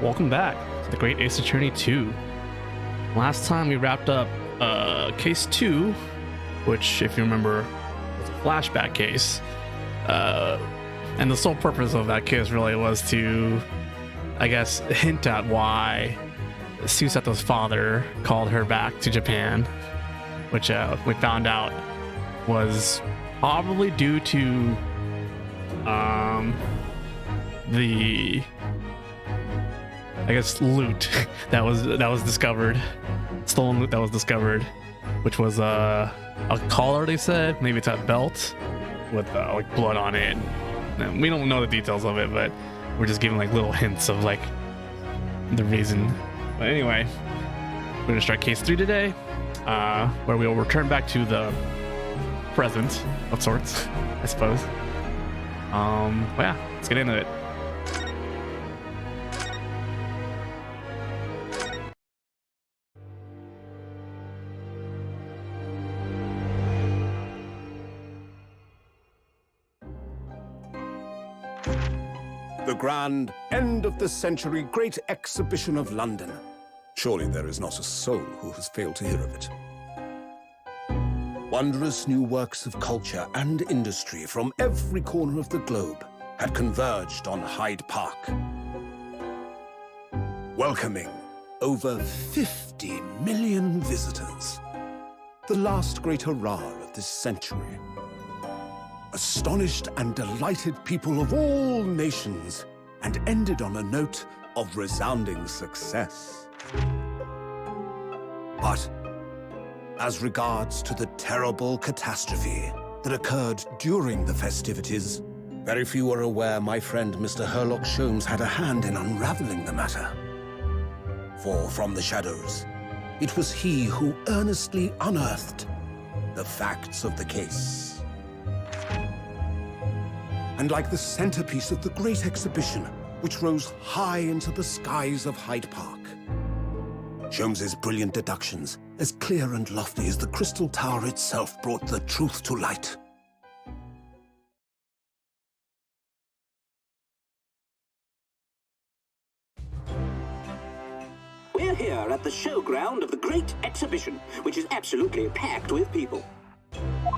Welcome back to the Great Ace Attorney 2. Last time we wrapped up case 2, which, if you remember, was a flashback case. And the sole purpose of that case really was to, I guess, hint at why Susato's father called her back to Japan, which we found out was probably due to the, I guess, loot that was discovered, stolen loot that was discovered, which was a collar, they said. Maybe it's a belt with like blood on it. And we don't know the details of it, but we're just giving like little hints of like the reason. But anyway, we're gonna start case 3 today, where we will return back to the present of sorts, I suppose. But yeah, let's get into it. The grand end of the century Great Exhibition of London. Surely there is not a soul who has failed to hear of it. Wondrous new works of culture and industry from every corner of the globe had converged on Hyde Park, welcoming over 50 million visitors. The last great hurrah of this century. Astonished and delighted people of all nations, and ended on a note of resounding success. But as regards to the terrible catastrophe that occurred during the festivities, very few are aware my friend Mr. Herlock Sholmes had a hand in unraveling the matter. For from the shadows, it was he who earnestly unearthed the facts of the case. And like the centerpiece of the great exhibition, which rose high into the skies of Hyde Park, Sholmes's brilliant deductions, as clear and lofty as the Crystal Tower itself, brought the truth to light. We're here at the showground of the Great Exhibition, which is absolutely packed with people.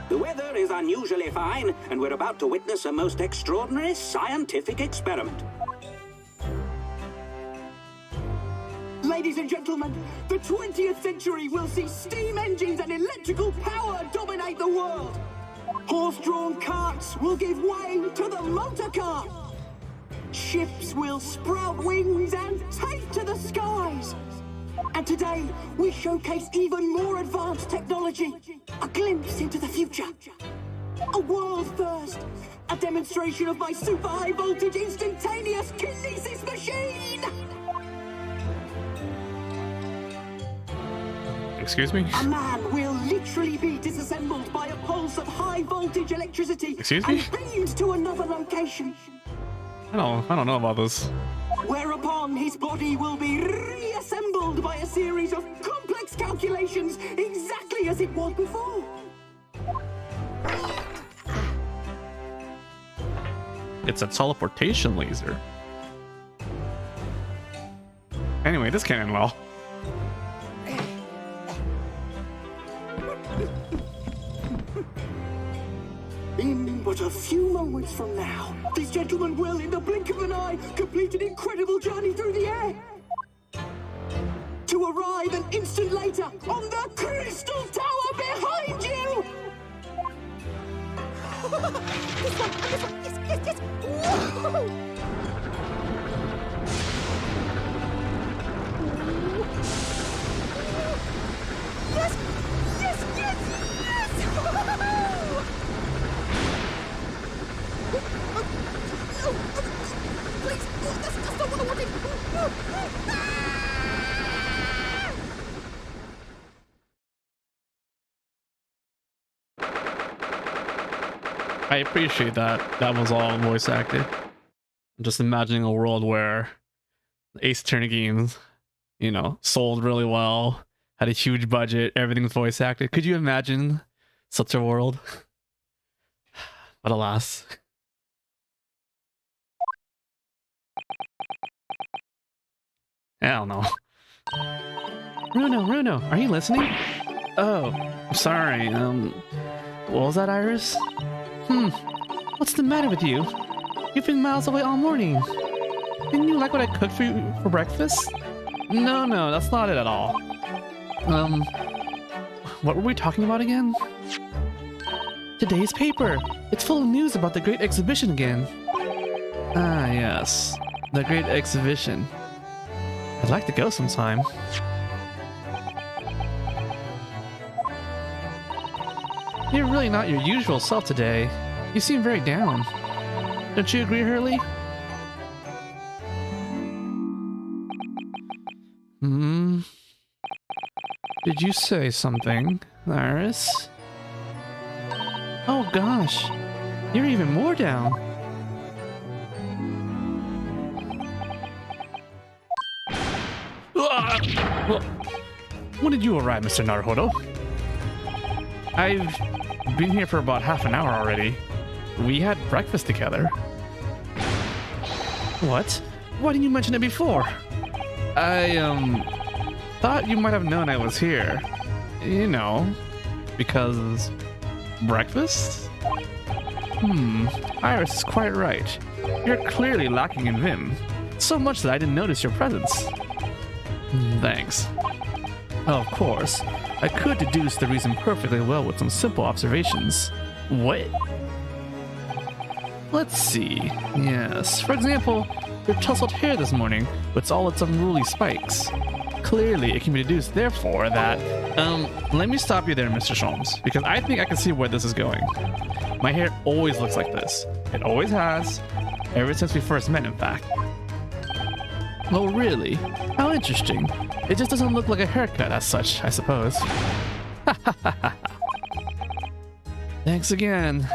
The weather is unusually fine, and we're about to witness a most extraordinary scientific experiment. Ladies and gentlemen, the 20th century will see steam engines and electrical power dominate the world. Horse-drawn carts will give way to the motor car. Ships will sprout wings and take to the skies. And today, we showcase even more advanced technology. A glimpse into the future. A world first. A demonstration of my super high voltage instantaneous kinesis machine. Excuse me? A man will literally be disassembled by a pulse of high voltage electricity. Excuse me? And beamed to another location. I don't know about this. Whereupon his body will be reassembled by a series of complex calculations exactly as it was before. It's a teleportation laser. Anyway, this can't end well. In but a few moments from now, these gentlemen will, in the blink of an eye, complete an incredible journey through the air. To arrive an instant later on the Crystal Tower behind you! This one, yes. Whoa! I appreciate that was all voice acted. I'm just imagining a world where the Ace Attorney games, you know, sold really well, had a huge budget, everything's voice acted. Could you imagine such a world? But alas. I don't know. Runo, are you listening? Oh, I'm sorry. What was that, Iris? What's the matter with you? You've been miles away all morning. Didn't you like what I cooked for you for breakfast? No, that's not it at all. What were we talking about again? Today's paper. It's full of news about the Great Exhibition again. Ah, yes. The Great Exhibition. I'd like to go sometime. You're really not your usual self today. You seem very down. Don't you agree, Hurley? Did you say something, Iris? Oh gosh, you're even more down. When did you arrive, Mr. Naruhodo? I've been here for about half an hour already. We had breakfast together. What? Why didn't you mention it before? I, thought you might have known I was here. You know, because breakfast? Iris is quite right. You're clearly lacking in vim. So much that I didn't notice your presence. Thanks. Of course, I could deduce the reason perfectly well with some simple observations. What? Let's see. Yes, for example, your tousled hair this morning with all its unruly spikes. Clearly, it can be deduced, therefore, that... let me stop you there, Mr. Sholmes, because I think I can see where this is going. My hair always looks like this. It always has, ever since we first met, in fact. Oh, really? How interesting. It just doesn't look like a haircut as such, I suppose. Thanks again.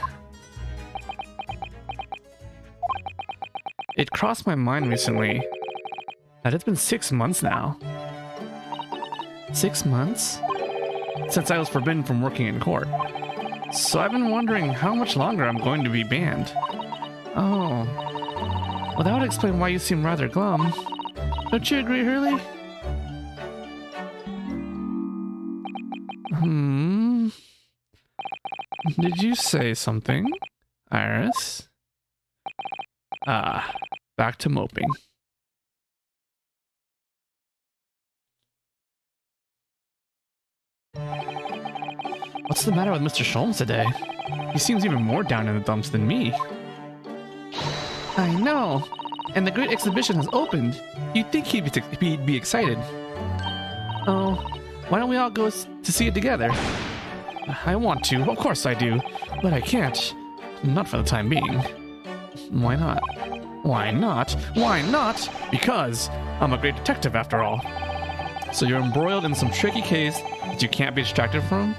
It crossed my mind recently that it's been 6 months now. 6 months? Since I was forbidden from working in court. So I've been wondering how much longer I'm going to be banned. Oh. Well, that would explain why you seem rather glum. Don't you agree, Hurley? Did you say something, Iris? Ah, back to moping. What's the matter with Mr. Sholmes today? He seems even more down in the dumps than me. I know, and the Great Exhibition has opened. You'd think he'd be excited. Oh, why don't we all go to see it together? I want to, of course I do, but I can't. Not for the time being. Why not? Why not? Why not? Because I'm a great detective after all. So you're embroiled in some tricky case that you can't be distracted from?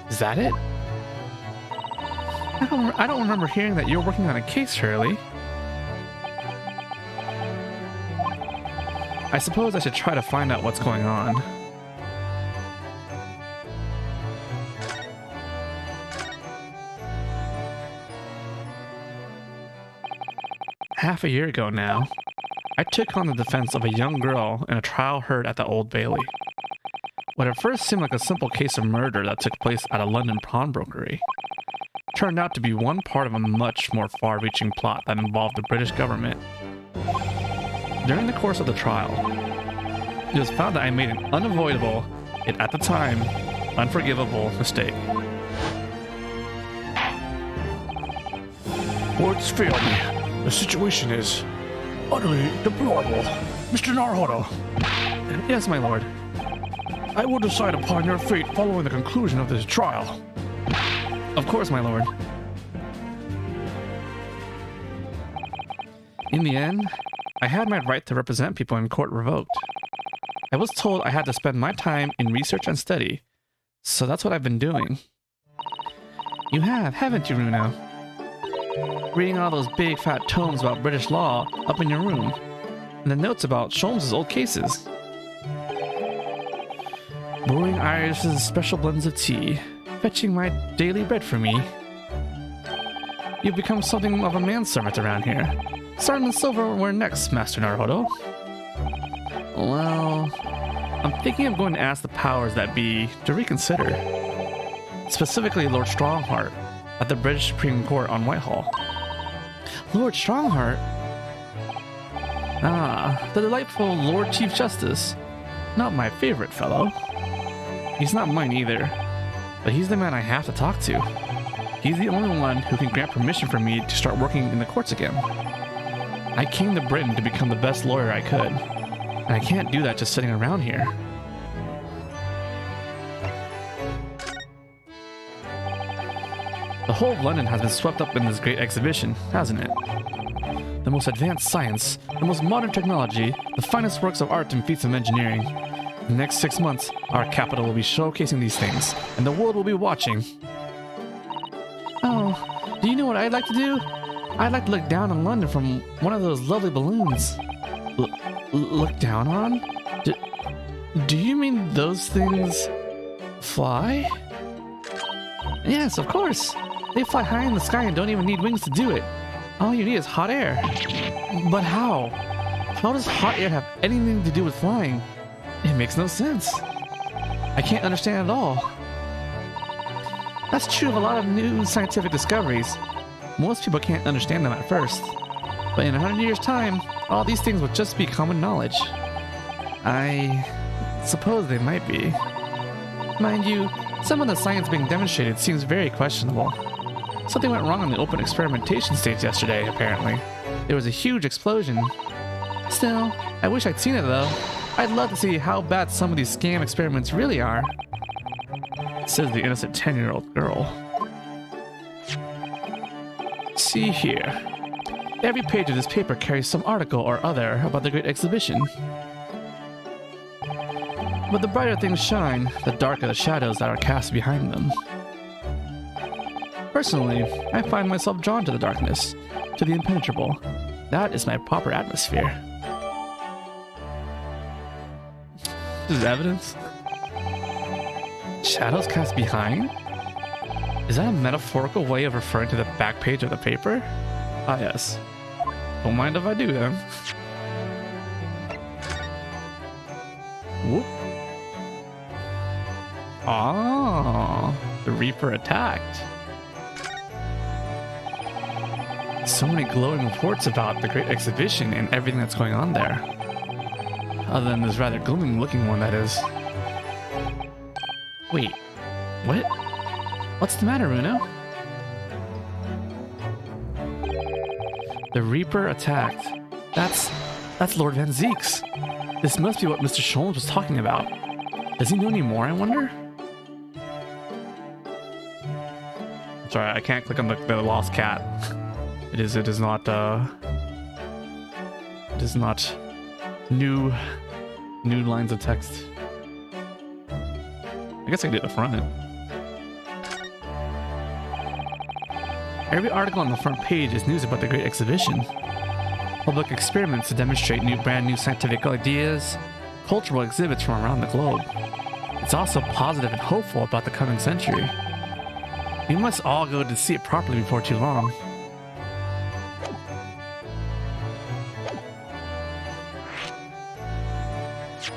Is that it? I don't remember hearing that you're working on a case, Shirley. I suppose I should try to find out what's going on. Half a year ago now, I took on the defense of a young girl in a trial heard at the Old Bailey. What at first seemed like a simple case of murder that took place at a London pawnbrokery turned out to be one part of a much more far-reaching plot that involved the British government. During the course of the trial, it was found that I made an unavoidable, yet at the time, unforgivable mistake. What's failed me? The situation is utterly deplorable. Mr. Naruhodo. Yes, my lord. I will decide upon your fate following the conclusion of this trial. Of course, my lord. In the end, I had my right to represent people in court revoked. I was told I had to spend my time in research and study, so that's what I've been doing. You have, haven't you, Runo? Reading all those big fat tomes about British law up in your room, and the notes about Sholmes' old cases. Brewing Iris's special blends of tea, fetching my daily bread for me. You've become something of a manservant around here. Starting the silverware next, Master Naruhodo. Well, I'm thinking of going to ask the powers that be to reconsider. Specifically Lord Strongheart at the British Supreme Court on Whitehall. Lord Strongheart? Ah, the delightful Lord Chief Justice. Not my favorite fellow. He's not mine either, but he's the man I have to talk to. He's the only one who can grant permission for me to start working in the courts again. I came to Britain to become the best lawyer I could, and I can't do that just sitting around here. The whole of London has been swept up in this great exhibition, hasn't it? The most advanced science, the most modern technology, the finest works of art and feats of engineering. In the next 6 months, our capital will be showcasing these things, and the world will be watching. Oh, do you know what I'd like to do? I'd like to look down on London from one of those lovely balloons. Look down on? Do you mean those things fly? Yes, of course. They fly high in the sky and don't even need wings to do it. All you need is hot air. But how? How does hot air have anything to do with flying? It makes no sense. I can't understand at all. That's true of a lot of new scientific discoveries. Most people can't understand them at first. But in 100 years' time, all these things will just be common knowledge. I suppose they might be. Mind you, some of the science being demonstrated seems very questionable. Something went wrong on the open experimentation stage yesterday, apparently. There was a huge explosion. Still, I wish I'd seen it though. I'd love to see how bad some of these scam experiments really are. Says the innocent 10-year-old girl. See here. Every page of this paper carries some article or other about the great exhibition. But the brighter things shine, the darker the shadows that are cast behind them. Personally, I find myself drawn to the darkness, to the impenetrable. That is my proper atmosphere. This is evidence? Shadows cast behind? Is that a metaphorical way of referring to the back page of the paper? Ah yes. Don't mind if I do then. Whoop. Ah, the Reaper attacked. So many glowing reports about the great exhibition and everything that's going on there. Other than this rather gloomy looking one, that is. Wait, what? What's the matter, Runo? The Reaper attacked. That's Lord Van Zeeks. This must be what Mr. Sholmes was talking about. Does he know any more, I wonder? Sorry, I can't click on the lost cat. It is not new lines of text. I guess I can do it at the front. Every article on the front page is news about the great exhibition. Public experiments to demonstrate brand new scientific ideas, cultural exhibits from around the globe. It's also positive and hopeful about the coming century. We must all go to see it properly before too long.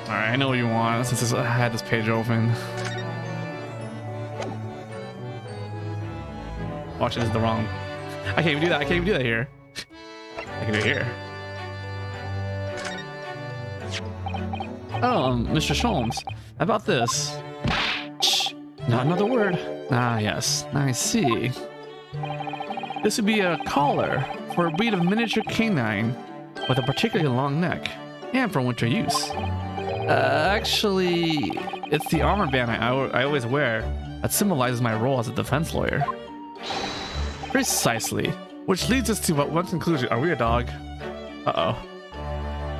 Alright, I know what you want since I had this page open. Watch, this is the wrong. I can't even do that. I can't even do that here. I can do it here. Oh, Mr. Sholmes, about this. Shh, not another word. Ah, yes, I see. This would be a collar for a breed of miniature canine with a particularly long neck, and for winter use. Actually, it's the armor band I always wear that symbolizes my role as a defense lawyer. Precisely, which leads us to one conclusion. Are we a dog? Uh-oh.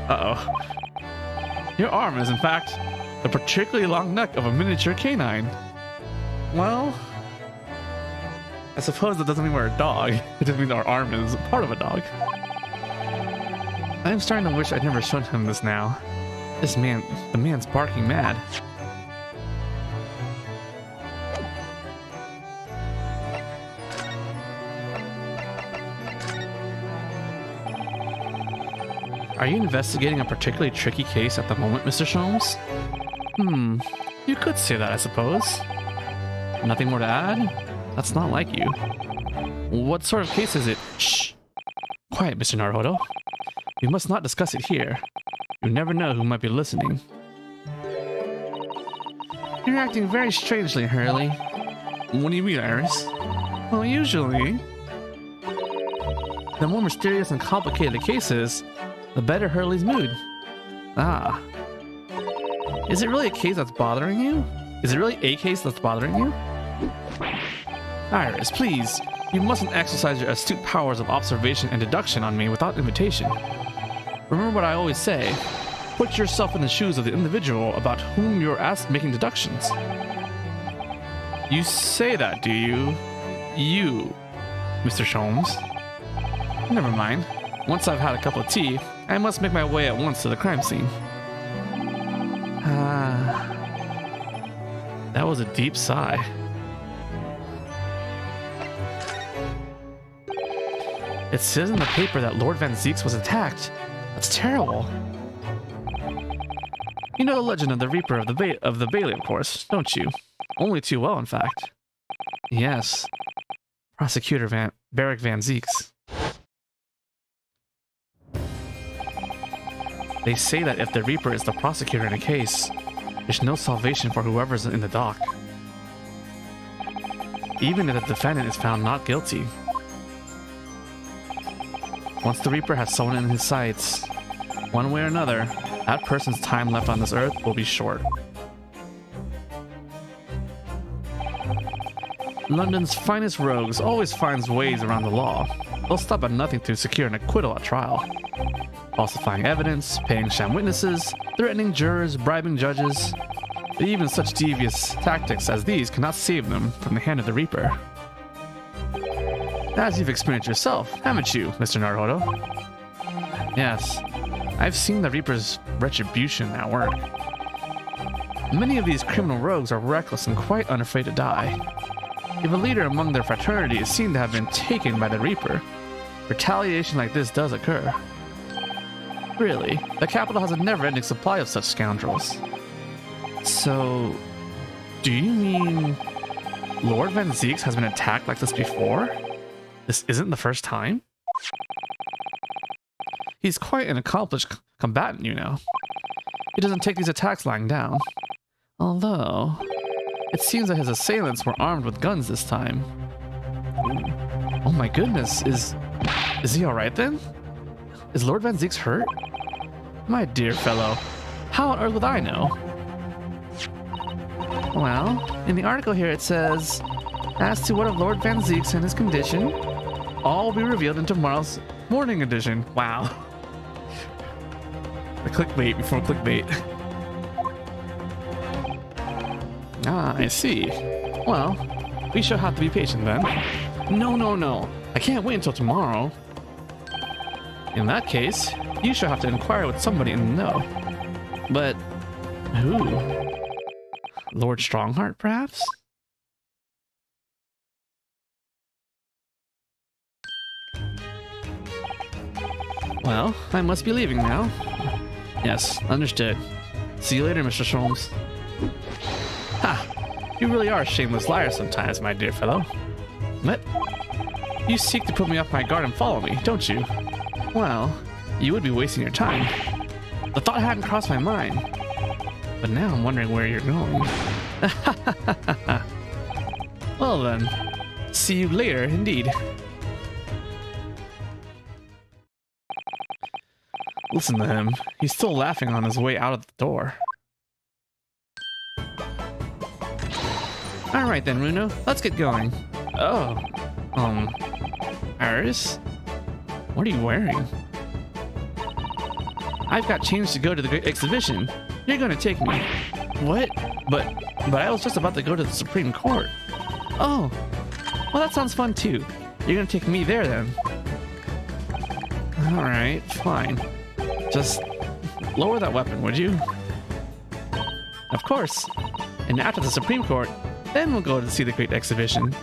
Uh-oh. Your arm is, in fact, the particularly long neck of a miniature canine. Well, I suppose that doesn't mean we're a dog. It just means our arm is part of a dog. I'm starting to wish I'd never shown him this now. The man's barking mad. Are you investigating a particularly tricky case at the moment, Mr. Sholmes? You could say that, I suppose. Nothing more to add? That's not like you. What sort of case is it? Shh! Quiet, Mr. Naruhodo. We must not discuss it here. You never know who might be listening. You're acting very strangely, Hurley. What do you mean, Iris? Well, usually, the more mysterious and complicated the case is, the better Hurley's mood. Ah. Is it really a case that's bothering you? Is it really a case that's bothering you? Iris, please. You mustn't exercise your astute powers of observation and deduction on me without invitation. Remember what I always say. Put yourself in the shoes of the individual about whom you're making deductions. You say that, do you? You, Mr. Sholmes. Never mind. Once I've had a cup of tea, I must make my way at once to the crime scene. That was a deep sigh. It says in the paper that Lord Van Zieks was attacked. That's terrible. You know the legend of the Reaper of the Bailey, of course, don't you? Only too well, in fact. Yes. Prosecutor Barrick Van Zieks. They say that if the Reaper is the prosecutor in a case, there's no salvation for whoever's in the dock. Even if the defendant is found not guilty. Once the Reaper has someone in his sights, one way or another, that person's time left on this earth will be short. London's finest rogues always finds ways around the law. They'll stop at nothing to secure an acquittal at trial. Falsifying evidence, paying sham witnesses, threatening jurors, bribing judges. But even such devious tactics as these cannot save them from the hand of the Reaper. As you've experienced yourself, haven't you, Mr. Naruhodo? Yes, I've seen the Reaper's retribution at work. Many of these criminal rogues are reckless and quite unafraid to die. If a leader among their fraternity is seen to have been taken by the Reaper, retaliation like this does occur. Really, the capital has a never-ending supply of such scoundrels. So, do you mean Lord Van Zieks has been attacked like this before? This isn't the first time? He's quite an accomplished combatant, you know. He doesn't take these attacks lying down. Although, it seems that his assailants were armed with guns this time. Oh my goodness, is he alright then? Is Lord Van Zieks hurt? My dear fellow, how on earth would I know? Well, in the article here it says, as to what of Lord Van Zieks and his condition, all will be revealed in tomorrow's morning edition. Wow. The clickbait before clickbait. Ah, I see. Well, we shall have to be patient then. No. I can't wait until tomorrow. In that case, you shall have to inquire with somebody in the know. But who? Lord Strongheart, perhaps? Well, I must be leaving now. Yes, understood. See you later, Mr. Sholmes. Ha! You really are a shameless liar sometimes, my dear fellow. What? You seek to put me off my guard and follow me, don't you? Well, you would be wasting your time. The thought hadn't crossed my mind. But now I'm wondering where you're going. Well then, see you later indeed. Listen to him. He's still laughing on his way out of the door. Alright then, Runo. Let's get going. Oh. Iris? What are you wearing? I've got change to go to the great exhibition. You're gonna take me. What? But I was just about to go to the Supreme Court. Oh. Well, that sounds fun too. You're gonna take me there then. Alright, fine. Just lower that weapon, would you? Of course. And after the Supreme Court, then we'll go to see the great exhibition.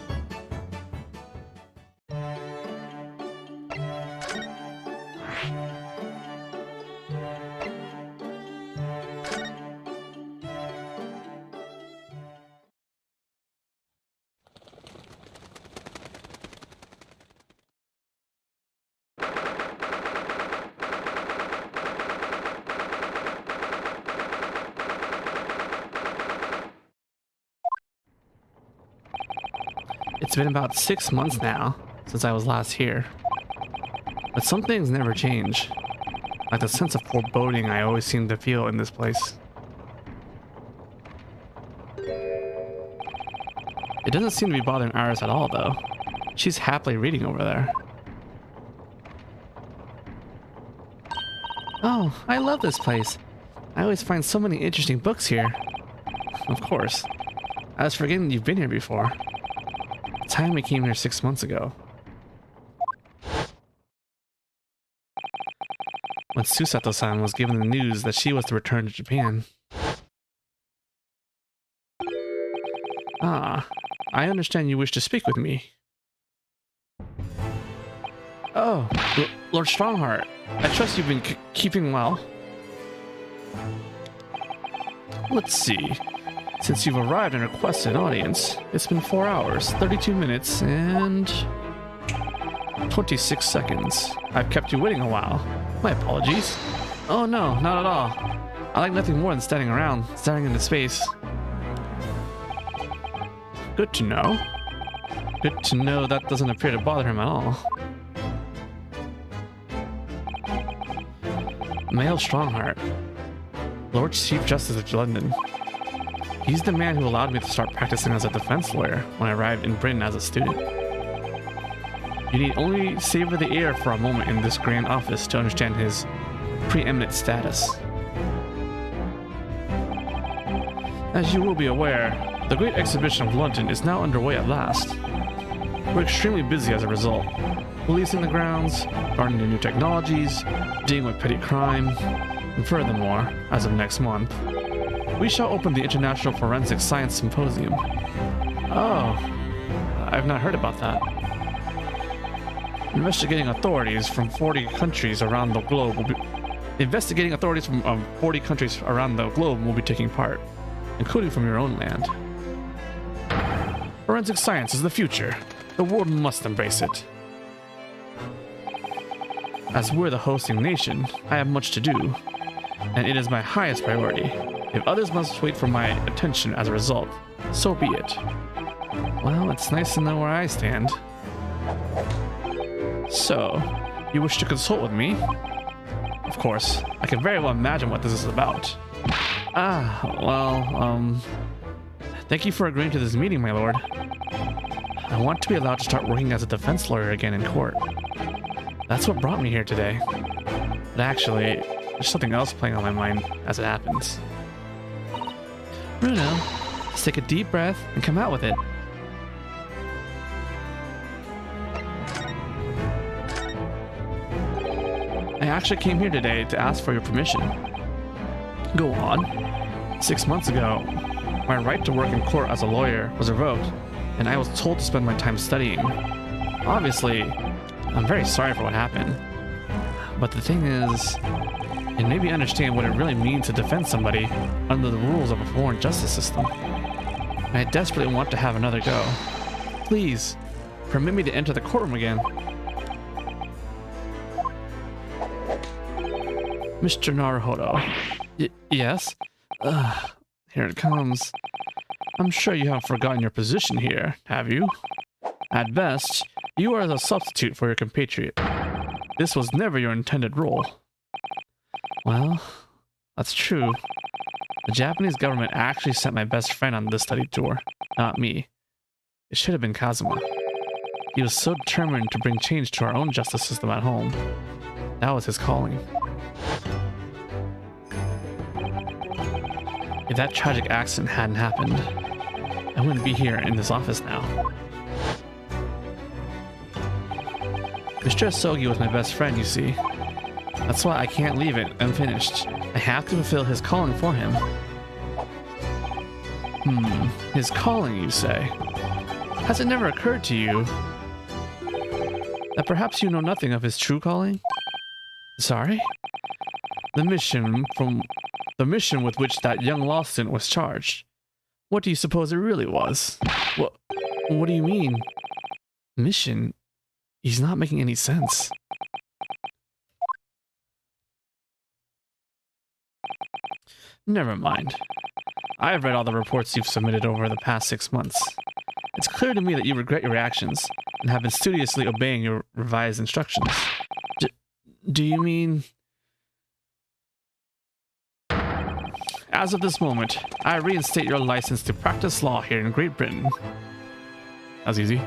It's been about 6 months now since I was last here. But some things never change. Like the sense of foreboding I always seem to feel in this place. It doesn't seem to be bothering Iris at all, though. She's happily reading over there. Oh, I love this place. I always find so many interesting books here. Of course. I was forgetting you've been here before. The time we came here 6 months ago. When Susato-san was given the news that she was to return to Japan. Ah, I understand you wish to speak with me. Oh, Lord Strongheart, I trust you've been keeping well. Let's see. Since you've arrived and requested an audience, it's been 4 hours, 32 minutes, and 26 seconds. I've kept you waiting a while. My apologies. Oh no, not at all. I like nothing more than standing around, staring into space. Good to know. Good to know that doesn't appear to bother him at all. Male Strongheart, Lord Chief Justice of London. He's the man who allowed me to start practicing as a defense lawyer when I arrived in Britain as a student. You need only savor the air for a moment in this grand office to understand his preeminent status. As you will be aware, the Great Exhibition of London is now underway at last. We're extremely busy as a result, policing the grounds, guarding the new technologies, dealing with petty crime, and furthermore, as of next month, we shall open the International Forensic Science Symposium. Oh, I've not heard about that. Investigating authorities from 40 countries around the globe will be taking part, including from your own land. Forensic science is the future. The world must embrace it. As we're the hosting nation, I have much to do, and it is my highest priority. If others must wait for my attention as a result, so be it. Well, it's nice to know where I stand. So, you wish to consult with me? Of course, I can very well imagine what this is about. Thank you for agreeing to this meeting, my lord. I want to be allowed to start working as a defense lawyer again in court. That's what brought me here today. But actually, there's something else playing on my mind as it happens. Bruno, just take a deep breath and come out with it. I actually came here today to ask for your permission. Go on. 6 months ago, my right to work in court as a lawyer was revoked, and I was told to spend my time studying. Obviously, I'm very sorry for what happened. But the thing is, it made me understand what it really means to defend somebody under the rules of a foreign justice system. I desperately want to have another go. Please, permit me to enter the courtroom again. Mr. Naruhodo. Yes? Here it comes. I'm sure you haven't forgotten your position here, have you? At best, you are the substitute for your compatriot. This was never your intended role. Well, that's true. The Japanese government actually sent my best friend on this study tour, not me. It should have been Kazuma. He was so determined to bring change to our own justice system at home. That was his calling. If that tragic accident hadn't happened, I wouldn't be here in this office now. Mr. Asogi was my best friend, you see. That's why I can't leave it unfinished. I have to fulfill his calling for him. His calling, you say? Has it never occurred to you that perhaps you know nothing of his true calling? Sorry? The mission with which that young law student was charged. What do you suppose it really was? What do you mean? Mission? He's not making any sense. Never mind. I have read all the reports you've submitted over the past 6 months. It's clear to me that you regret your actions and have been studiously obeying your revised instructions. Do you mean... As of this moment, I reinstate your license to practice law here in Great Britain. That was easy.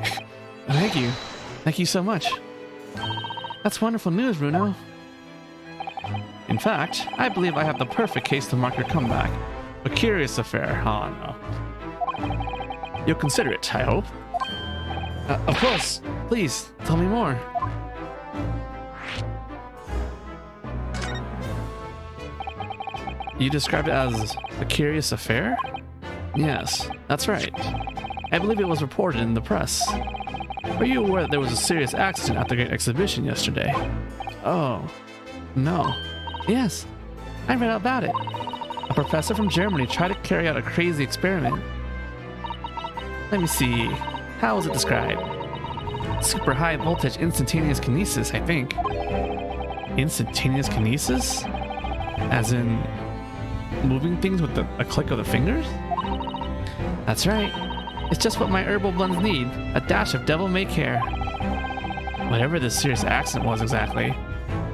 Thank you. Thank you so much. That's wonderful news, Bruno. In fact, I believe I have the perfect case to mark your comeback. A curious affair. Oh, no. You'll consider it, I hope. Of course. Please, tell me more. You described it as a curious affair? Yes, that's right. I believe it was reported in the press. Are you aware that there was a serious accident at the Great Exhibition yesterday? Oh, no. Yes, I read about it. A professor from Germany tried to carry out a crazy experiment. Let me see. How was it described? Super high voltage instantaneous kinesis, I think. Instantaneous kinesis? As in moving things with a click of the fingers? That's right. It's just what my herbal blends need. A dash of devil may care. Whatever this serious accident was exactly,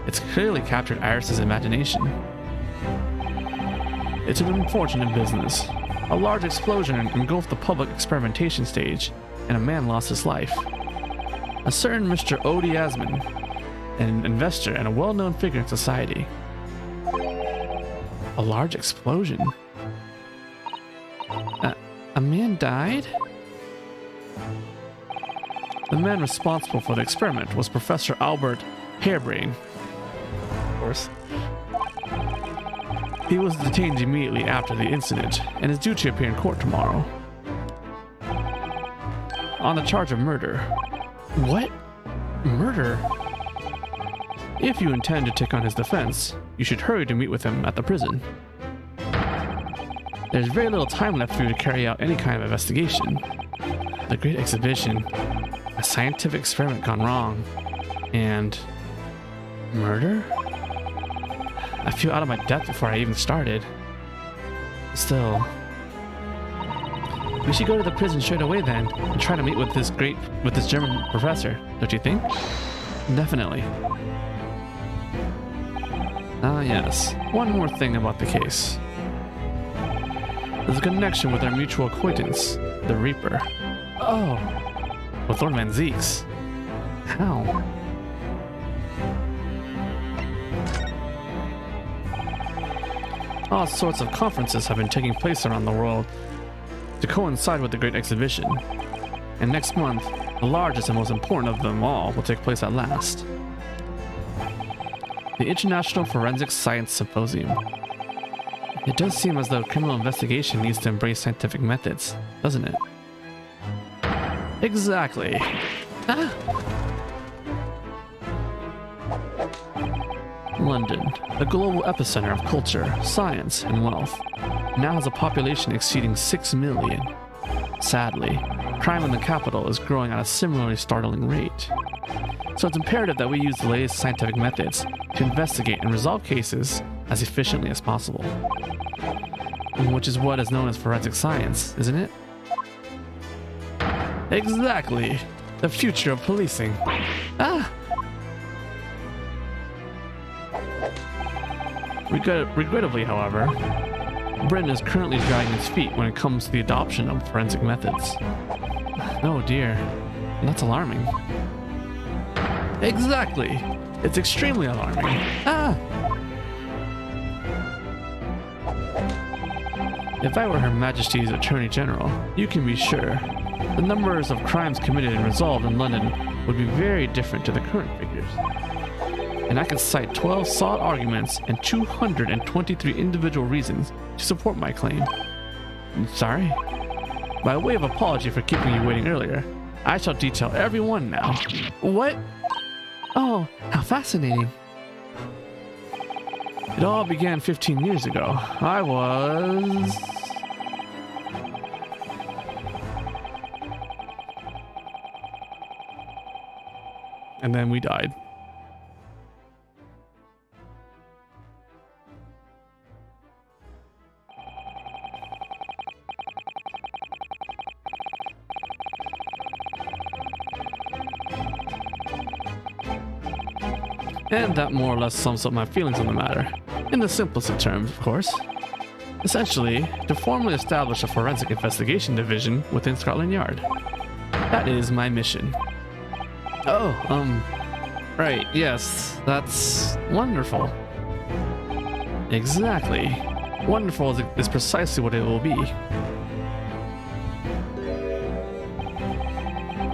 it's clearly captured Iris's imagination. It's an unfortunate business. A large explosion engulfed the public experimentation stage, and a man lost his life. A certain Mr. Odie Asman, an investor and a well-known figure in society. A large explosion? A man died? The man responsible for the experiment was Professor Albert Harebrain. Of course. He was detained immediately after the incident and is due to appear in court tomorrow. On the charge of murder. What? Murder? If you intend to take on his defense, you should hurry to meet with him at the prison. There's very little time left for you to carry out any kind of investigation. The Great Exhibition, a scientific experiment gone wrong, and murder? I feel out of my depth before I even started. Still, we should go to the prison straight away then and try to meet with this German professor, don't you think? Definitely. Ah yes, one more thing about the case. There's a connection with our mutual acquaintance, the Reaper. Oh, with Lord Van Zeeks. How? All sorts of conferences have been taking place around the world to coincide with the Great Exhibition. And next month, the largest and most important of them all will take place at last. The International Forensic Science Symposium. It does seem as though criminal investigation needs to embrace scientific methods, doesn't it? Exactly. Ah. London, the global epicenter of culture, science, and wealth, now has a population exceeding 6 million. Sadly, crime in the capital is growing at a similarly startling rate. So it's imperative that we use the latest scientific methods to investigate and resolve cases as efficiently as possible. Which is what is known as forensic science, isn't it? Exactly! The future of policing. Ah! Regrettably, however, Britain is currently dragging its feet when it comes to the adoption of forensic methods. Oh dear, that's alarming. Exactly! It's extremely alarming. Ah! If I were Her Majesty's Attorney General, you can be sure the numbers of crimes committed and resolved in London would be very different to the current figures. And I can cite 12 solid arguments and 223 individual reasons to support my claim. Sorry? By way of apology for keeping you waiting earlier, I shall detail every one now. What? Oh, how fascinating. It all began 15 years ago. I was... And then we died. And that more or less sums up my feelings on the matter. In the simplest of terms, of course. Essentially, to formally establish a forensic investigation division within Scotland Yard. That is my mission. Oh, right, yes, that's wonderful. Exactly. Wonderful is precisely what it will be.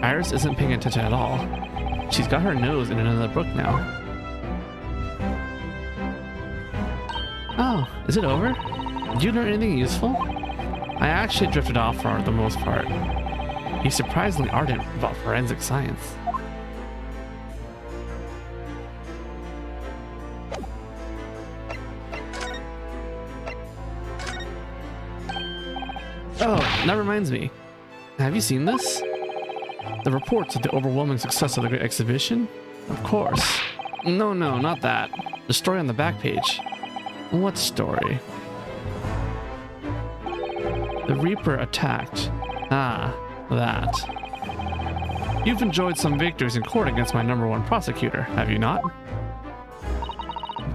Iris isn't paying attention at all. She's got her nose in another book now. Oh, is it over? Did you learn anything useful? I actually drifted off for the most part. He's surprisingly ardent about forensic science. Oh, that reminds me. Have you seen this? The reports of the overwhelming success of the Great Exhibition? Of course. No, not that. The story on the back page. What story? The Reaper attacked. Ah, that. You've enjoyed some victories in court against my #1 prosecutor, have you not?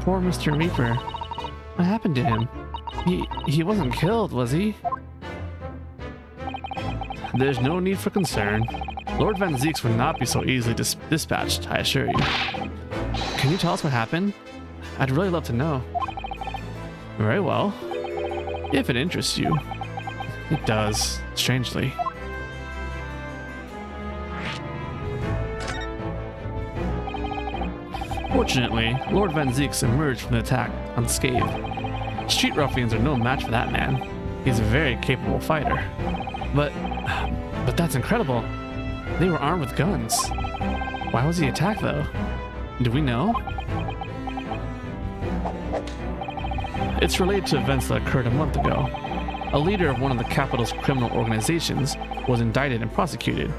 Poor Mr. Reaper. What happened to him? He wasn't killed, was he? There's no need for concern. Lord Van Zieks would not be so easily dispatched, I assure you. Can you tell us what happened? I'd really love to know. Very well. If it interests you. It does, strangely. Fortunately, Lord Van Zieks emerged from the attack unscathed. Street ruffians are no match for that man. He's a very capable fighter. But that's incredible. They were armed with guns. Why was he attacked, though? Do we know? It's related to events that occurred a month ago. A leader of one of the capital's criminal organizations was indicted and prosecuted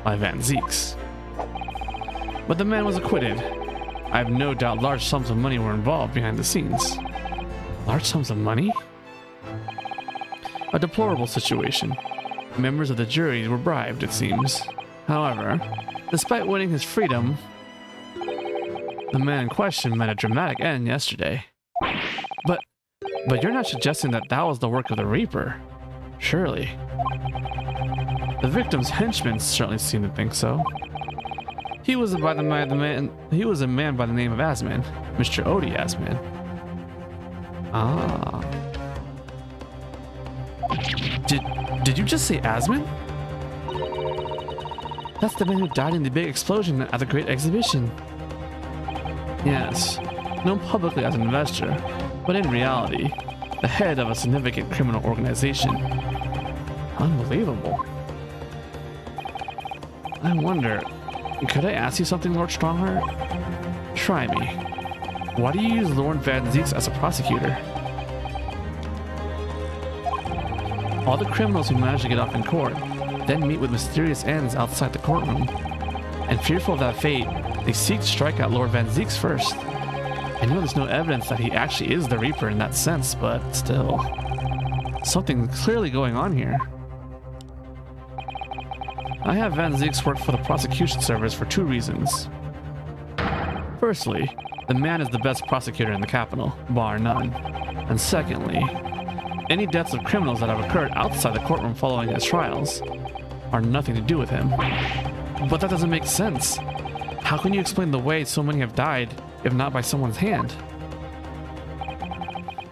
by Van Zieks. But the man was acquitted. I have no doubt large sums of money were involved behind the scenes. Large sums of money? A deplorable situation. Members of the jury were bribed, it seems. However, despite winning his freedom, the man in question met a dramatic end yesterday. But you're not suggesting that was the work of the Reaper, surely? The victim's henchmen certainly seem to think so. He was a man by the name of Asman, Mr. Odie Asman. Ah. Did you just say Asman? That's the man who died in the big explosion at the Great Exhibition. Yes, known publicly as an investor, but in reality, the head of a significant criminal organization. Unbelievable. I wonder, could I ask you something, Lord Strongheart? Try me. Why do you use Lord Van Zieks as a prosecutor? All the criminals who manage to get off in court then meet with mysterious ends outside the courtroom. And fearful of that fate, they seek to strike out Lord Van Zieks first. I know there's no evidence that he actually is the Reaper in that sense, but still. Something clearly going on here. I have Van Zieks work for the prosecution service for 2 reasons. Firstly, the man is the best prosecutor in the capital, bar none. And secondly, any deaths of criminals that have occurred outside the courtroom following his trials are nothing to do with him. But that doesn't make sense. How can you explain the way so many have died, if not by someone's hand?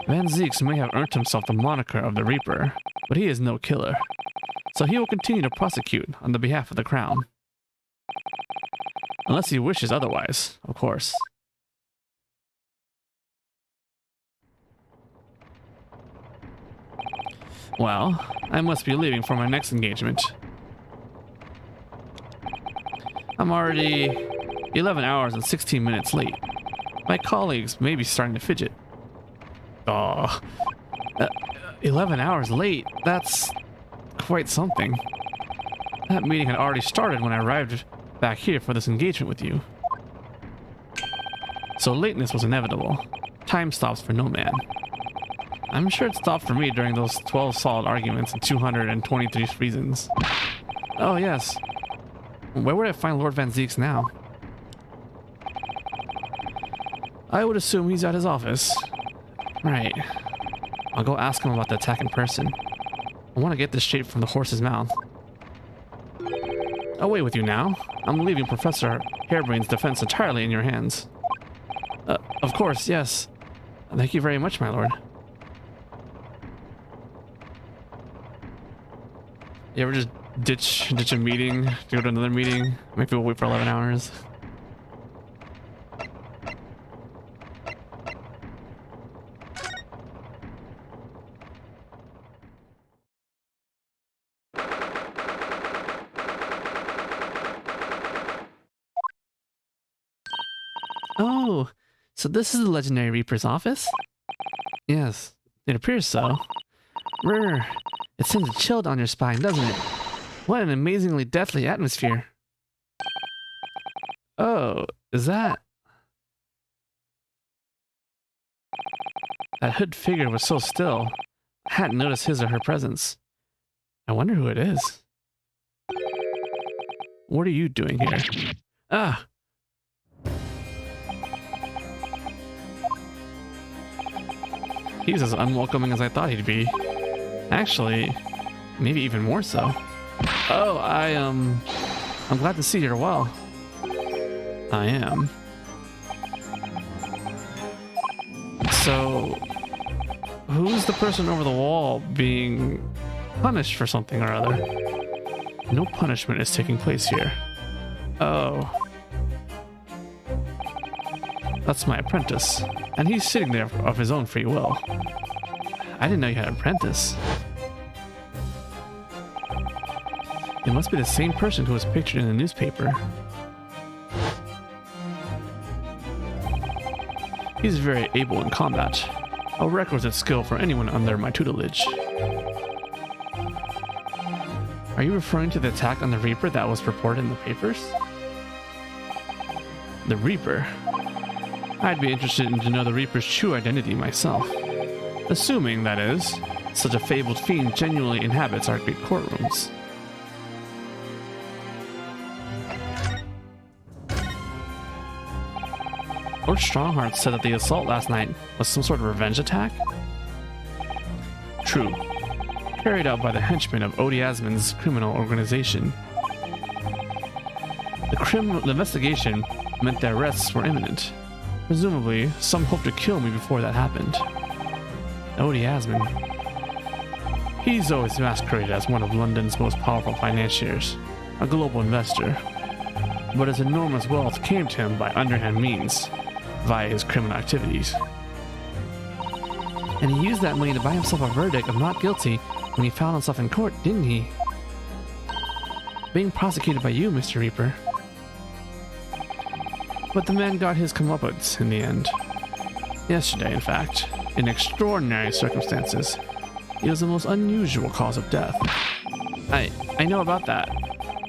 Van Zieks may have earned himself the moniker of the Reaper, but he is no killer. So he will continue to prosecute on the behalf of the crown. Unless he wishes otherwise, of course. Well, I must be leaving for my next engagement. I'm already 11 hours and 16 minutes late. My colleagues may be starting to fidget. 11 hours late? That's quite something. That meeting had already started when I arrived back here for this engagement with you. So lateness was inevitable. Time stops for no man. I'm sure it stopped for me during those 12 solid arguments and 223 reasons. Oh yes. Where would I find Lord Van Zieks now? I would assume he's at his office. Right. I'll go ask him about the attack in person. I want to get this straight from the horse's mouth. Away with you now. I'm leaving Professor Hairbrain's defense entirely in your hands. Of course, yes. Thank you very much, my lord. You ever just ditch a meeting to go to another meeting? Make people wait for 11 hours? Oh, so this is the legendary Reaper's office? Yes, it appears so. Brr, it sends a chill down your spine, doesn't it? What an amazingly deathly atmosphere. Oh, is that... That hood figure was so still. I hadn't noticed his or her presence. I wonder who it is. What are you doing here? Ah! He's as unwelcoming as I thought he'd be. Actually, maybe even more so. Oh, I'm glad to see you're well. I am. So, who's the person over the wall being punished for something or other? No punishment is taking place here. Oh. That's my apprentice, and he's sitting there of his own free will. I didn't know you had an apprentice. It must be the same person who was pictured in the newspaper. He's very able in combat, a requisite skill for anyone under my tutelage. Are you referring to the attack on the Reaper that was reported in the papers? The Reaper? I'd be interested to know the Reaper's true identity myself. Assuming, that is, such a fabled fiend genuinely inhabits our great courtrooms. Lord Strongheart said that the assault last night was some sort of revenge attack? True. Carried out by the henchmen of Odiasman's criminal organization. The investigation meant their arrests were imminent. Presumably, some hoped to kill me before that happened. Odiasman. He's always masqueraded as one of London's most powerful financiers, a global investor. But his enormous wealth came to him by underhand means, via his criminal activities. And he used that money to buy himself a verdict of not guilty when he found himself in court, didn't he? Being prosecuted by you, Mr. Reaper. But the man got his comeuppance in the end. Yesterday, in fact, in extraordinary circumstances. It was the most unusual cause of death. I know about that.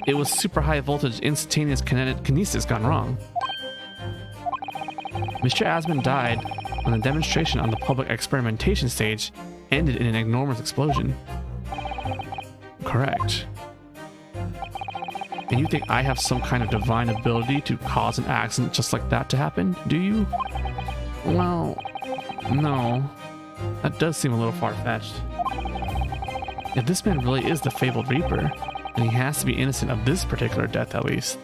It was super high voltage instantaneous kinesis gone wrong. Mr. Asman died when the demonstration on the public experimentation stage ended in an enormous explosion. Correct. And you think I have some kind of divine ability to cause an accident just like that to happen, do you? Well, no. That does seem a little far-fetched. If this man really is the fabled Reaper, then he has to be innocent of this particular death at least.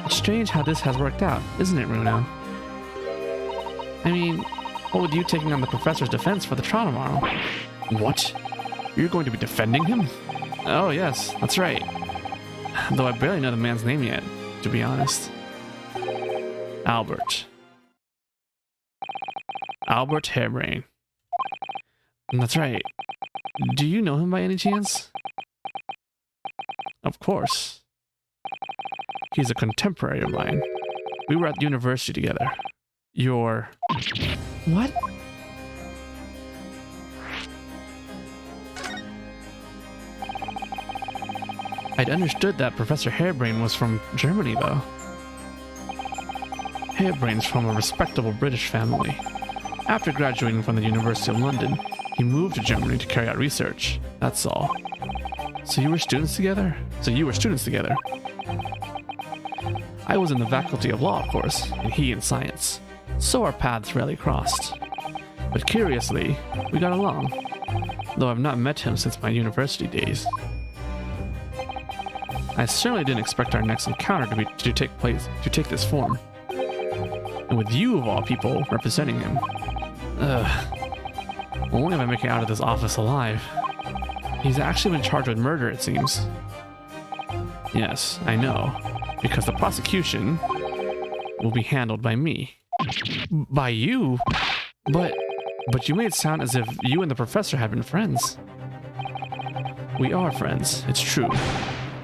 It's strange how this has worked out, isn't it, Runo? I mean, what with you taking on the professor's defense for the trial tomorrow? What? You're going to be defending him? Oh yes, that's right. Though I barely know the man's name yet, to be honest. Albert. Albert Hairbrain. That's right. Do you know him by any chance? Of course. He's a contemporary of mine. We were at university together. You're... What? I'd understood that Professor Hairbrain was from Germany, though. Hairbrain's from a respectable British family. After graduating from the University of London, he moved to Germany to carry out research. That's all. So you were students together? I was in the faculty of law, of course, and he in science, so our paths rarely crossed. But curiously, we got along, though I've not met him since my university days. I certainly didn't expect our next encounter to take this form. And with you, of all people, representing him. Only if I make it out of this office alive. He's actually been charged with murder, it seems. Yes, I know, because the prosecution will be handled by me. By you? But you made it sound as if you and the professor had been friends. We are friends, it's true.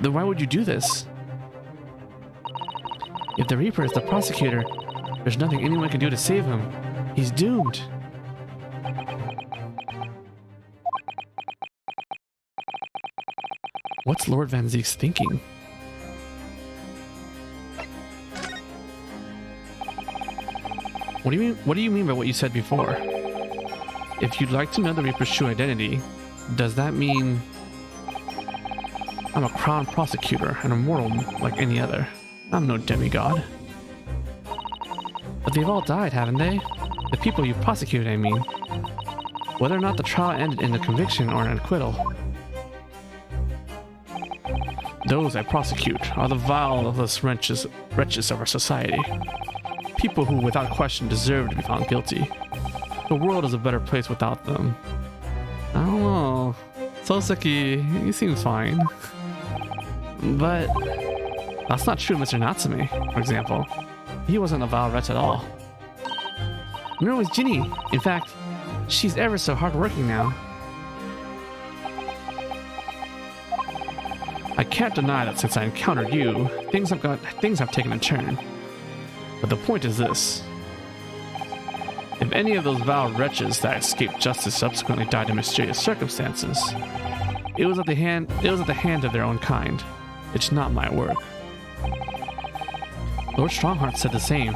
Then why would you do this? If the Reaper is the prosecutor, there's nothing anyone can do to save him. He's doomed. What's Lord Van Zieks thinking? What do you mean by what you said before? If you'd like to know the Reaper's true identity, does that mean I'm a crown prosecutor and immortal like any other? I'm no demigod. But they've all died, haven't they? The people you prosecuted, I mean. Whether or not the trial ended in a conviction or an acquittal. Those I prosecute are the vilest wretches of our society. People who, without question, deserve to be found guilty. The world is a better place without them. I don't know. Soseki, he seems fine. But that's not true, Mr. Natsume, for example. He wasn't a vile wretch at all. Nor was Ginny. In fact, she's ever so hardworking now. I can't deny that since I encountered you, things have taken a turn. But the point is this. If any of those vile wretches that escaped justice subsequently died in mysterious circumstances, it was at the hand of their own kind. It's not my work. Lord Strongheart said the same.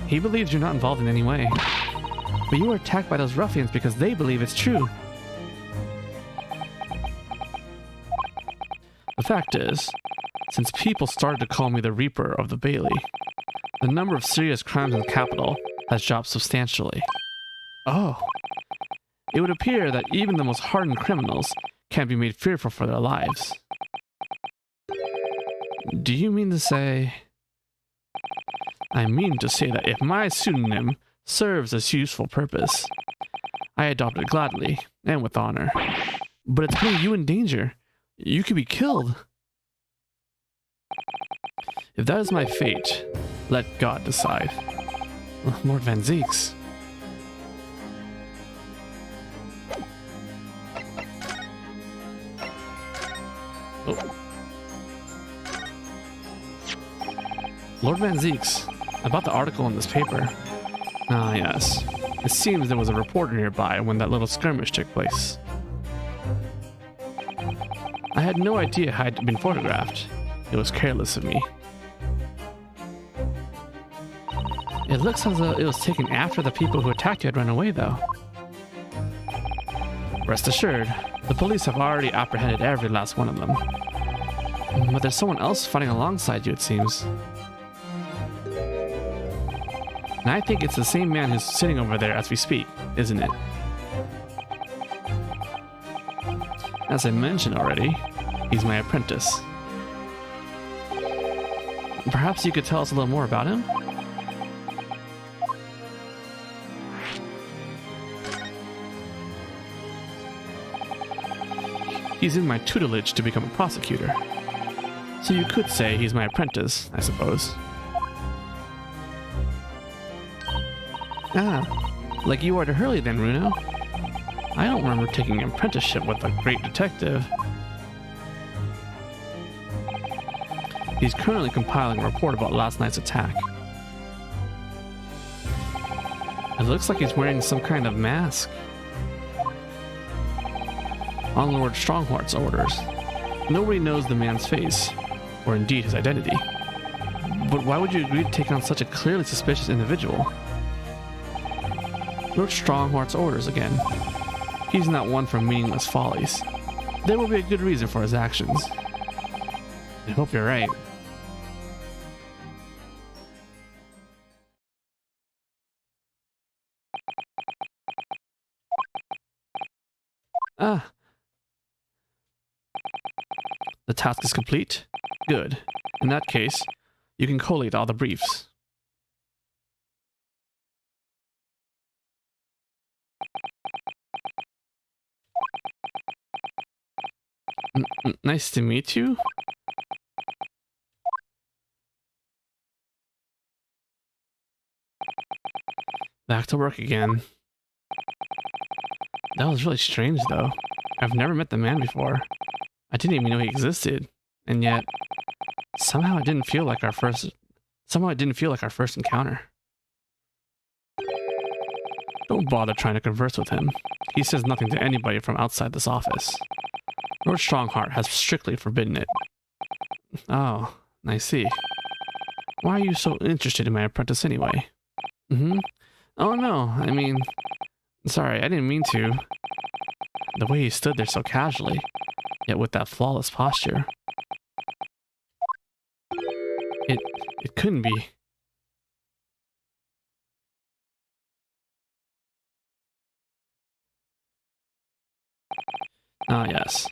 He believes you're not involved in any way. But you were attacked by those ruffians because they believe it's true. The fact is, since people started to call me the Reaper of the Bailey, the number of serious crimes in the capital has dropped substantially. Oh. It would appear that even the most hardened criminals can be made fearful for their lives. Do you mean to say... I mean to say that if my pseudonym serves a useful purpose, I adopt it gladly and with honor. But it's putting you in danger. You could be killed. If that is my fate, let God decide. Lord Van Zieks. Oh. Lord Van Zieks, about the article in this paper. Ah, yes. It seems there was a reporter nearby when that little skirmish took place. I had no idea I had been photographed. It was careless of me. It looks as though it was taken after the people who attacked you had run away, though. Rest assured, the police have already apprehended every last one of them. But there's someone else fighting alongside you, it seems. And I think it's the same man who's sitting over there as we speak, isn't it? As I mentioned already, he's my apprentice. Perhaps you could tell us a little more about him? He's in my tutelage to become a prosecutor. So you could say he's my apprentice, I suppose. Ah, like you are to Hurley then, Runo. I don't remember taking an apprenticeship with a great detective. He's currently compiling a report about last night's attack. It looks like he's wearing some kind of mask. On Lord Strongheart's orders, nobody knows the man's face, or indeed his identity. But why would you agree to take on such a clearly suspicious individual? Lord Strongheart's orders again. He's not one for meaningless follies. There will be a good reason for his actions. I hope you're right. Ah. The task is complete? Good. In that case, you can collate all the briefs. Nice to meet you. Back to work again. That was really strange, though. I've never met the man before. I didn't even know he existed, and yet somehow it didn't feel like our first. Somehow it didn't feel like our first encounter. Don't bother trying to converse with him. He says nothing to anybody from outside this office. Lord Strongheart has strictly forbidden it. Oh, I see. Why are you so interested in my apprentice anyway? Oh no, I mean... Sorry, I didn't mean to. The way he stood there so casually, yet with that flawless posture. It couldn't be. Ah, yes.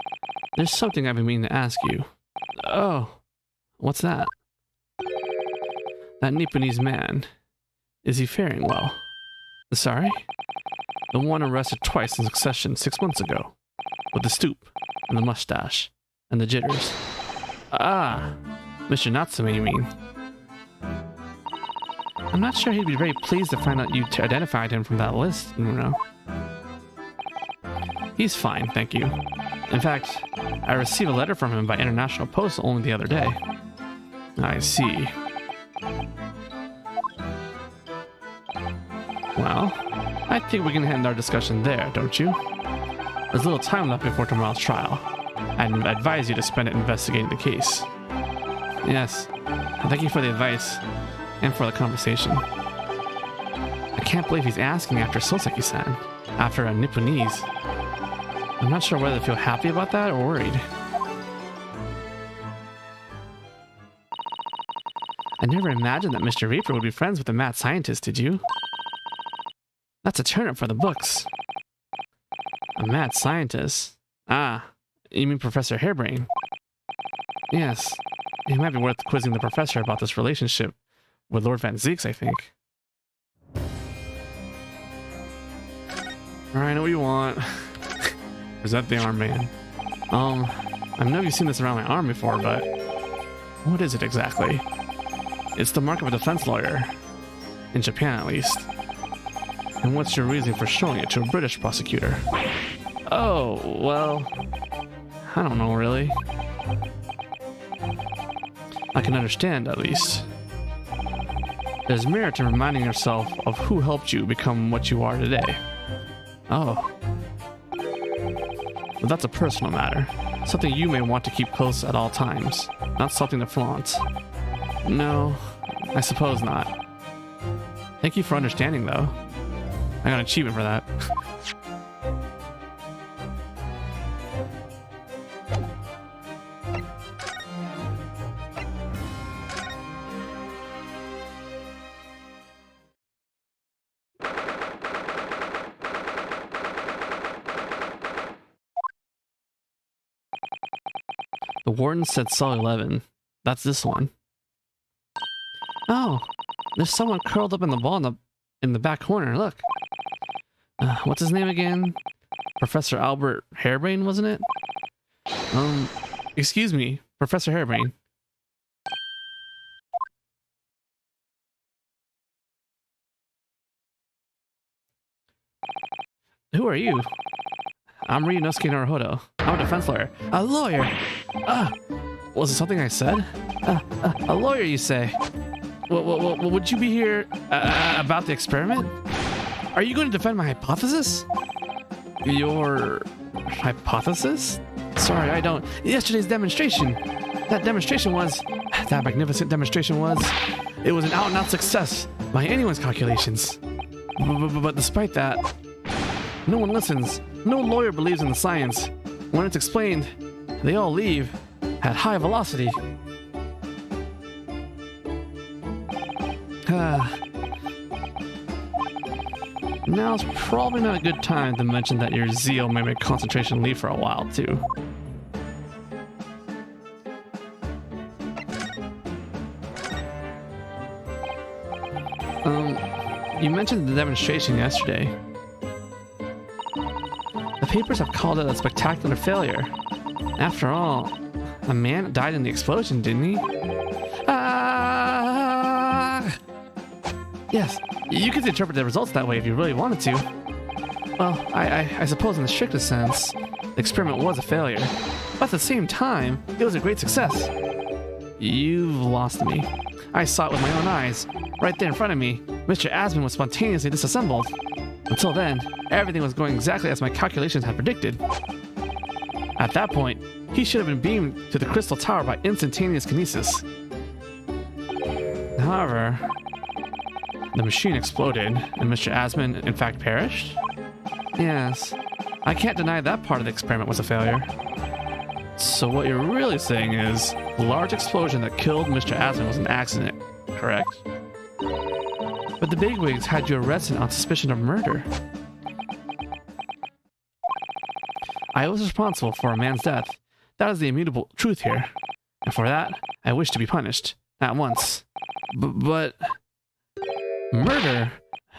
There's something I've been meaning to ask you. Oh, what's that? That Nipponese man. Is he faring well? Sorry? The one arrested twice in succession 6 months ago. With the stoop, and the mustache, and the jitters. Ah, Mr. Natsume, you mean? I'm not sure he'd be very pleased to find out you identified him from that list, you know. He's fine, thank you. In fact, I received a letter from him by international post only the other day. I see. Well, I think we can end our discussion there, don't you? There's little time left before tomorrow's trial. I'd advise you to spend it investigating the case. Yes, thank you for the advice, and for the conversation. I can't believe he's asking after Soseki-san, after a Nipponese. I'm not sure whether to feel happy about that or worried. I never imagined that Mr. Reaper would be friends with a mad scientist, did you? That's a turnip for the books. A mad scientist? Ah, you mean Professor Hairbrain? Yes, it might be worth quizzing the professor about this relationship with Lord Van Zeeks, I think. Alright, I know what you want. Present the armband. I know you've seen this around my arm before, but what is it exactly? It's the mark of a defense lawyer. In Japan, at least. And what's your reason for showing it to a British prosecutor? Oh, well... I don't know, really. I can understand, at least. There's merit in reminding yourself of who helped you become what you are today. Oh. But that's a personal matter. Something you may want to keep close at all times. Not something to flaunt. No, I suppose not. Thank you for understanding, though. I got an achievement for that. The warden said cell 11. That's this one. Oh, there's someone curled up in the ball in the back corner. Look. What's his name again? Professor Albert Hairbrain, wasn't it? Excuse me, Professor Hairbrain. Who are you? I'm Ryunosuke Naruhodo. I'm a defense lawyer. A lawyer? Was it something I said? A lawyer, you say? Would you be here about the experiment? Are you going to defend my hypothesis? Your hypothesis? Sorry, I don't. Yesterday's demonstration. That magnificent demonstration was an out-and-out success by anyone's calculations. But despite that, no one listens. No lawyer believes in the science. When it's explained, they all leave at high velocity. Now's probably not a good time to mention that your zeal may make concentration leave for a while, too. You mentioned the demonstration yesterday. The papers have called it a spectacular failure. After all, a man died in the explosion, didn't he? Ah! Yes, you could interpret the results that way if you really wanted to. Well, I suppose in the strictest sense, the experiment was a failure. But at the same time, it was a great success. You've lost me. I saw it with my own eyes. Right there in front of me, Mr. Asman was spontaneously disassembled. Until then, everything was going exactly as my calculations had predicted. At that point, he should have been beamed to the Crystal Tower by instantaneous kinesis. However, the machine exploded, and Mr. Asman in fact perished? Yes, I can't deny that part of the experiment was a failure. So what you're really saying is, the large explosion that killed Mr. Asman was an accident, correct? But the bigwigs had you arrested on suspicion of murder. I was responsible for a man's death. That is the immutable truth here. And for that, I wish to be punished. At once. But... murder?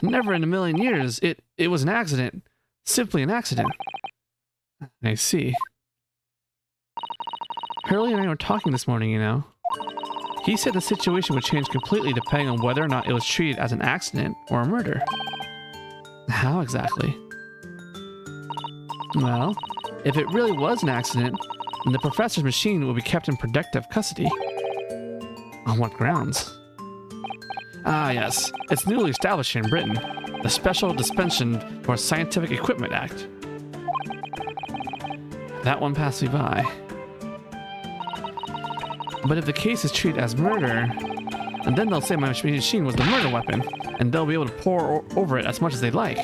Never in a million years. It was an accident. Simply an accident. I see. Hurley and I were talking this morning, you know. He said the situation would change completely depending on whether or not it was treated as an accident or a murder. How exactly? Well, if it really was an accident, then the professor's machine will be kept in protective custody. On what grounds? Ah, yes. It's newly established here in Britain. The Special Dispensation for Scientific Equipment Act. That one passed me by. But if the case is treated as murder, and then they'll say my machine was the murder weapon, and they'll be able to pour over it as much as they like.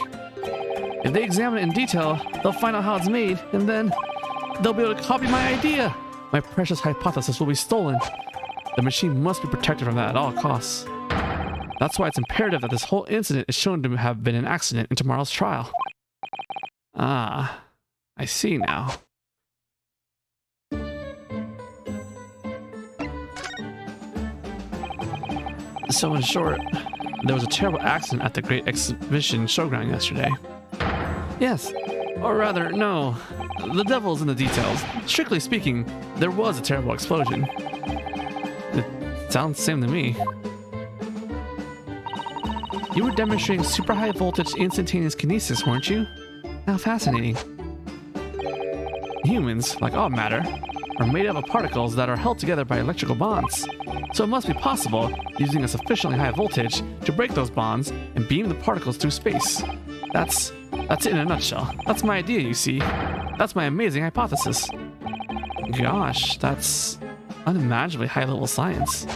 If they examine it in detail, they'll find out how it's made, and then they'll be able to copy my idea. My precious hypothesis will be stolen. The machine must be protected from that at all costs. That's why it's imperative that this whole incident is shown to have been an accident in tomorrow's trial. Ah, I see now. So in short, there was a terrible accident at the Great Exhibition Showground yesterday. Yes, or rather, no. The devil's in the details. Strictly speaking, there was a terrible explosion. It sounds the same to me. You were demonstrating super high voltage instantaneous kinesis, weren't you? How fascinating. Humans, like all matter, are made up of particles that are held together by electrical bonds. So it must be possible, using a sufficiently high voltage, to break those bonds and beam the particles through space. That's it in a nutshell. That's my idea, you see. That's my amazing hypothesis. Gosh, that's unimaginably high-level science.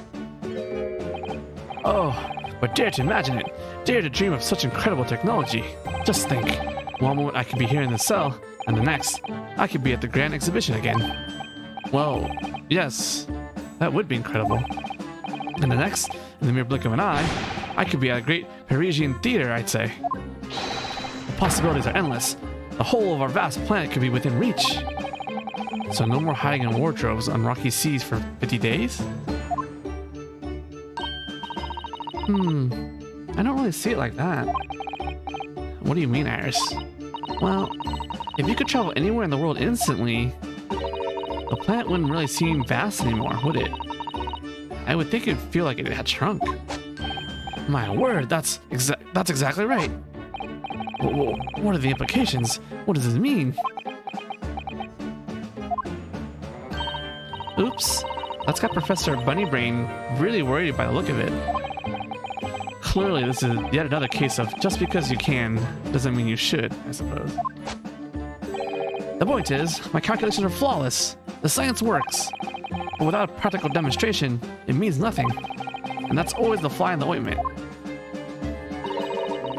Oh, but dare to imagine it. Dare to dream of such incredible technology. Just think. One moment I could be here in the cell, and the next, I could be at the Grand Exhibition again. Well, yes, that would be incredible. And the next, in the mere blink of an eye, I could be at a great Parisian theater, I'd say. The possibilities are endless. The whole of our vast planet could be within reach. So no more hiding in wardrobes on rocky seas for 50 days? I don't really see it like that. What do you mean, Iris? Well, if you could travel anywhere in the world instantly, the planet wouldn't really seem vast anymore, would it? I would think it'd feel like it had shrunk. My word, that's exactly right. What are the implications? What does this mean? Oops, that's got Professor Bunnybrain really worried by the look of it. Clearly, this is yet another case of just because you can doesn't mean you should, I suppose. The point is, my calculations are flawless. The science works. But without a practical demonstration, it means nothing. And that's always the fly in the ointment.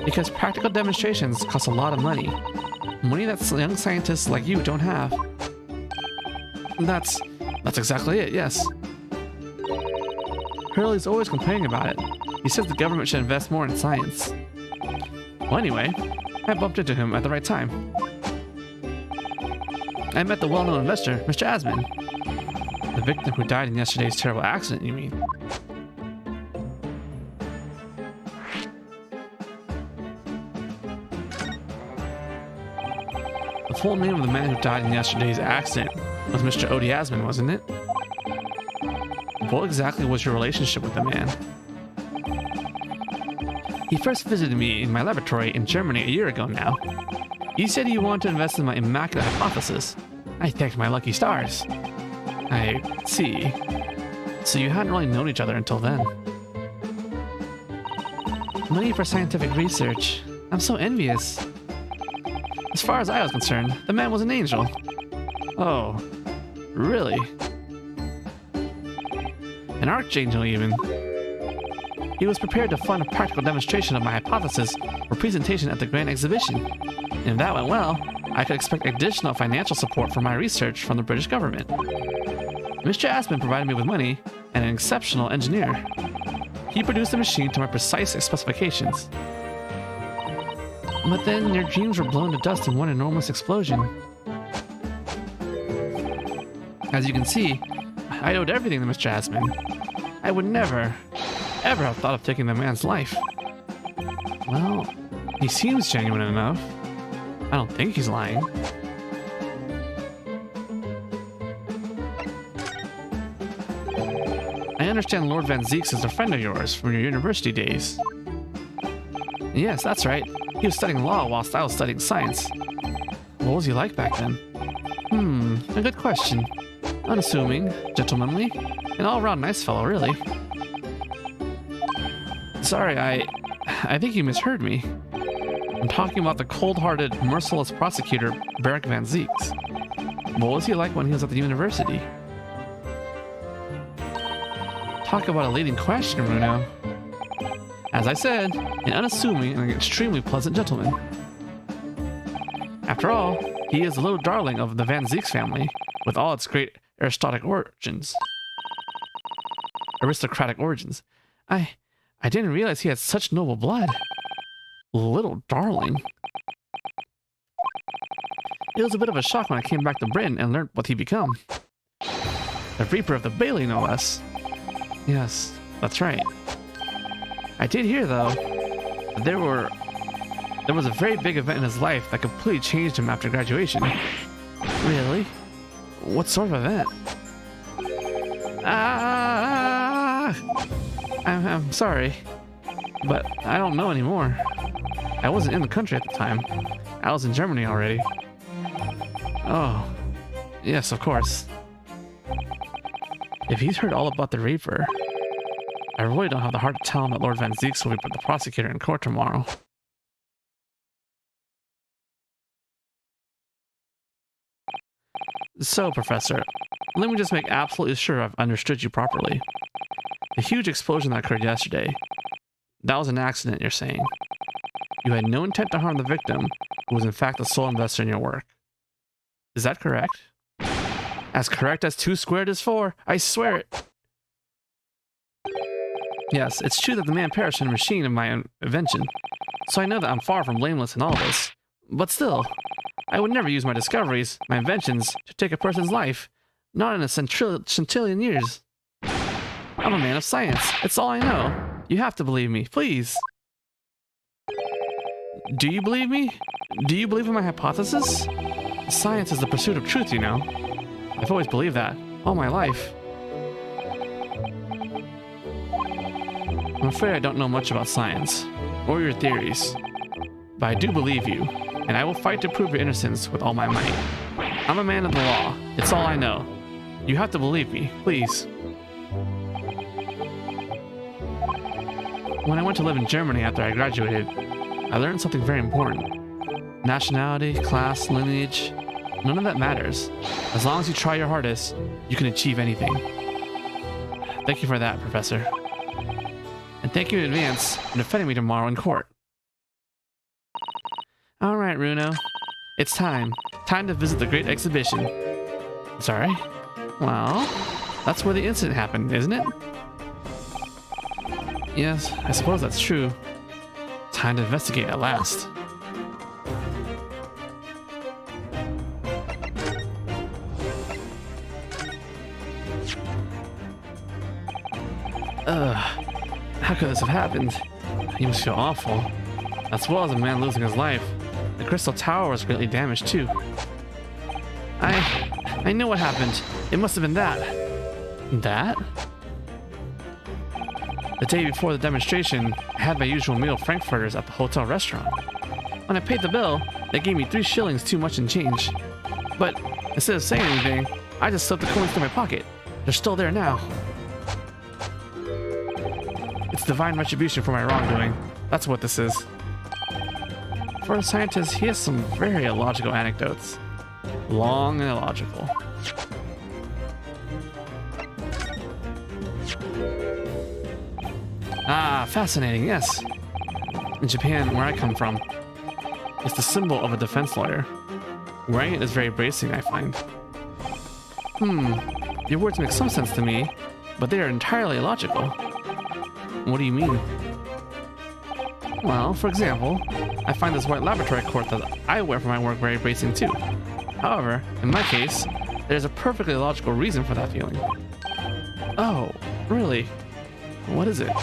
Because practical demonstrations cost a lot of money. Money that young scientists like you don't have. That's exactly it, yes. Hurley's always complaining about it. He says the government should invest more in science. Well, anyway, I bumped into him at the right time. I met the well-known investor, Mr. Asman. The victim who died in yesterday's terrible accident, you mean? The full name of the man who died in yesterday's accident was Mr. Odie Asman, wasn't it? What exactly was your relationship with the man? He first visited me in my laboratory in Germany a year ago now. He said he wanted to invest in my immaculate hypothesis. I thanked my lucky stars. I see. So you hadn't really known each other until then. Money for scientific research. I'm so envious. As far as I was concerned, the man was an angel. Oh, really? An archangel, even. He was prepared to fund a practical demonstration of my hypothesis for presentation at the Grand Exhibition. And if that went well, I could expect additional financial support for my research from the British government. Mr. Aspen provided me with money and an exceptional engineer. He produced a machine to my precise specifications. But then your dreams were blown to dust in one enormous explosion. As you can see, I owed everything to Mr. Aspen. I would never, ever have thought of taking the man's life. Well, he seems genuine enough. I don't think he's lying. I understand Lord Van Zeeks is a friend of yours from your university days. Yes, that's right. He was studying law whilst I was studying science. What was he like back then? A good question. Unassuming, gentlemanly, an all-around nice fellow, really. Sorry, I think you misheard me. I'm talking about the cold-hearted, merciless prosecutor, Barak Van Zeeks. What was he like when he was at the university? Talk about a leading question, Bruno. As I said, an unassuming and extremely pleasant gentleman. After all, he is the little darling of the Van Zeeks family, with all its great aristocratic origins. I didn't realize he had such noble blood. Little darling. It was a bit of a shock when I came back to Britain and learned what he'd become. The Reaper of the Bailey, no less. Yes, that's right. I did hear, though, that there was a very big event in his life that completely changed him after graduation. Really? What sort of event? I'm sorry, but I don't know anymore. I wasn't in the country at the time. I was in Germany already. Oh, yes, of course. If he's heard all about the Reaper, I really don't have the heart to tell him that Lord Van Zeeks will be the prosecutor in court tomorrow. So, Professor, let me just make absolutely sure I've understood you properly. The huge explosion that occurred yesterday, that was an accident, you're saying. You had no intent to harm the victim, who was in fact the sole investor in your work. Is that correct? As correct as 2 squared is 4, I swear it. Yes, it's true that the man perished in a machine of my invention, so I know that I'm far from blameless in all this. But still, I would never use my discoveries, my inventions, to take a person's life, not in a centillion years. I'm a man of science. It's all I know. You have to believe me, please. Do you believe me? Do you believe in my hypothesis? Science is the pursuit of truth, you know. I've always believed that, all my life. I'm afraid I don't know much about science, or your theories. But I do believe you, and I will fight to prove your innocence with all my might. I'm a man of the law. It's all I know. You have to believe me, please. When I went to live in Germany after I graduated, I learned something very important. Nationality, class, lineage, none of that matters. As long as you try your hardest, you can achieve anything. Thank you for that, Professor. And thank you in advance for defending me tomorrow in court. Alright, Runo. It's time. Time to visit the Great Exhibition. Sorry? Well, that's where the incident happened, isn't it? Yes, I suppose that's true. Time to investigate at last. How could this have happened? You must feel awful. As well as a man losing his life, the crystal tower was greatly damaged too. I know what happened. It must have been that. That? The day before the demonstration, I had my usual meal of frankfurters at the hotel restaurant. When I paid the bill, they gave me 3 shillings too much in change. But instead of saying anything, I just slipped the coins into my pocket. They're still there now. It's divine retribution for my wrongdoing. That's what this is. For a scientist, he has some very illogical anecdotes. Long and illogical. Ah, fascinating, yes. In Japan, where I come from, it's the symbol of a defense lawyer. Wearing it is very bracing, I find. Your words make some sense to me, but they are entirely illogical. What do you mean? Well, for example, I find this white laboratory coat that I wear for my work very bracing too. However, in my case, there's a perfectly logical reason for that feeling. Oh, really? What is it?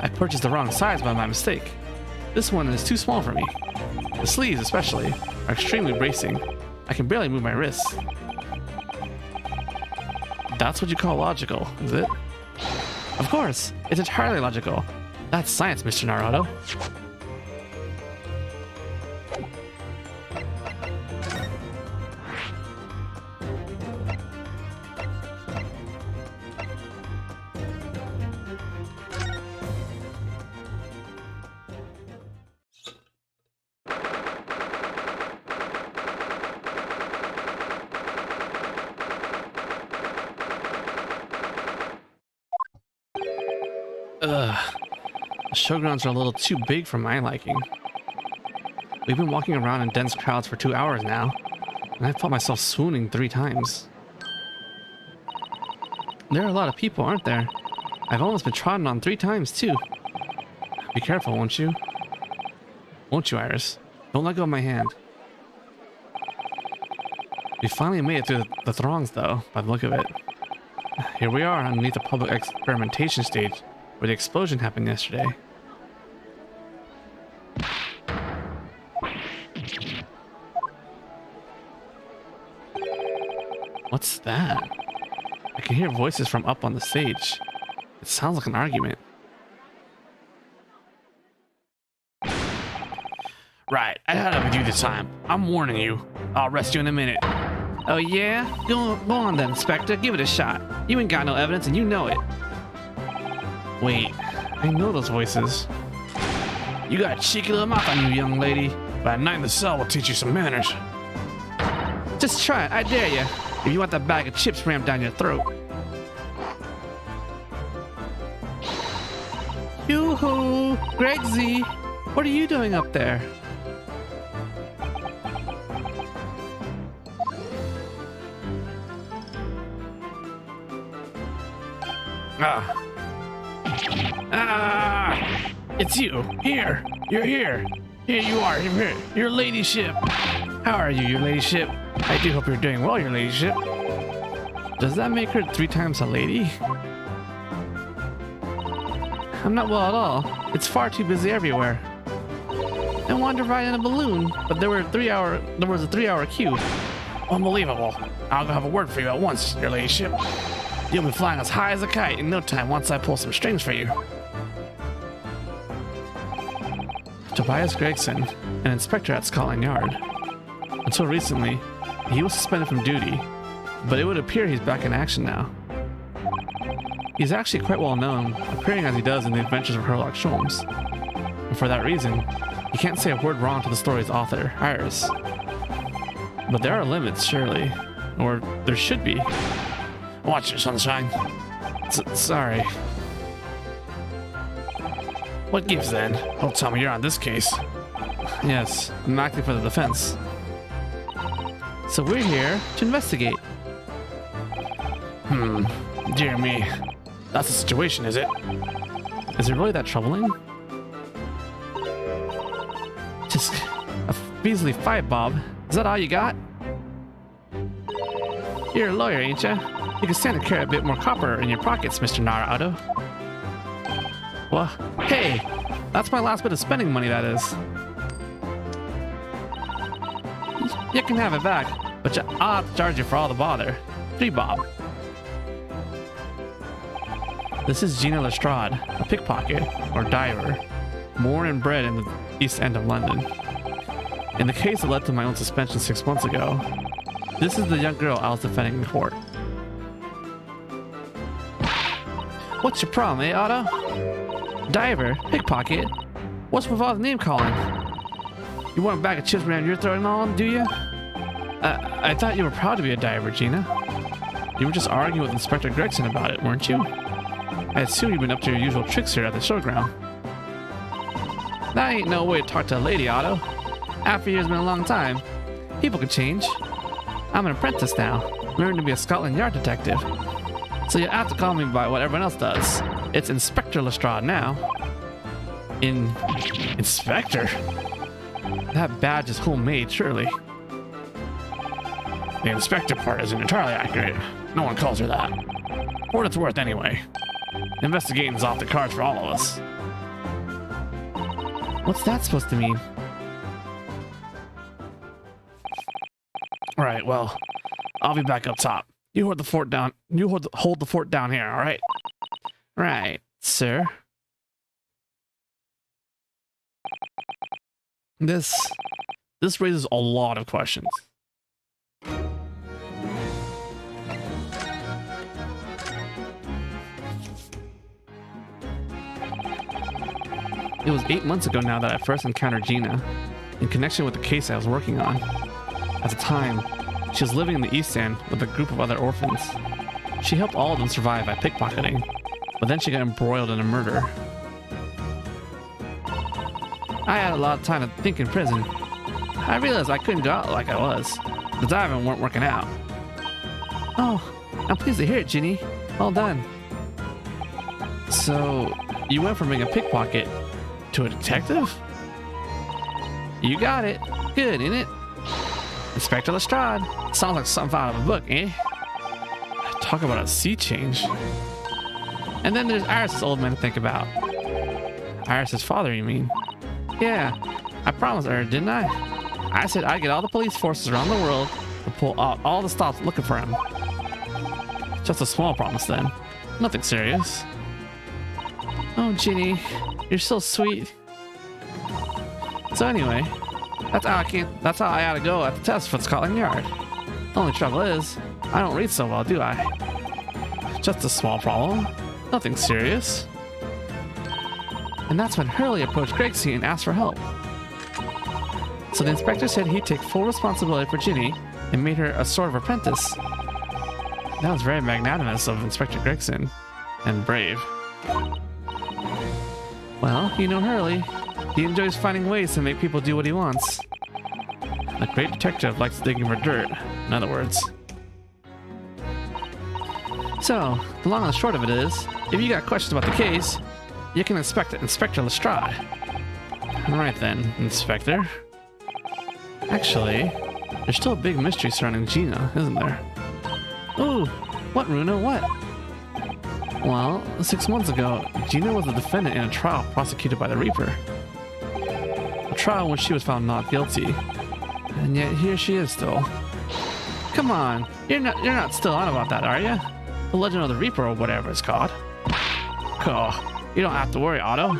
I purchased the wrong size by my mistake. This one is too small for me. The sleeves, especially, are extremely bracing. I can barely move my wrists. That's what you call logical, is it? Of course, it's entirely logical. That's science, Mr. Naruto. The showgrounds are a little too big for my liking. We've been walking around in dense crowds for 2 hours now, and I felt myself swooning 3 times. There are a lot of people, aren't there? I've almost been trodden on 3 times, too. Be careful, won't you? Won't you, Iris? Don't let go of my hand. We finally made it through the throngs, though, by the look of it. Here we are underneath the public experimentation stage, where the explosion happened yesterday. What's that? I can hear voices from up on the stage. It sounds like an argument. Right, I had it with you this time. I'm warning you. I'll arrest you in a minute. Oh yeah? Go on then, Inspector. Give it a shot. You ain't got no evidence and you know it. Wait, I know those voices. You got a cheeky little mouth on you, young lady. But a night in the cell will teach you some manners. Just try it, I dare you. If you want that bag of chips rammed down your throat. Yoo-hoo! Greg Z! What are you doing up there? It's you. Here. You're here. Here you are. Here. Your ladyship. How are you, your ladyship? I do hope you're doing well, your ladyship. Does that make her 3 times a lady? I'm not well at all. It's far too busy everywhere. I wanted to ride in a balloon, but there was a 3-hour queue. Unbelievable. I'll go have a word for you at once, your ladyship. You'll be flying as high as a kite in no time once I pull some strings for you. Tobias Gregson, an inspector at Scotland Yard. Until recently, he was suspended from duty, but it would appear he's back in action now. He's actually quite well known, appearing as he does in the adventures of Sherlock Holmes. And for that reason, he can't say a word wrong to the story's author, Iris. But there are limits, surely. Or there should be. Watch it, sunshine. Sorry. What gives then? Don't tell me you're on this case. Yes, I'm acting for the defense. So we're here to investigate. Dear me. That's the situation, is it? Is it really that troubling? Just a measly 5 bob. Is that all you got? You're a lawyer, ain't ya? You can stand to carry a bit more copper in your pockets, Mr. Naruto. Well, hey, that's my last bit of spending money, that is. You can have it back, but I'll have to charge you for all the bother. 3 bob. This is Gina Lestrade, a pickpocket, or diver, born and bred in the East End of London. In the case that led to my own suspension 6 months ago, this is the young girl I was defending in court. What's your problem, eh, Otto? Diver? Pickpocket? What's with all the name calling? You want a bag of chips around your throat and all, do you? I thought you were proud to be a diver, Gina. You were just arguing with Inspector Gregson about it, weren't you? I assume you've been up to your usual tricks here at the showground. That ain't no way to talk to a lady, Otto. Half a year's been a long time. People can change. I'm an apprentice now, learning to be a Scotland Yard detective. So you have to call me by what everyone else does. It's Inspector Lestrade now. Inspector? That badge is homemade, surely. The inspector part isn't entirely accurate. No one calls her that. For what it's worth, anyway. Investigating's off the cards for all of us. What's that supposed to mean? Alright, well, I'll be back up top. You hold the fort down. You hold the fort down here, alright? Right, sir. This raises a lot of questions. It was 8 months ago now that I first encountered Gina, in connection with the case I was working on. At the time, she was living in the East End with a group of other orphans. She helped all of them survive by pickpocketing, but then she got embroiled in a murder. I had a lot of time to think in prison. I realized I couldn't go out like I was. The diving weren't working out. Oh, I'm pleased to hear it, Ginny. Well done. So, you went from being a pickpocket to a detective? You got it. Good, ain't it? Inspector Lestrade. Sounds like something out of a book, eh? Talk about a sea change. And then there's Iris's old man to think about. Iris's father, you mean? Yeah, I promised her, didn't I? I said I'd get all the police forces around the world to pull out all the stops looking for him. Just a small promise then. Nothing serious. Oh, Ginny, you're so sweet. So anyway, that's how I had to go at the test for Scotland Yard. The only trouble is, I don't read so well, do I? Just a small problem. Nothing serious. And that's when Hurley approached Gregson and asked for help. So the inspector said he'd take full responsibility for Ginny and made her a sort of apprentice. That was very magnanimous of Inspector Gregson, and brave. Well, you know Hurley. He enjoys finding ways to make people do what he wants. A great detective likes digging for dirt, in other words. So, the long and the short of it is, if you got questions about the case, you can inspect Inspector Lestrade. Alright then, Inspector. Actually, there's still a big mystery surrounding Gina, isn't there? Ooh, what, Runa, what? Well, 6 months ago, Gina was a defendant in a trial prosecuted by the Reaper. A trial in which she was found not guilty. And yet here she is still. Come on, you're not still on about that, are you? The Legend of the Reaper or whatever it's called. Oh, you don't have to worry, Otto.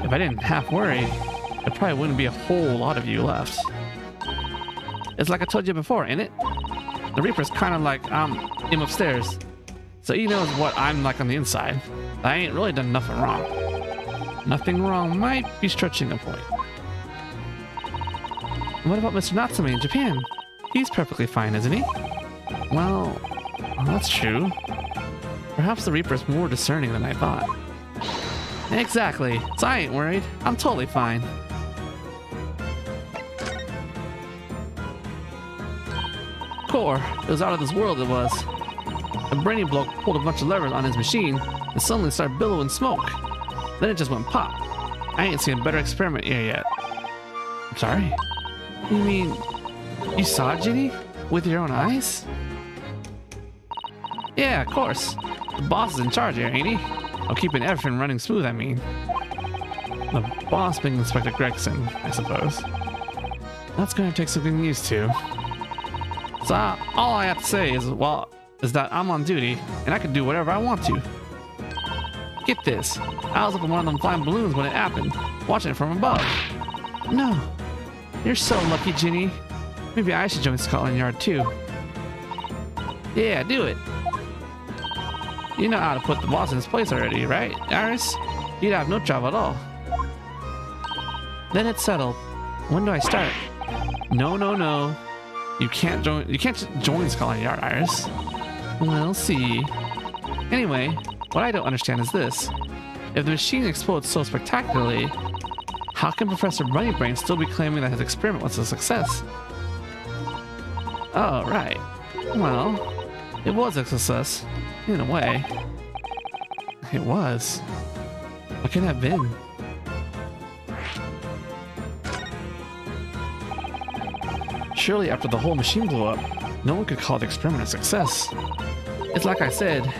If I didn't half worry, there probably wouldn't be a whole lot of you left. It's like I told you before, ain't it? The Reaper's kind of like, him upstairs. So he knows what I'm like on the inside. I ain't really done nothing wrong. Nothing wrong might be stretching a point. What about Mr. Natsume in Japan? He's perfectly fine, isn't he? Well, that's true. Perhaps the Reaper's more discerning than I thought. Exactly. So I ain't worried. I'm totally fine. Core, it was out of this world, it was. A brainy bloke pulled a bunch of levers on his machine and suddenly started billowing smoke. Then it just went pop. I ain't seen a better experiment here yet. Sorry? You mean you saw Ginny with your own eyes? Yeah, of course. The boss is in charge here, ain't he? I'm keeping everything running smooth, I mean. The boss being Inspector Gregson, I suppose. That's going to take some getting used to. So all I have to say is, well, is that I'm on duty and I can do whatever I want to. Get this. I was up in one of them flying balloons when it happened, watching it from above. No. You're so lucky, Ginny. Maybe I should join Scotland Yard too. Yeah, do it. You know how to put the boss in his place already, right, Iris? You'd have no trouble at all. Then it's settled. When do I start? No. You can't join Scotland Yard, Iris. We'll see. Anyway, what I don't understand is this. If the machine explodes so spectacularly, how can Professor Bunnybrain still be claiming that his experiment was a success? Oh, right. Well, it was a success, in a way. It was. What can it have been? Surely after the whole machine blew up, no one could call the experiment a success. It's like I said,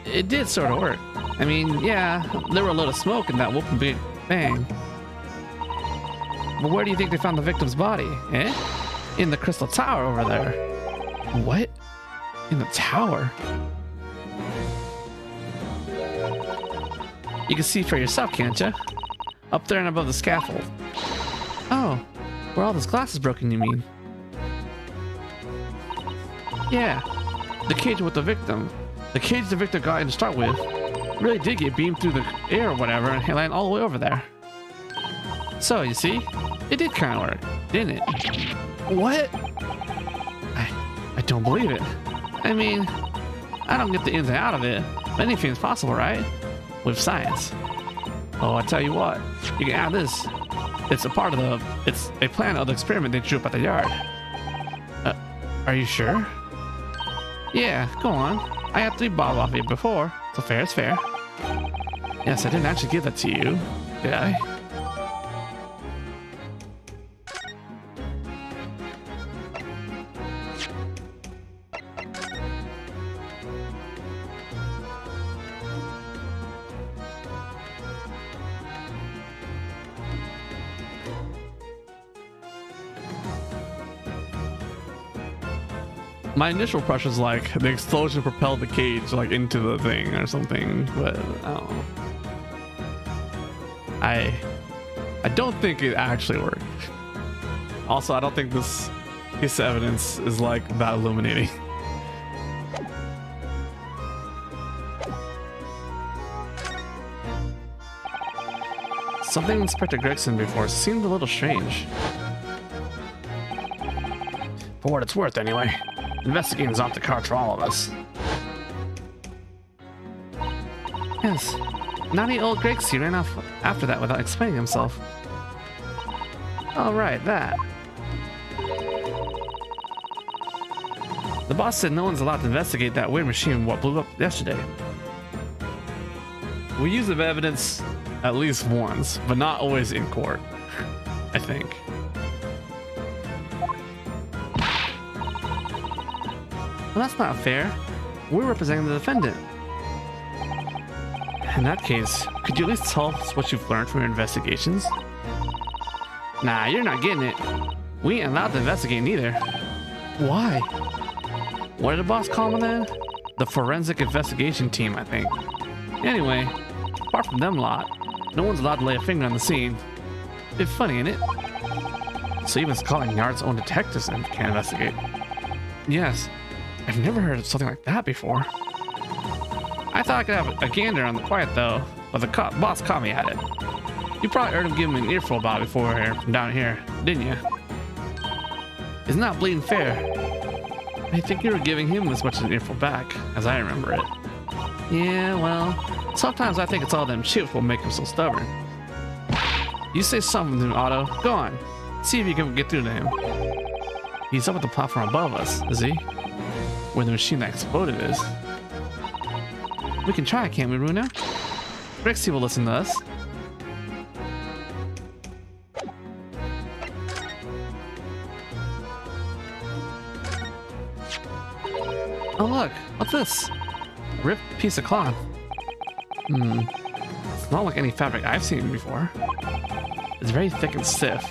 it did sort of work. I mean, yeah, there were a load of smoke in that whooping big bang. But where do you think they found the victim's body, eh? In the crystal tower over there. What? In the tower? You can see for yourself, can't you? Up there and above the scaffold. Oh, where all this glass is broken, you mean? Yeah, the cage with the victim. The cage the victim got in to start with really did get beamed through the air or whatever and land all the way over there. So, you see, it did kind of work, didn't it? What? I don't believe it. I mean, I don't get the ins and out of it, but anything's possible, right? With science. Oh, I tell you what, you can add this. It's a plan of the experiment they drew up at the yard. Are you sure? Yeah, go on. I had 3 bottles off it before, so fair is fair. Yes, I didn't actually give that to you, did I? My initial impression is like the explosion propelled the cage like into the thing or something, but I don't know. I don't think it actually worked. Also, I don't think this piece of evidence is like that illuminating. Something Inspector Gregson before seemed a little strange. For what it's worth, anyway. Investigating's off the cards for all of us. Yes. Naughty old Gregsy ran off after that without explaining himself. Oh, right, that. The boss said no one's allowed to investigate that weird machine what blew up yesterday. We use the evidence at least once, but not always in court, I think. Well, that's not fair. We're representing the defendant. In that case, could you at least tell us what you've learned from your investigations? Nah, you're not getting it. We ain't allowed to investigate neither. Why? What did the boss call them then? The forensic investigation team, I think. Anyway, apart from them lot, no one's allowed to lay a finger on the scene. Bit funny, ain't it? So even Scotland Yard's own detectives can't investigate. Yes. I've never heard of something like that before. I thought I could have a gander on the quiet though, but the boss caught me at it. You probably heard him give me an earful about it before here, from down here, didn't you? It's not bleeding fair. I think you were giving him as much as an earful back, as I remember it. Yeah, well, sometimes I think it's all them chips will make him so stubborn. You say something to him, Otto. Go on. See if you can get through to him. He's up at the platform above us, is he? Where the machine that exploded is. We can try, can't we, Runa? Rexy will listen to us. Oh look, what's this? A ripped piece of cloth. It's not like any fabric I've seen before. It's very thick and stiff.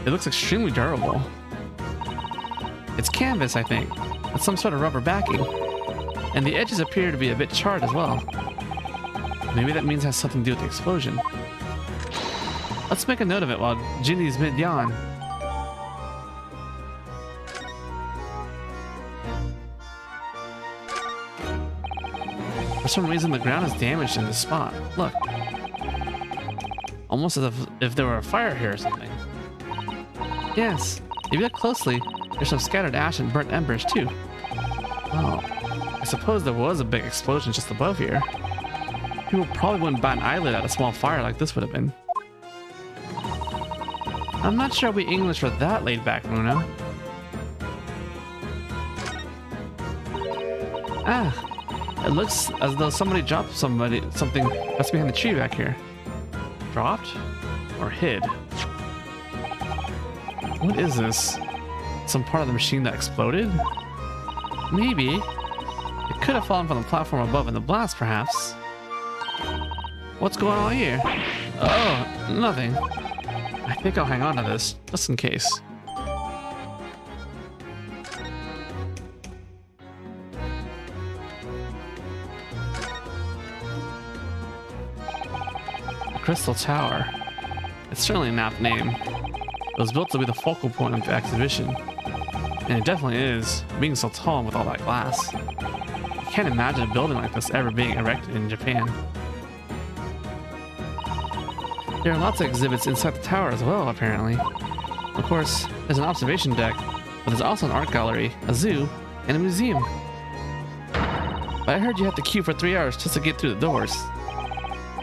It looks extremely durable. It's canvas, I think, with some sort of rubber backing. And the edges appear to be a bit charred as well. Maybe that means it has something to do with the explosion. Let's make a note of it while Ginny's mid-yawn. For some reason, the ground is damaged in this spot. Look. Almost as if there were a fire here or something. Yes, if you look closely, there's some scattered ash and burnt embers too. Well, I suppose there was a big explosion just above here. People probably wouldn't bat an eyelid at a small fire like this would have been. I'm not sure we English are that laid back, Bruno. Ah, it looks as though somebody dropped something that's behind the tree back here. Dropped? Or hid? What is this? Some part of the machine that exploded? Maybe. It could have fallen from the platform above in the blast, perhaps. What's going on here? Oh, nothing. I think I'll hang on to this, just in case. The Crystal Tower. It's certainly an apt name. It was built to be the focal point of the exhibition. And it definitely is, being so tall and with all that glass. I can't imagine a building like this ever being erected in Japan. There are lots of exhibits inside the tower as well, apparently. Of course, there's an observation deck, but there's also an art gallery, a zoo, and a museum. But I heard you have to queue for 3 hours just to get through the doors.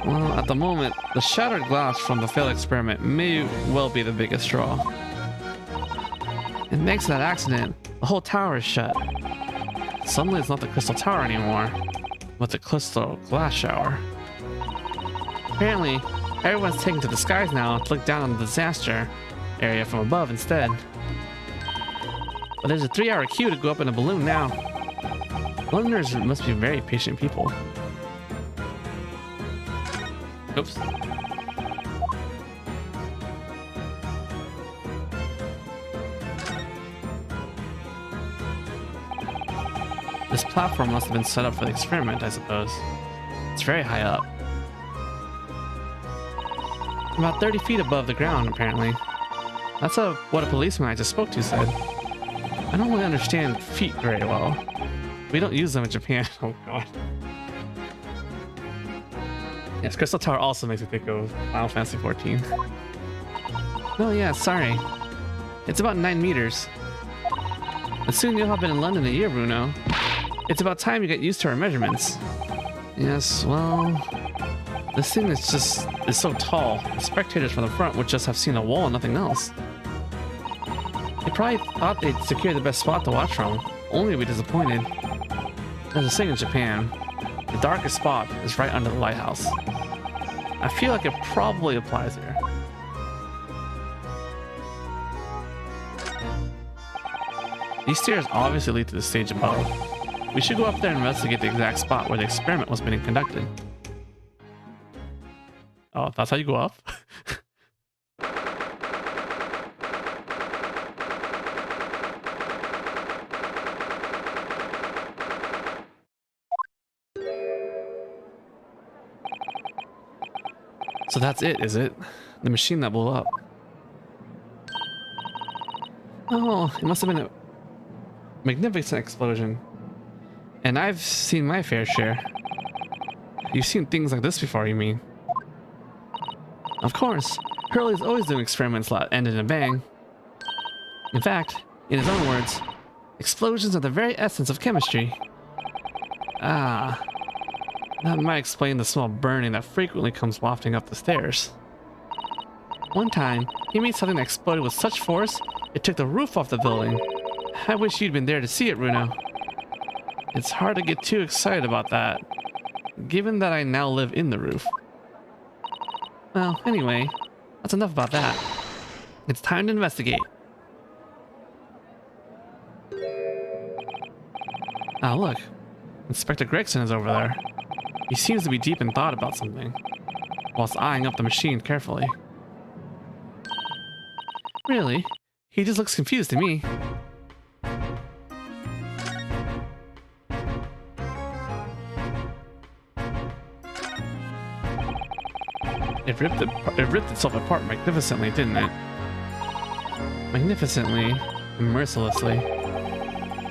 Well, at the moment, the shattered glass from the failed experiment may well be the biggest draw. And thanks to that accident, the whole tower is shut. Suddenly it's not the Crystal Tower anymore, but the Crystal Glass Shower. Apparently, everyone's taken to the skies now to look down on the disaster area from above instead. But there's a 3-hour queue to go up in a balloon now. Londoners must be very patient people. Oops. This platform must have been set up for the experiment, I suppose. It's very high up. About 30 feet above the ground, apparently. That's what a policeman I just spoke to said. I don't really understand feet very well. We don't use them in Japan. Oh god. Yes, Crystal Tower also makes me think of Final Fantasy XIV. Oh yeah, sorry. It's about 9 meters. But soon you'll have been in London a year, Bruno. It's about time you get used to our measurements. Yes, well... This thing is so tall. The spectators from the front would just have seen a wall and nothing else. They probably thought they'd secure the best spot to watch from, only to be disappointed. There's a saying in Japan, the darkest spot is right under the lighthouse. I feel like it probably applies here. These stairs obviously lead to the stage above. We should go up there and investigate the exact spot where the experiment was being conducted. Oh, that's how you go up? So that's it, is it? The machine that blew up. Oh, it must have been a magnificent explosion. And I've seen my fair share. You've seen things like this before, you mean? Of course, Hurley's always doing experiments that end in a bang. In fact, in his own words, explosions are the very essence of chemistry. Ah, that might explain the small burning that frequently comes wafting up the stairs. One time, he made something that exploded with such force, it took the roof off the building. I wish you'd been there to see it, Bruno. It's hard to get too excited about that, given that I now live in the roof. Well, anyway, that's enough about that. It's time to investigate. Ah, look. Inspector Gregson is over there. He seems to be deep in thought about something, whilst eyeing up the machine carefully. Really? He just looks confused to me. It ripped itself apart magnificently, didn't it? Magnificently and mercilessly.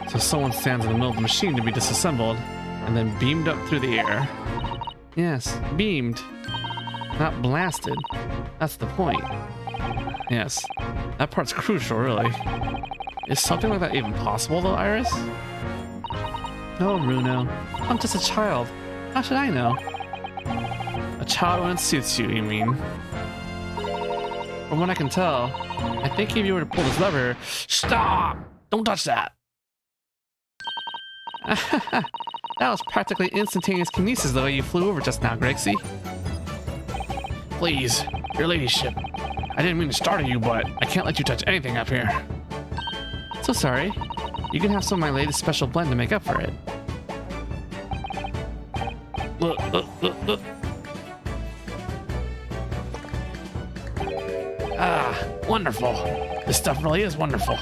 So someone stands in the middle of the machine to be disassembled and then beamed up through the air. Yes, beamed. Not blasted. That's the point. Yes, that part's crucial, really. Is something like that even possible, though, Iris? Oh, Bruno. I'm just a child. How should I know? A child when it suits you, you mean? From what I can tell, I think if you were to pull this lever... Stop! Don't touch that! That was practically instantaneous kinesis the way you flew over just now, Grexy. Please, your ladyship. I didn't mean to startle you, but I can't let you touch anything up here. So sorry. You can have some of my latest special blend to make up for it. Ah, wonderful. This stuff really is wonderful.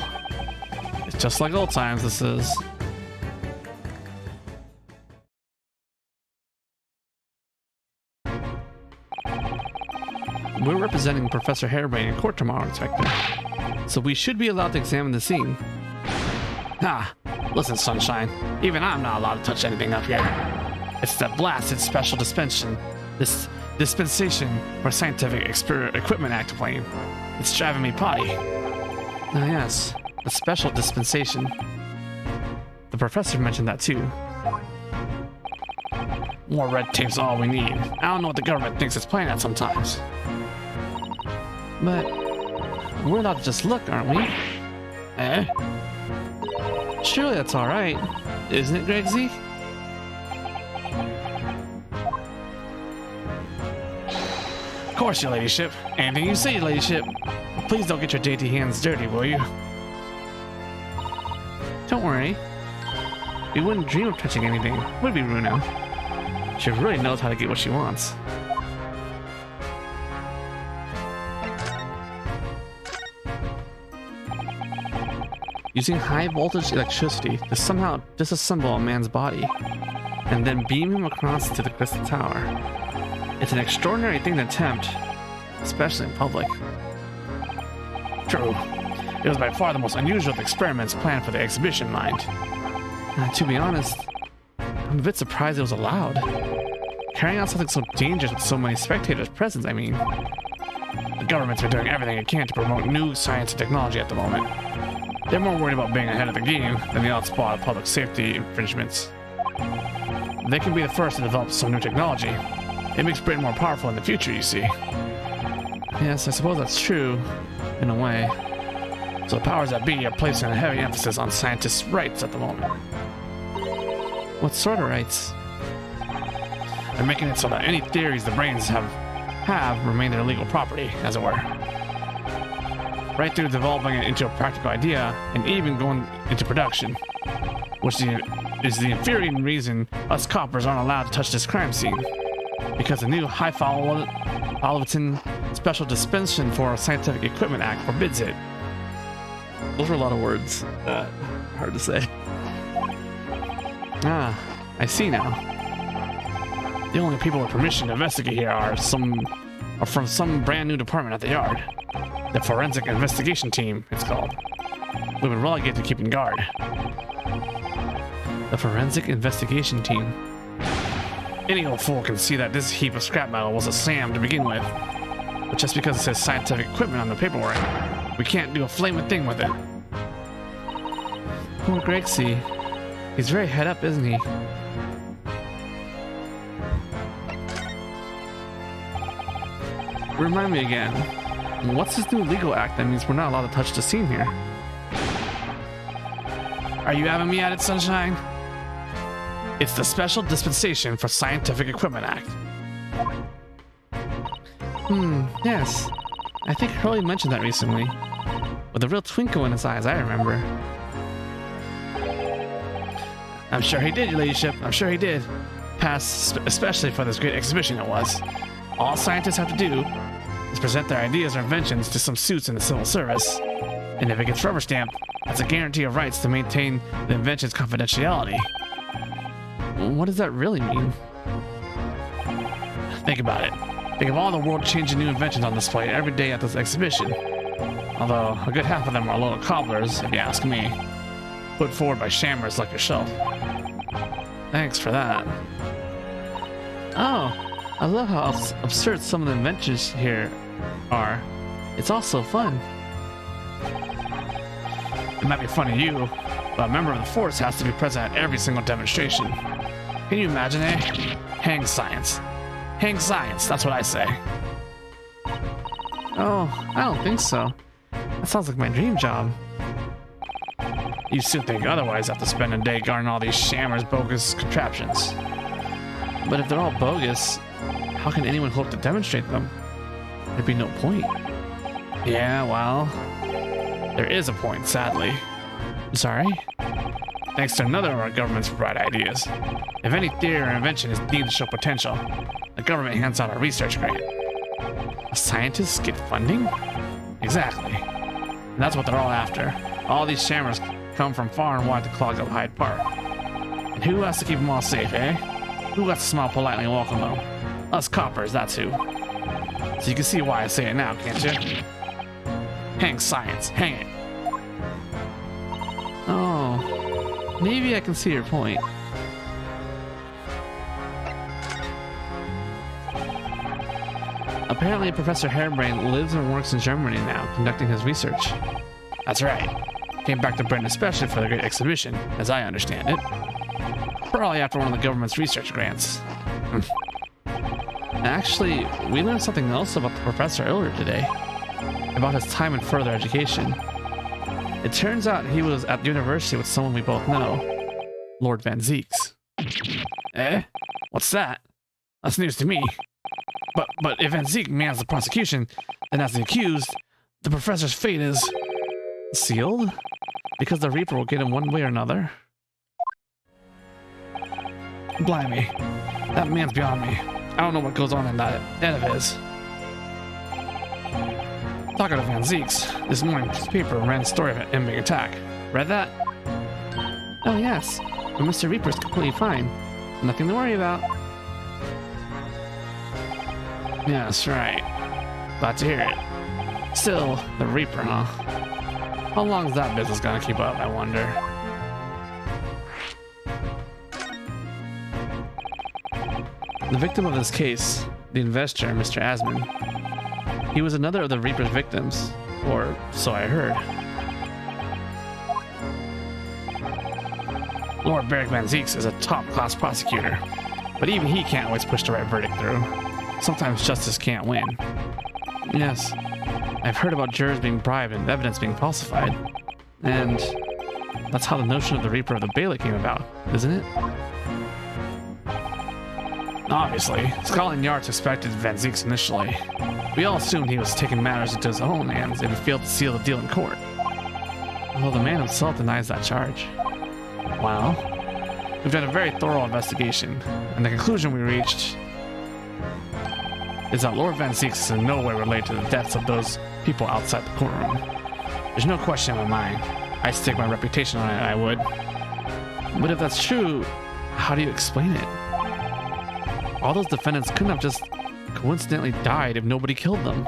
It's just like old times, this is. We're representing Professor Harebrain in court tomorrow, Inspector. So we should be allowed to examine the scene. Ah, listen, Sunshine. Even I'm not allowed to touch anything up here. It's the blasted special this dispensation for Scientific Equipment Act claim. It's driving me potty. Ah, yes, the special dispensation. The professor mentioned that too. More red tape's all we need. I don't know what the government thinks it's playing at sometimes. But we're allowed to just look, aren't we? Eh? Surely that's all right, isn't it, Gregsy? Of course, your ladyship. Anything you say, your ladyship. Please don't get your dainty hands dirty, will you? Don't worry. We wouldn't dream of touching anything, would we, Bruno? She really knows how to get what she wants. Using high voltage electricity to somehow disassemble a man's body and then beam him across to the Crystal Tower. It's an extraordinary thing to attempt, especially in public. True. It was by far the most unusual of the experiments planned for the exhibition, mind. To be honest, I'm a bit surprised it was allowed. Carrying out something so dangerous with so many spectators present, I mean. The government's been doing everything it can to promote new science and technology at the moment. They're more worried about being ahead of the game than the onslaught of public safety infringements. They can be the first to develop some new technology. It makes Britain more powerful in the future, you see. Yes, I suppose that's true, in a way. So the powers that be are placing a heavy emphasis on scientists' rights at the moment. What sort of rights? They're making it so that any theories the brains have remain their legal property, as it were. Right through developing it into a practical idea and even going into production, which is the infuriating reason us coppers aren't allowed to touch this crime scene, because the new highfalutin special dispensation for Scientific Equipment Act forbids it. Those are a lot of words. Hard to say. Ah, I see now. The only people with permission to investigate here are from some brand new department at the yard. The Forensic Investigation Team, it's called. We've been relegated to keeping guard. The Forensic Investigation Team. Any old fool can see that this heap of scrap metal was a SAM to begin with. But just because it says scientific equipment on the paperwork, we can't do a flaming thing with it. Poor Grexy. He's very head up, isn't he? Remind me again. What's this new legal act that means we're not allowed to touch the scene here? Are you having me at it, Sunshine? It's the Special Dispensation for Scientific Equipment Act. Yes. I think Hurley mentioned that recently. With a real twinkle in his eyes, I remember. I'm sure he did, your ladyship. I'm sure he did. Especially for this great exhibition it was. All scientists have to do is present their ideas or inventions to some suits in the civil service. And if it gets rubber stamped, that's a guarantee of rights to maintain the invention's confidentiality. What does that really mean? Think about it. Think of all the world-changing new inventions on display every day at this exhibition. Although, a good half of them are little cobblers, if you ask me. Put forward by shammers like yourself. Thanks for that. Oh, I love how absurd some of the inventions here are. It's all so fun. It might be fun to you, but a member of the force has to be present at every single demonstration. Can you imagine, eh? Hang science. Hang science, that's what I say. Oh, I don't think so. That sounds like my dream job. You still think otherwise after spending a day guarding all these shammers' bogus contraptions. But if they're all bogus, how can anyone hope to demonstrate them? There'd be no point. Yeah, well, there is a point, sadly. Sorry? Thanks to another of our government's bright ideas. If any theory or invention is deemed to show potential, the government hands out a research grant. Scientists get funding? Exactly. And that's what they're all after. All these shammers come from far and wide to clog up Hyde Park. And who has to keep them all safe, eh? Who has to smile politely and welcome them? Us coppers, that's who. So you can see why I say it now, can't you? Hang science, hang it. Oh, maybe I can see your point. Apparently, Professor Harebrained lives and works in Germany now, conducting his research. That's right. Came back to Britain especially for the great exhibition, as I understand it. Probably after one of the government's research grants. Actually, we learned something else about the professor earlier today. About his time in further education. It turns out he was at the university with someone we both know. Lord Van Zeeks. Eh? What's that? That's news to me. But if Van Zeek mans the prosecution, then as the accused, the professor's fate is sealed? Because the Reaper will get him one way or another? Blimey. That man's beyond me. I don't know what goes on in that head of his. Talking of Van Zeeks, this morning's paper ran a story of an enemy attack. Read that? Oh yes, but Mr. Reaper's completely fine. Nothing to worry about. Yeah, that's right. Glad to hear it. Still, the Reaper, huh? How long is that business gonna keep up, I wonder? The victim of this case, the investor, Mr. Asman, he was another of the Reaper's victims, or so I heard. Lord Beric Van Zeeks is a top-class prosecutor, but even he can't always push the right verdict through. Sometimes justice can't win. Yes, I've heard about jurors being bribed and evidence being falsified, and that's how the notion of the Reaper of the Bailey came about, isn't it? Obviously, Scotland Yard suspected Van Zeeks initially. We all assumed he was taking matters into his own hands if he failed to seal the deal in court. Although the man himself denies that charge. Well, we've done a very thorough investigation, and the conclusion we reached is that Lord Van Zeeks is in no way related to the deaths of those people outside the courtroom. There's no question in my mind. I'd stake my reputation on it, I would. But if that's true, how do you explain it? All those defendants couldn't have just coincidentally died if nobody killed them.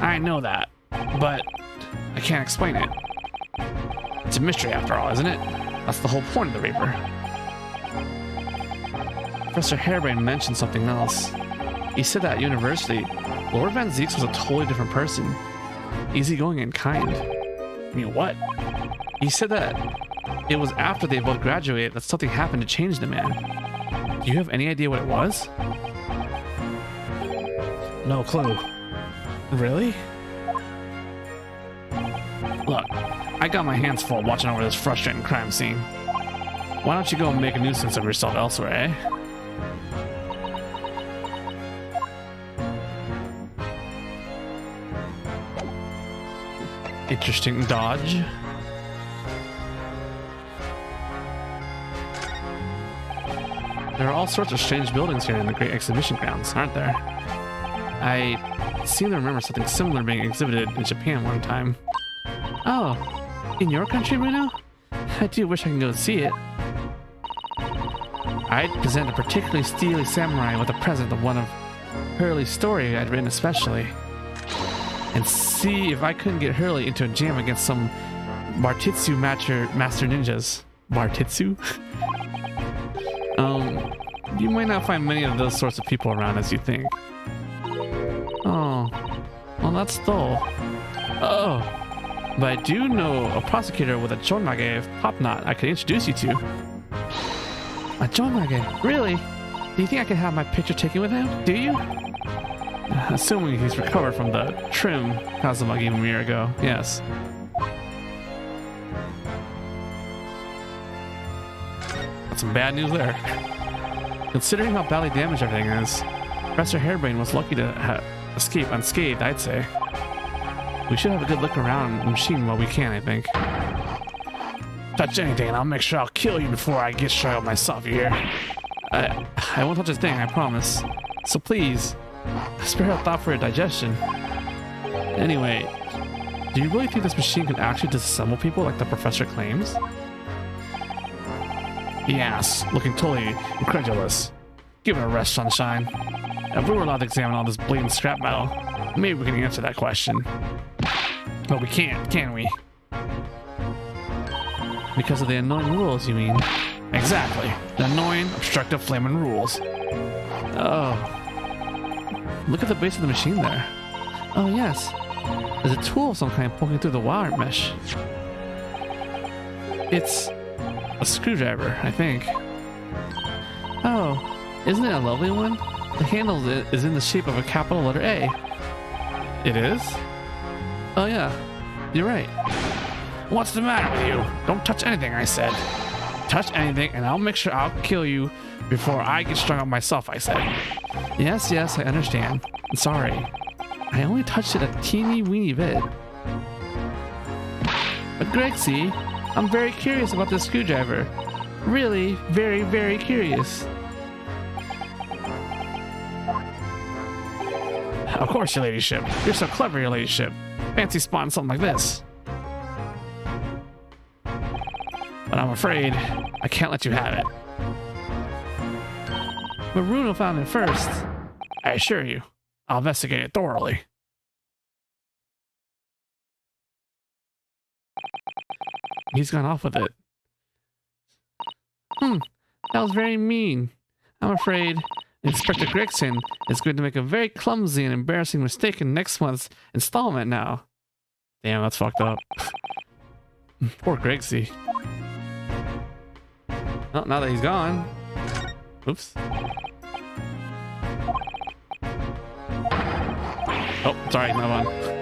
I know that, but I can't explain it. It's a mystery after all, isn't it? That's the whole point of the Reaper. Professor Harebrained mentioned something else. He said that at university, Lord Van Zeeks was a totally different person. Easygoing and kind. I mean, what? He said that it was after they both graduated that something happened to change the man. Do you have any idea what it was? No clue. Really? Look, I got my hands full watching over this frustrating crime scene. Why don't you go and make a nuisance of yourself elsewhere, eh? Interesting dodge. There are all sorts of strange buildings here in the Great Exhibition Grounds, aren't there? I seem to remember something similar being exhibited in Japan one time. Oh, in your country, Bruno? I do wish I could go see it. I'd present a particularly steely samurai with a present of one of Hurley's story I'd written especially. And see if I couldn't get Hurley into a jam against some Bartitsu master ninjas. Bartitsu? You might not find many of those sorts of people around as you think. Oh, well that's dull. Oh, but I do know a prosecutor with a chonmage top knot I could introduce you to. A chonmage? Really? Do you think I could have my picture taken with him? Do you? Assuming he's recovered from the trim Kazuma gave him a year ago, yes. That's some bad news there. Considering how badly damaged everything is, Professor Hairbrain was lucky to escape unscathed, I'd say. We should have a good look around the machine while we can, I think. Touch anything and I'll make sure I'll kill you before I get shot myself, you hear? I won't touch a thing, I promise. So please, spare a thought for your digestion. Anyway, do you really think this machine can actually disassemble people like the professor claims? Yes, looking totally incredulous. Give it a rest, sunshine. If we were allowed to examine all this blatant scrap metal, maybe we can answer that question. But we can't, can we? Because of the annoying rules, you mean? Exactly. The annoying, obstructive, flaming rules. Oh. Look at the base of the machine there. Oh, yes. There's a tool of some kind poking through the wire mesh. It's a screwdriver, I think. Oh, isn't it a lovely one? The handle is in the shape of a capital letter A. It is? Oh yeah, you're right. What's the matter with you? Don't touch anything, I said. Touch anything and I'll make sure I'll kill you before I get strung up myself, I said. Yes, I understand. I'm sorry. I only touched it a teeny weeny bit. But Greg, see? I'm very curious about this screwdriver. Really, very, very curious. Of course, your ladyship. You're so clever, your ladyship. Fancy spotting something like this. But I'm afraid I can't let you have it. But Bruno found it first. I assure you, I'll investigate it thoroughly. He's gone off with it. That was very mean. I'm afraid Inspector Gregson is going to make a very clumsy and embarrassing mistake in next month's installment now. Damn, that's fucked up. Poor Gregsy. Oh, now that he's gone. Oops. Oh, sorry, he's not on.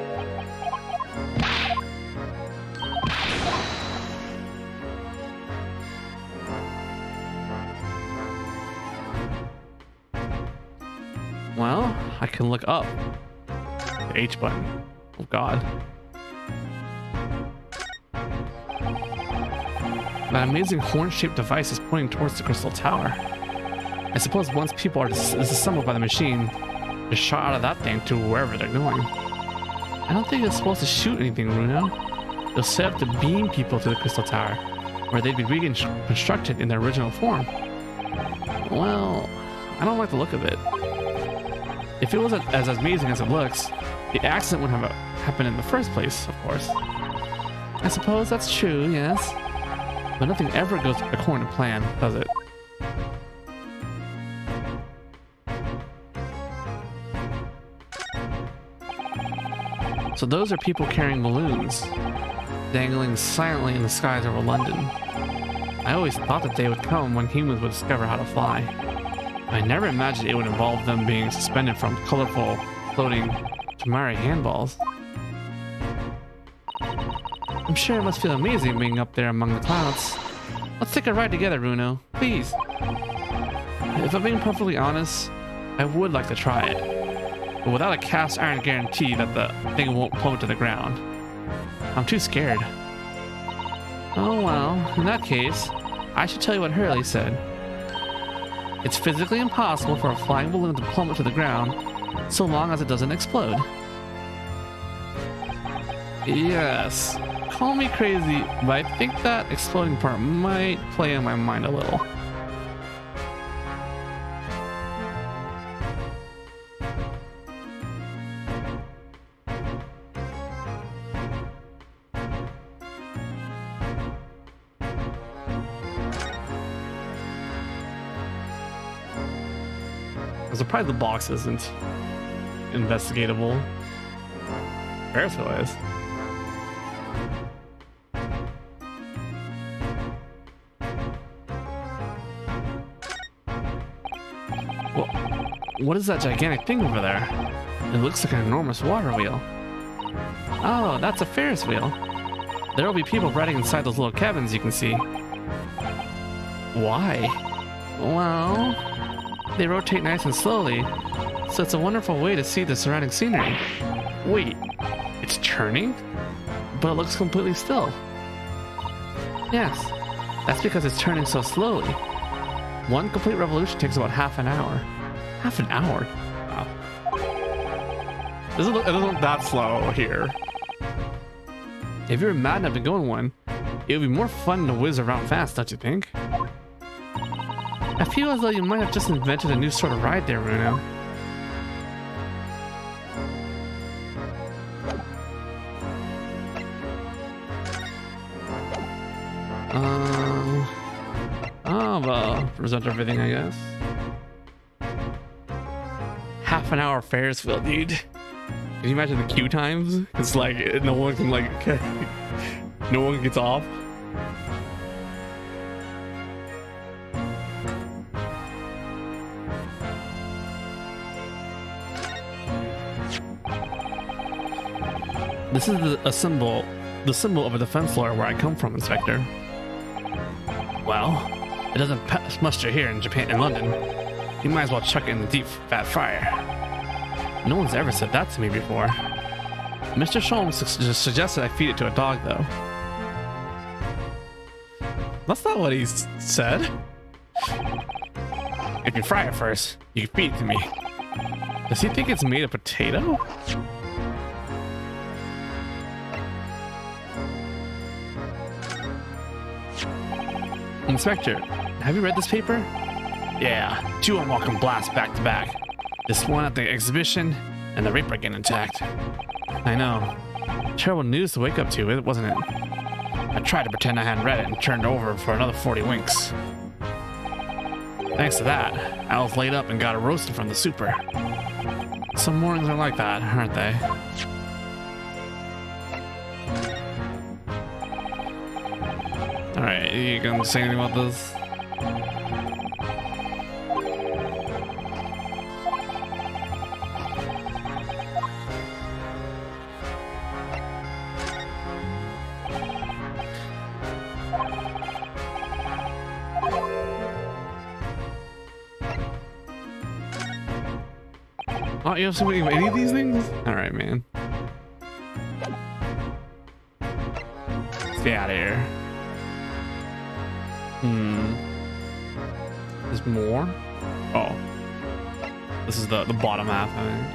Well, I can look up. The H button. Oh god. That amazing horn-shaped device is pointing towards the crystal tower. I suppose once people are disassembled by the machine, they're shot out of that thing to wherever they're going. I don't think it's supposed to shoot anything, Bruno. It'll set up to beam people to the crystal tower, where they'd be reconstructed in their original form. Well, I don't like the look of it. If it wasn't as amazing as it looks, the accident wouldn't have happened in the first place, of course. I suppose that's true, yes. But nothing ever goes according to plan, does it? So those are people carrying balloons, dangling silently in the skies over London. I always thought that they would come when humans would discover how to fly. I never imagined it would involve them being suspended from colorful, floating Tamari handballs. I'm sure it must feel amazing being up there among the clouds. Let's take a ride together, Bruno, please. If I'm being perfectly honest, I would like to try it, but without a cast iron guarantee that the thing won't plummet to the ground. I'm too scared. Oh well, in that case, I should tell you what Hurley said. It's physically impossible for a flying balloon to plummet to the ground so long as it doesn't explode. Yes, call me crazy, but I think that exploding part might play in my mind a little. I'm surprised the box isn't investigatable. Ferris wheel is. What is that gigantic thing over there? It looks like an enormous water wheel. Oh, that's a Ferris wheel. There will be people riding inside those little cabins you can see. Why? Well, they rotate nice and slowly, so it's a wonderful way to see the surrounding scenery. Wait, it's turning? But it looks completely still. Yes, that's because it's turning so slowly. One complete revolution takes about half an hour. Half an hour? Wow. It doesn't look that slow here. If you're mad enough to go in one, it would be more fun to whiz around fast, don't you think? I feel as though you might have just invented a new sort of ride there, Bruno. Well, present everything, I guess. Half an hour Ferris wheel, dude. Can you imagine the queue times? It's like no one can no one gets off. This is the symbol of a defense lawyer where I come from, Inspector. Well, it doesn't pass muster here in Japan and London. You might as well chuck it in the deep fat fryer. No one's ever said that to me before. Mr. Sholmes just suggested I feed it to a dog, though. That's not what he said. If you fry it first, you can feed it to me. Does he think it's made of potato? Inspector, have you read this paper? Yeah, 2 unwelcome blasts back to back. This one at the exhibition, and the rape again intact. I know. Terrible news to wake up to, wasn't it? I tried to pretend I hadn't read it and turned over for another 40 winks. Thanks to that, I was laid up and got a roasted from the super. Some mornings are like that, aren't they? Alright, you gonna say anything about this? Oh, you have somebody of any of these things? Alright, man. Let's get out of here. There's more? Oh. This is the bottom half, I think.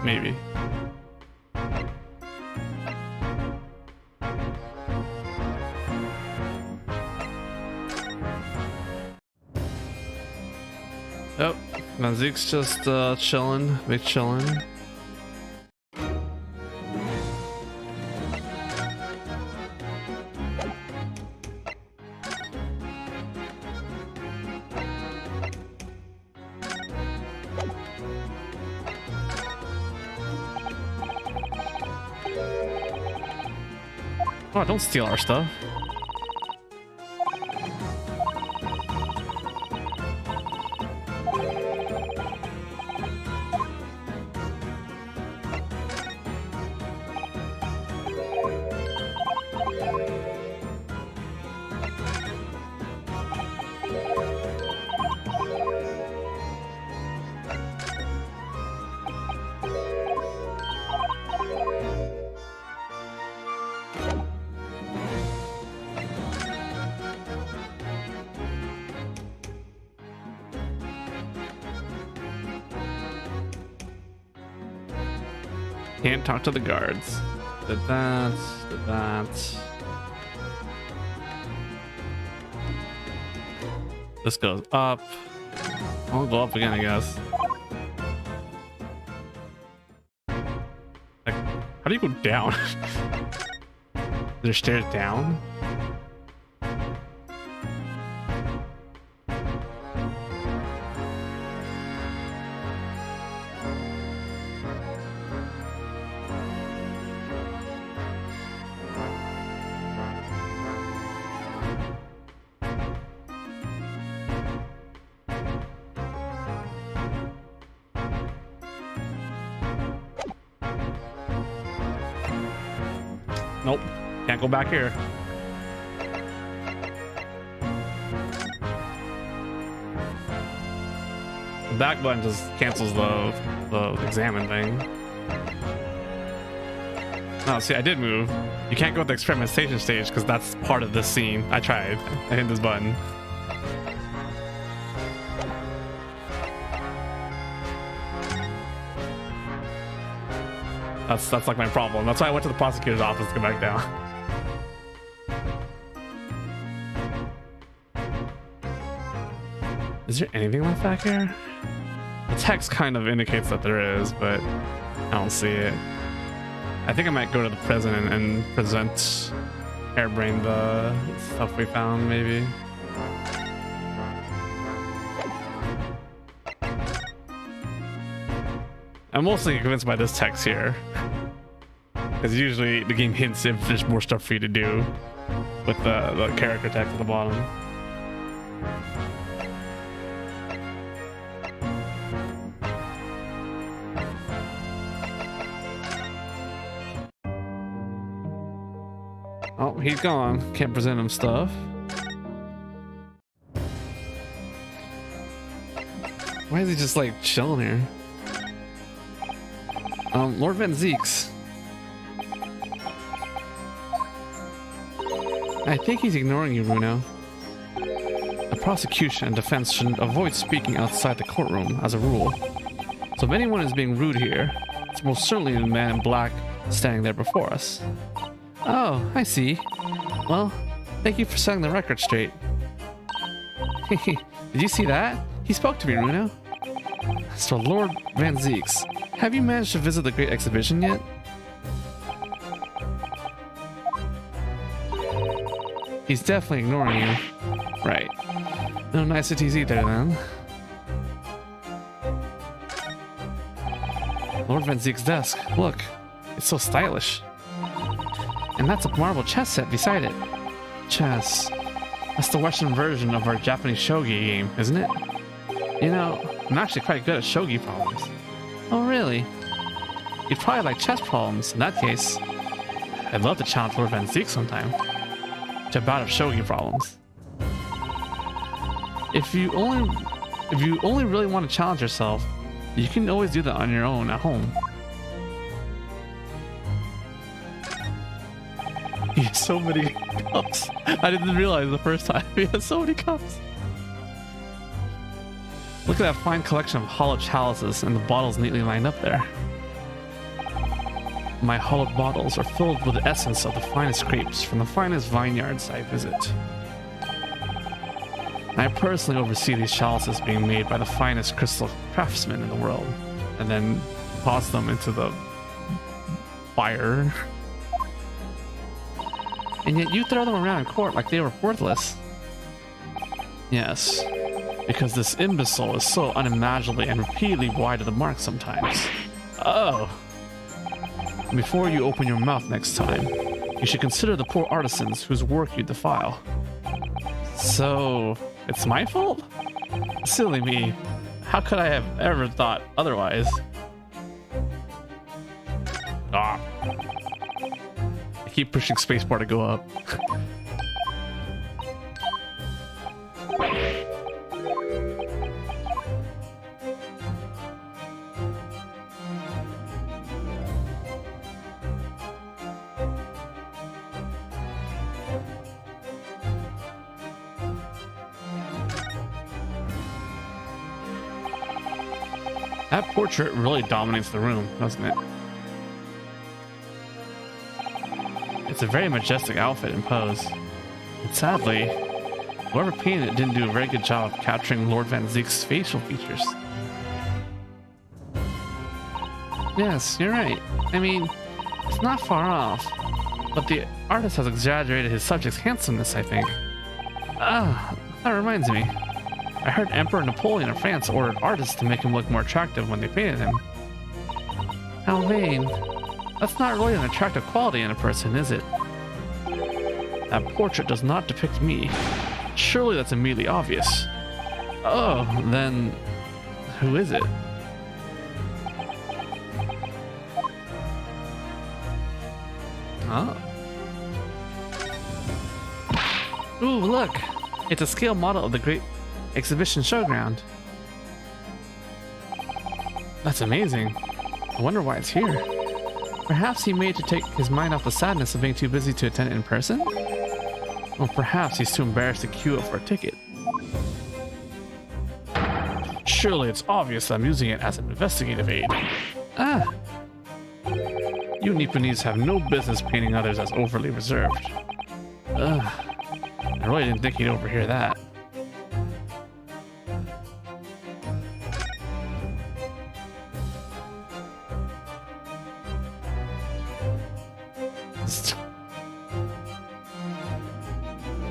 Maybe. Oh, now Zeke's just chilling, big chilling. Oh, don't steal our stuff. Can't talk to the guards. Did that. Did that. This goes up. I'll go up again, I guess. Like, how do you go down? There's stairs down? Nope, can't go back here. The back button just cancels the examine thing. Oh, see, I did move. You can't go to the experimentation stage because that's part of this scene. I tried. I hit this button. That's like my problem. That's why I went to the prosecutor's office to go back down. Is there anything left back here? The text kind of indicates that there is, but I don't see it. I think I might go to the prison and present Hairbrain the stuff we found, maybe. I'm mostly convinced by this text here, because usually the game hints if there's more stuff for you to do with the character text at the bottom. Oh, he's gone. Can't present him stuff. Why is he just like chilling here? Lord Van Zeeks. I think he's ignoring you, Bruno. The prosecution and defense should avoid speaking outside the courtroom as a rule. So if anyone is being rude here, it's most certainly the man in black standing there before us. Oh, I see. Well, thank you for setting the record straight. Did you see that? He spoke to me, Bruno. So Lord Van Zeeks, have you managed to visit the Great Exhibition yet? He's definitely ignoring you. Right. No niceties either, then. Lord Van Zeek's desk. Look, it's so stylish. And that's a marble chess set beside it. Chess. That's the Western version of our Japanese shogi game, isn't it? You know, I'm actually quite good at shogi problems. Oh, really? You'd probably like chess problems. In that case, I'd love to challenge Lord Van Zeek sometime to a bout of shogi problems. If you only really want to challenge yourself, you can always do that on your own at home. He has so many cups. I didn't realize the first time. He has so many cups. Look at that fine collection of hollow chalices and the bottles neatly lined up there. My hollowed bottles are filled with the essence of the finest grapes from the finest vineyards I visit. I personally oversee these chalices being made by the finest crystal craftsmen in the world, and then toss them into the fire. And yet you throw them around in court like they were worthless. Yes, because this imbecile is so unimaginably and repeatedly wide of the mark sometimes. Oh! Before you open your mouth next time, you should consider the poor artisans whose work you defile. So, it's my fault? Silly me. How could I have ever thought otherwise? Ah. I keep pushing spacebar to go up. That portrait really dominates the room, doesn't it? It's a very majestic outfit and pose. And sadly, whoever painted it didn't do a very good job of capturing Lord Van Zeek's facial features. Yes, you're right. I mean, it's not far off. But the artist has exaggerated his subject's handsomeness, I think. Ah, that reminds me. I heard Emperor Napoleon of France ordered artists to make him look more attractive when they painted him. How vain. That's not really an attractive quality in a person, is it? That portrait does not depict me. Surely that's immediately obvious. Oh, then who is it? Oh. Ooh, look! It's a scale model of the Great Exhibition Showground. That's amazing. I wonder why it's here. Perhaps he made to take his mind off the sadness of being too busy to attend it in person? Or perhaps he's too embarrassed to queue up for a ticket. Surely it's obvious that I'm using it as an investigative aid. Ah! You Nipponese have no business painting others as overly reserved. Ugh. I really didn't think he'd overhear that.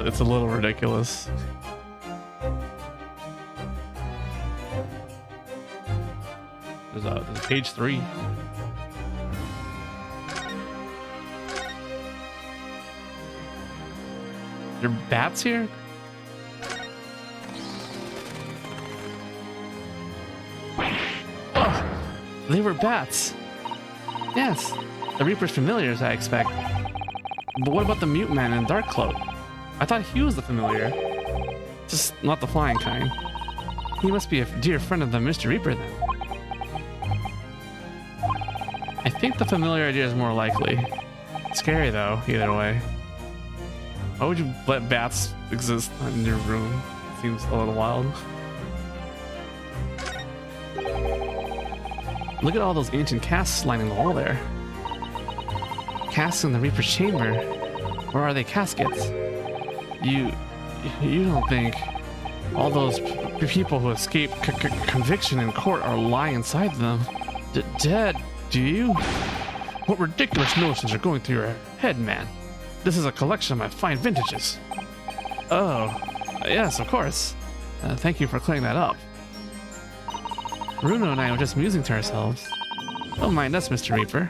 It's a little ridiculous. There's page 3. There are bats here? Oh, they were bats. Yes, the Reaper's familiars, I expect. But what about the mute man in dark cloak? I thought he was the familiar. Just not the flying kind. He must be a dear friend of the Mr. Reaper then. I think the familiar idea is more likely. Scary though, either way. Why would you let bats exist in your room? Seems a little wild. Look at all those ancient casts lining the wall there. Casks in the Reaper's chamber. Or are they caskets? You don't think all those people who escaped conviction in court are lying inside them? Dead, do you? What ridiculous notions are going through your head, man? This is a collection of my fine vintages. Oh, yes, of course. Thank you for clearing that up. Bruno and I were just musing to ourselves. Don't mind us, Mr. Reaper.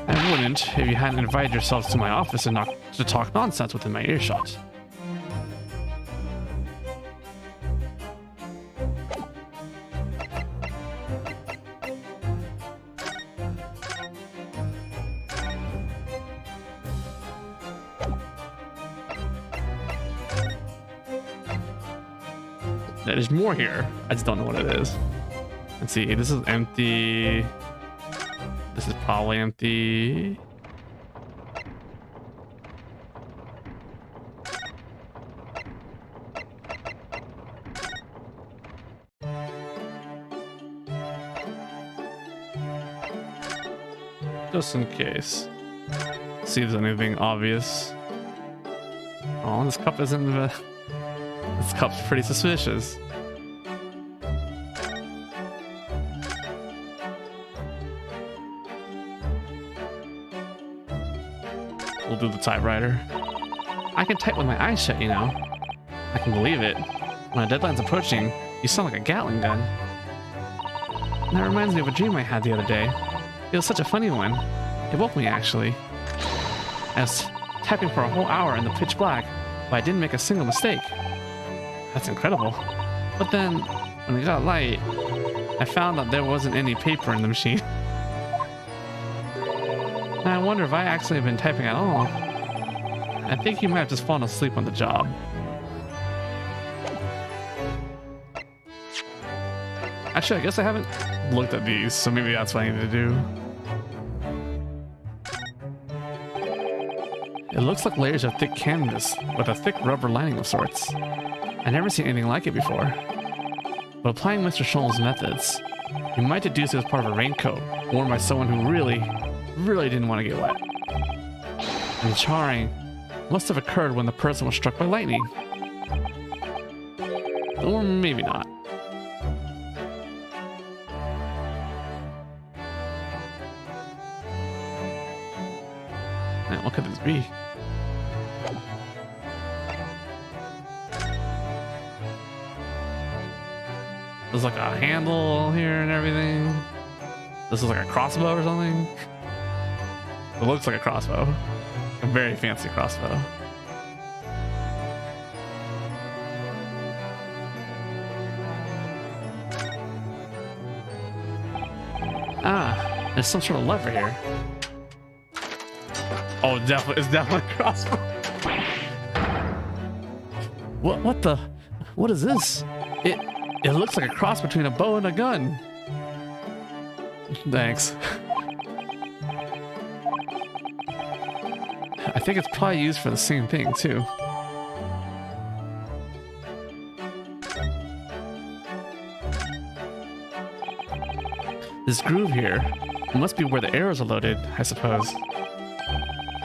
I wouldn't if you hadn't invited yourselves to my office and not to talk nonsense within my earshot. There's more here. I just don't know what it is. Let's see. This is empty. This is probably empty. Just in case. See if there's anything obvious. Oh, this cup isn't. This cup's pretty suspicious. We'll do the typewriter. I can type with my eyes shut, you know. I can believe it. When a deadline's approaching, you sound like a Gatling gun. And that reminds me of a dream I had the other day. It was such a funny one. It woke me, actually. I was typing for a whole hour in the pitch black, but I didn't make a single mistake. That's incredible. But then, when it got light, I found that there wasn't any paper in the machine. And I wonder if I actually have been typing at all. I think you might have just fallen asleep on the job. Actually, I guess I haven't looked at these, so maybe that's what I need to do. It looks like layers of thick canvas with a thick rubber lining of sorts. I've never seen anything like it before. But applying Mr. Scholl's methods, you might deduce it was part of a raincoat worn by someone who really didn't want to get wet. And the charring must have occurred when the person was struck by lightning. Or maybe not. Now, what could this be? There's like a handle here and everything. This is like a crossbow or something. It looks like a crossbow. A very fancy crossbow. Ah, there's some sort of lever here. Oh, definitely, it's definitely a crossbow. What the? What is this? It looks like a cross between a bow and a gun. Thanks. I think it's probably used for the same thing too. This groove here must be where the arrows are loaded, I suppose.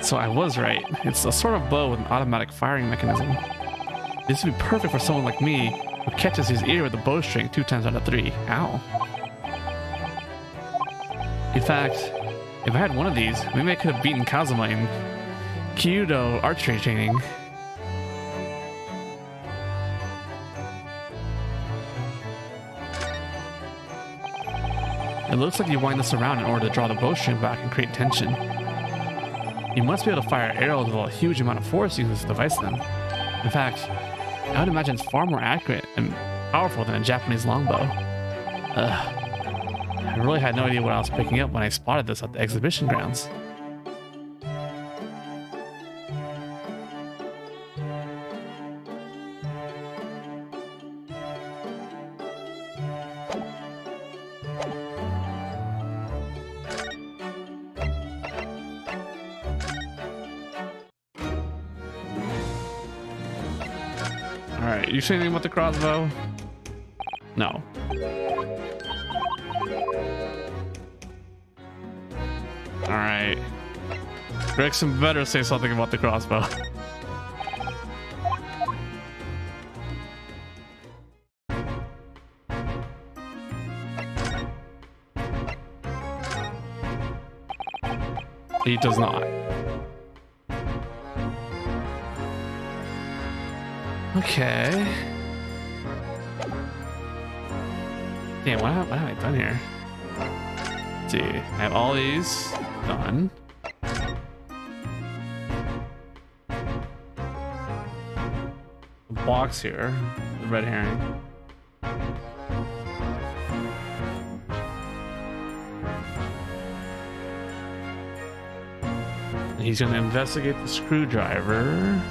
So I was right. It's a sort of bow with an automatic firing mechanism. This would be perfect for someone like me who catches his ear with a bowstring 2 times out of 3. Ow. In fact, if I had one of these, maybe I could have beaten Kazuma in Kyudo archery training. It looks like you wind this around in order to draw the bowstring back and create tension. You must be able to fire arrows with a huge amount of force using this device then. In fact, I would imagine it's far more accurate and powerful than a Japanese longbow. I really had no idea what I was picking up when I spotted this at the exhibition grounds. Alright, you say anything about the crossbow? No. Alright. Gregson better say something about the crossbow. He does not. Okay. Damn, what have I done here? Let's see. I have all these done. The box here, the red herring. And he's gonna investigate the screwdriver.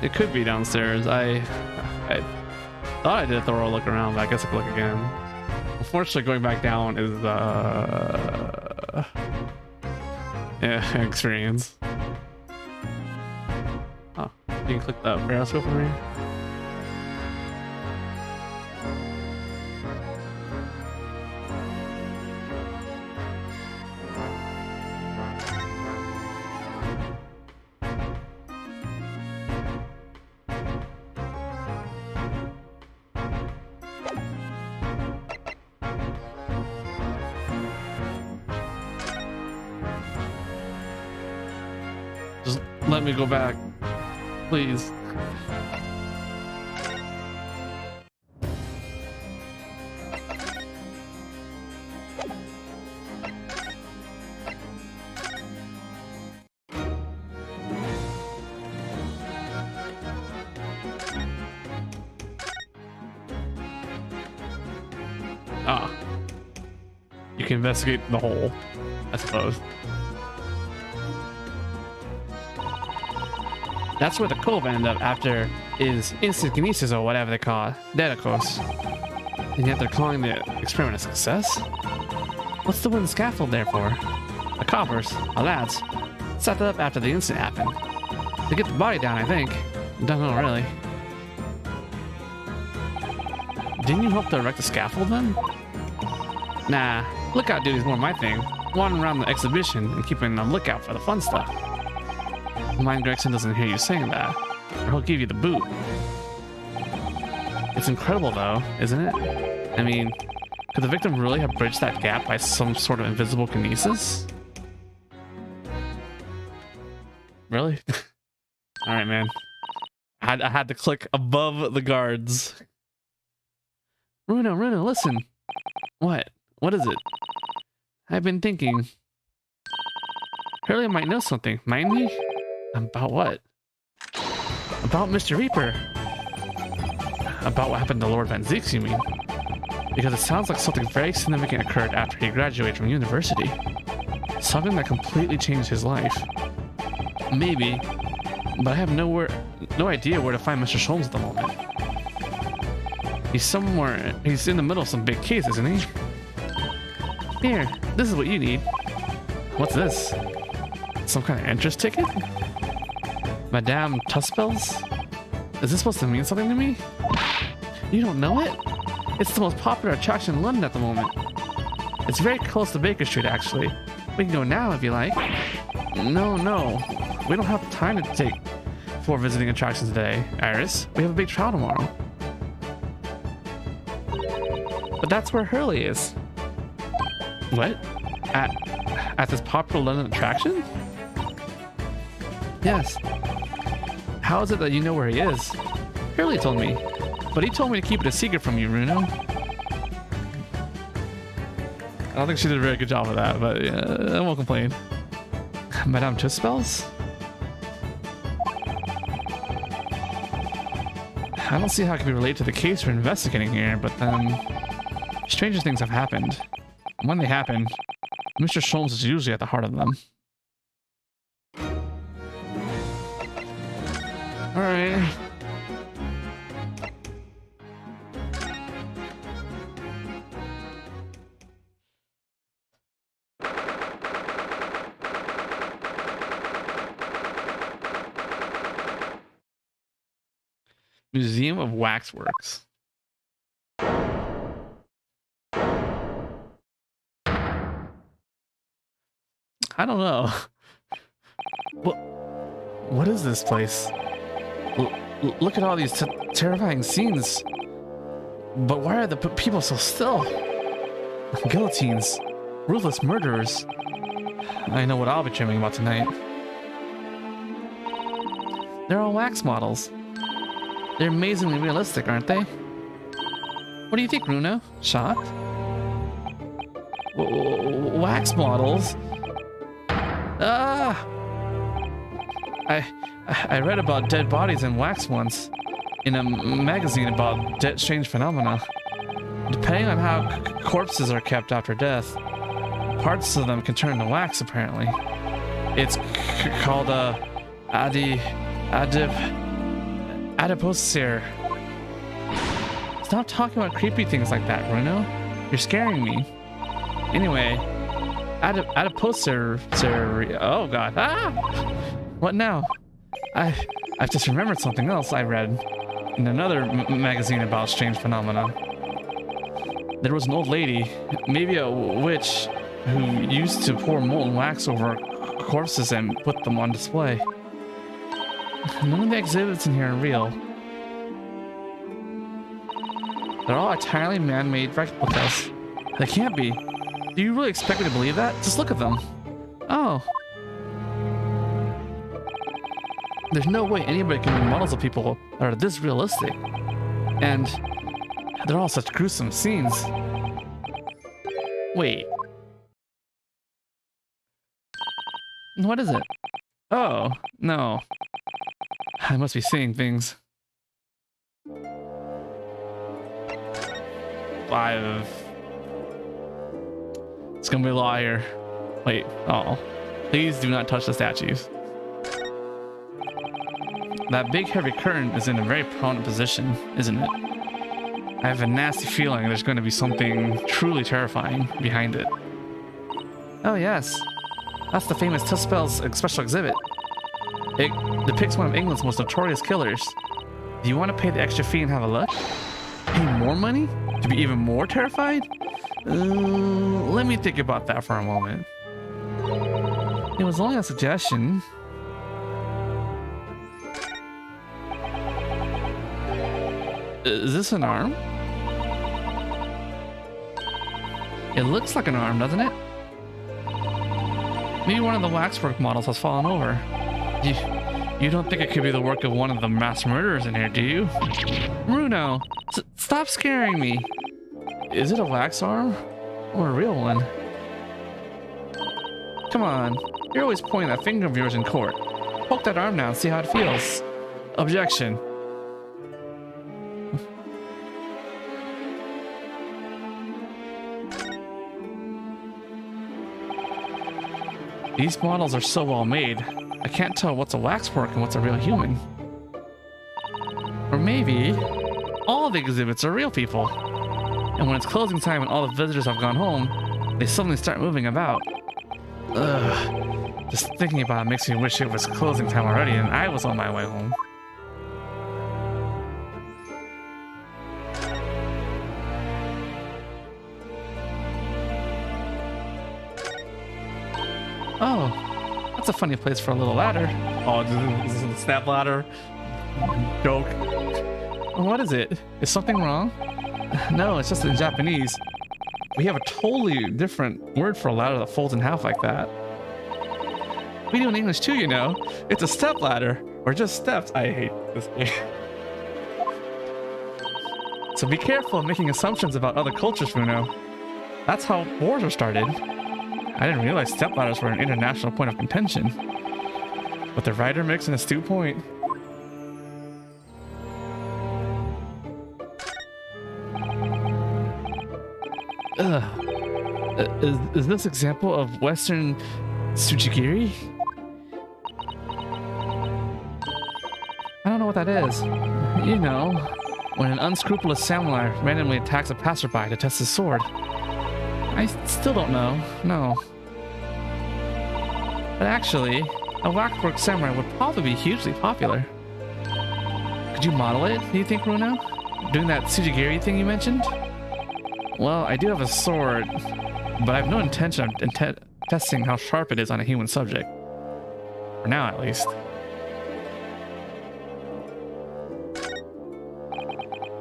It could be downstairs. I thought I did a thorough look around, but I guess I could look again. Unfortunately, going back down is yeah, experience. Oh, you can click the periscope for me. Just let me go back, please. Ah. You can investigate the hole, I suppose. That's where the cove ended up after is instant kinesis or whatever they call it. That, of course. And yet they're calling the experiment a success? What's the wooden scaffold there for? The coppers, our lads, set that up after the incident happened. To get the body down, I think. Don't know, really. Didn't you help to erect the scaffold then? Nah, lookout duty's more my thing. Wandering around the exhibition and keeping a lookout for the fun stuff. Mind Gregson doesn't hear you saying that, or he'll give you the boot. It's incredible though, isn't it? I mean, could the victim really have bridged that gap by some sort of invisible kinesis? Really? Alright, man. I had to click above the guards. Runo, listen. What? What is it? I've been thinking. Hurley might know something, mightn't he? About what? About Mr. Reaper. About what happened to Lord Van Zeeks, you mean? Because it sounds like something very significant occurred after he graduated from university. Something that completely changed his life. Maybe, but I have no idea where to find Mr. Sholmes at the moment. He's in the middle of some big case, isn't he? Here, this is what you need. What's this? Some kind of entrance ticket? Madame Tuspels? Is this supposed to mean something to me? You don't know it? It's the most popular attraction in London at the moment. It's very close to Baker Street, actually. We can go now if you like. No. We don't have time to take 4 visiting attractions today, Iris. We have a big trial tomorrow. But that's where Hurley is. What? At this popular London attraction? Yes. How is it that you know where he is? Hurley told me. But he told me to keep it a secret from you, Runo. I don't think she did a very good job of that, but yeah, I won't complain. Madame Tuspels? I don't see how it can be related to the case we're investigating here, but then stranger things have happened. And when they happen, Mr. Sholmes is usually at the heart of them. Alright. Museum of Waxworks. I don't know. What is this place? Look at all these terrifying scenes. But why are the people so still? Guillotines. Ruthless murderers. I know what I'll be dreaming about tonight. They're all wax models. They're amazingly realistic, aren't they? What do you think, Runo? Shocked? Wax models? Ah! I read about dead bodies in wax once in a magazine about strange phenomena. Depending on how corpses are kept after death, parts of them can turn to wax, apparently. It's called adipocere. Stop talking about creepy things like that, Runo. You're scaring me. Anyway, adipocere. Oh god. Ah! What now? I've just remembered something else I read in another magazine about strange phenomena. There was an old lady, maybe a witch, who used to pour molten wax over corpses and put them on display. None of the exhibits in here are real. They're all entirely man-made replicas. They can't be. Do you really expect me to believe that? Just look at them. Oh. There's no way anybody can make models of people that are this realistic. And they're all such gruesome scenes. Wait. What is it? Oh, no. I must be seeing things. 5. It's gonna be a lot here. Wait, oh. Please do not touch the statues. That big heavy curtain is in a very prominent position, isn't it? I have a nasty feeling there's going to be something truly terrifying behind it. Oh yes, That's the famous Tough Spells special exhibit. It depicts one of England's most notorious killers. Do you want to pay the extra fee and have a look? Pay more money? To be even more terrified? Let me think about that for a moment. It was only a suggestion. Is this an arm? It looks like an arm, doesn't it? Maybe one of the waxwork models has fallen over. You don't think it could be the work of one of the mass murderers in here, do you? Bruno, stop scaring me. Is it a wax arm? Or a real one? Come on, you're always pointing that finger of yours in court. Poke that arm now and see how it feels. Objection. These models are so well made, I can't tell what's a waxwork and what's a real human. Or maybe all the exhibits are real people. And when it's closing time and all the visitors have gone home, they suddenly start moving about. Ugh. Just thinking about it makes me wish it was closing time already and I was on my way home. Oh, that's a funny place for a little ladder. Oh, this is a snap ladder. Joke. What is it? Is something wrong? No, it's just in Japanese. We have a totally different word for a ladder that folds in half like that. We do in English too, you know. It's a step ladder, or just steps. I hate this game. So be careful of making assumptions about other cultures, Bruno. That's how wars are started. I didn't realize step ladders were an international point of contention. But the writer makes an astute point. Is this example of Western Tsujigiri? I don't know what that is. You know, when an unscrupulous samurai randomly attacks a passerby to test his sword. I still don't know, no. But actually, a waxwork samurai would probably be hugely popular. Could you model it, do you think, Bruno? Doing that Tsujigiri thing you mentioned? Well, I do have a sword, but I have no intention of testing how sharp it is on a human subject. For now, at least.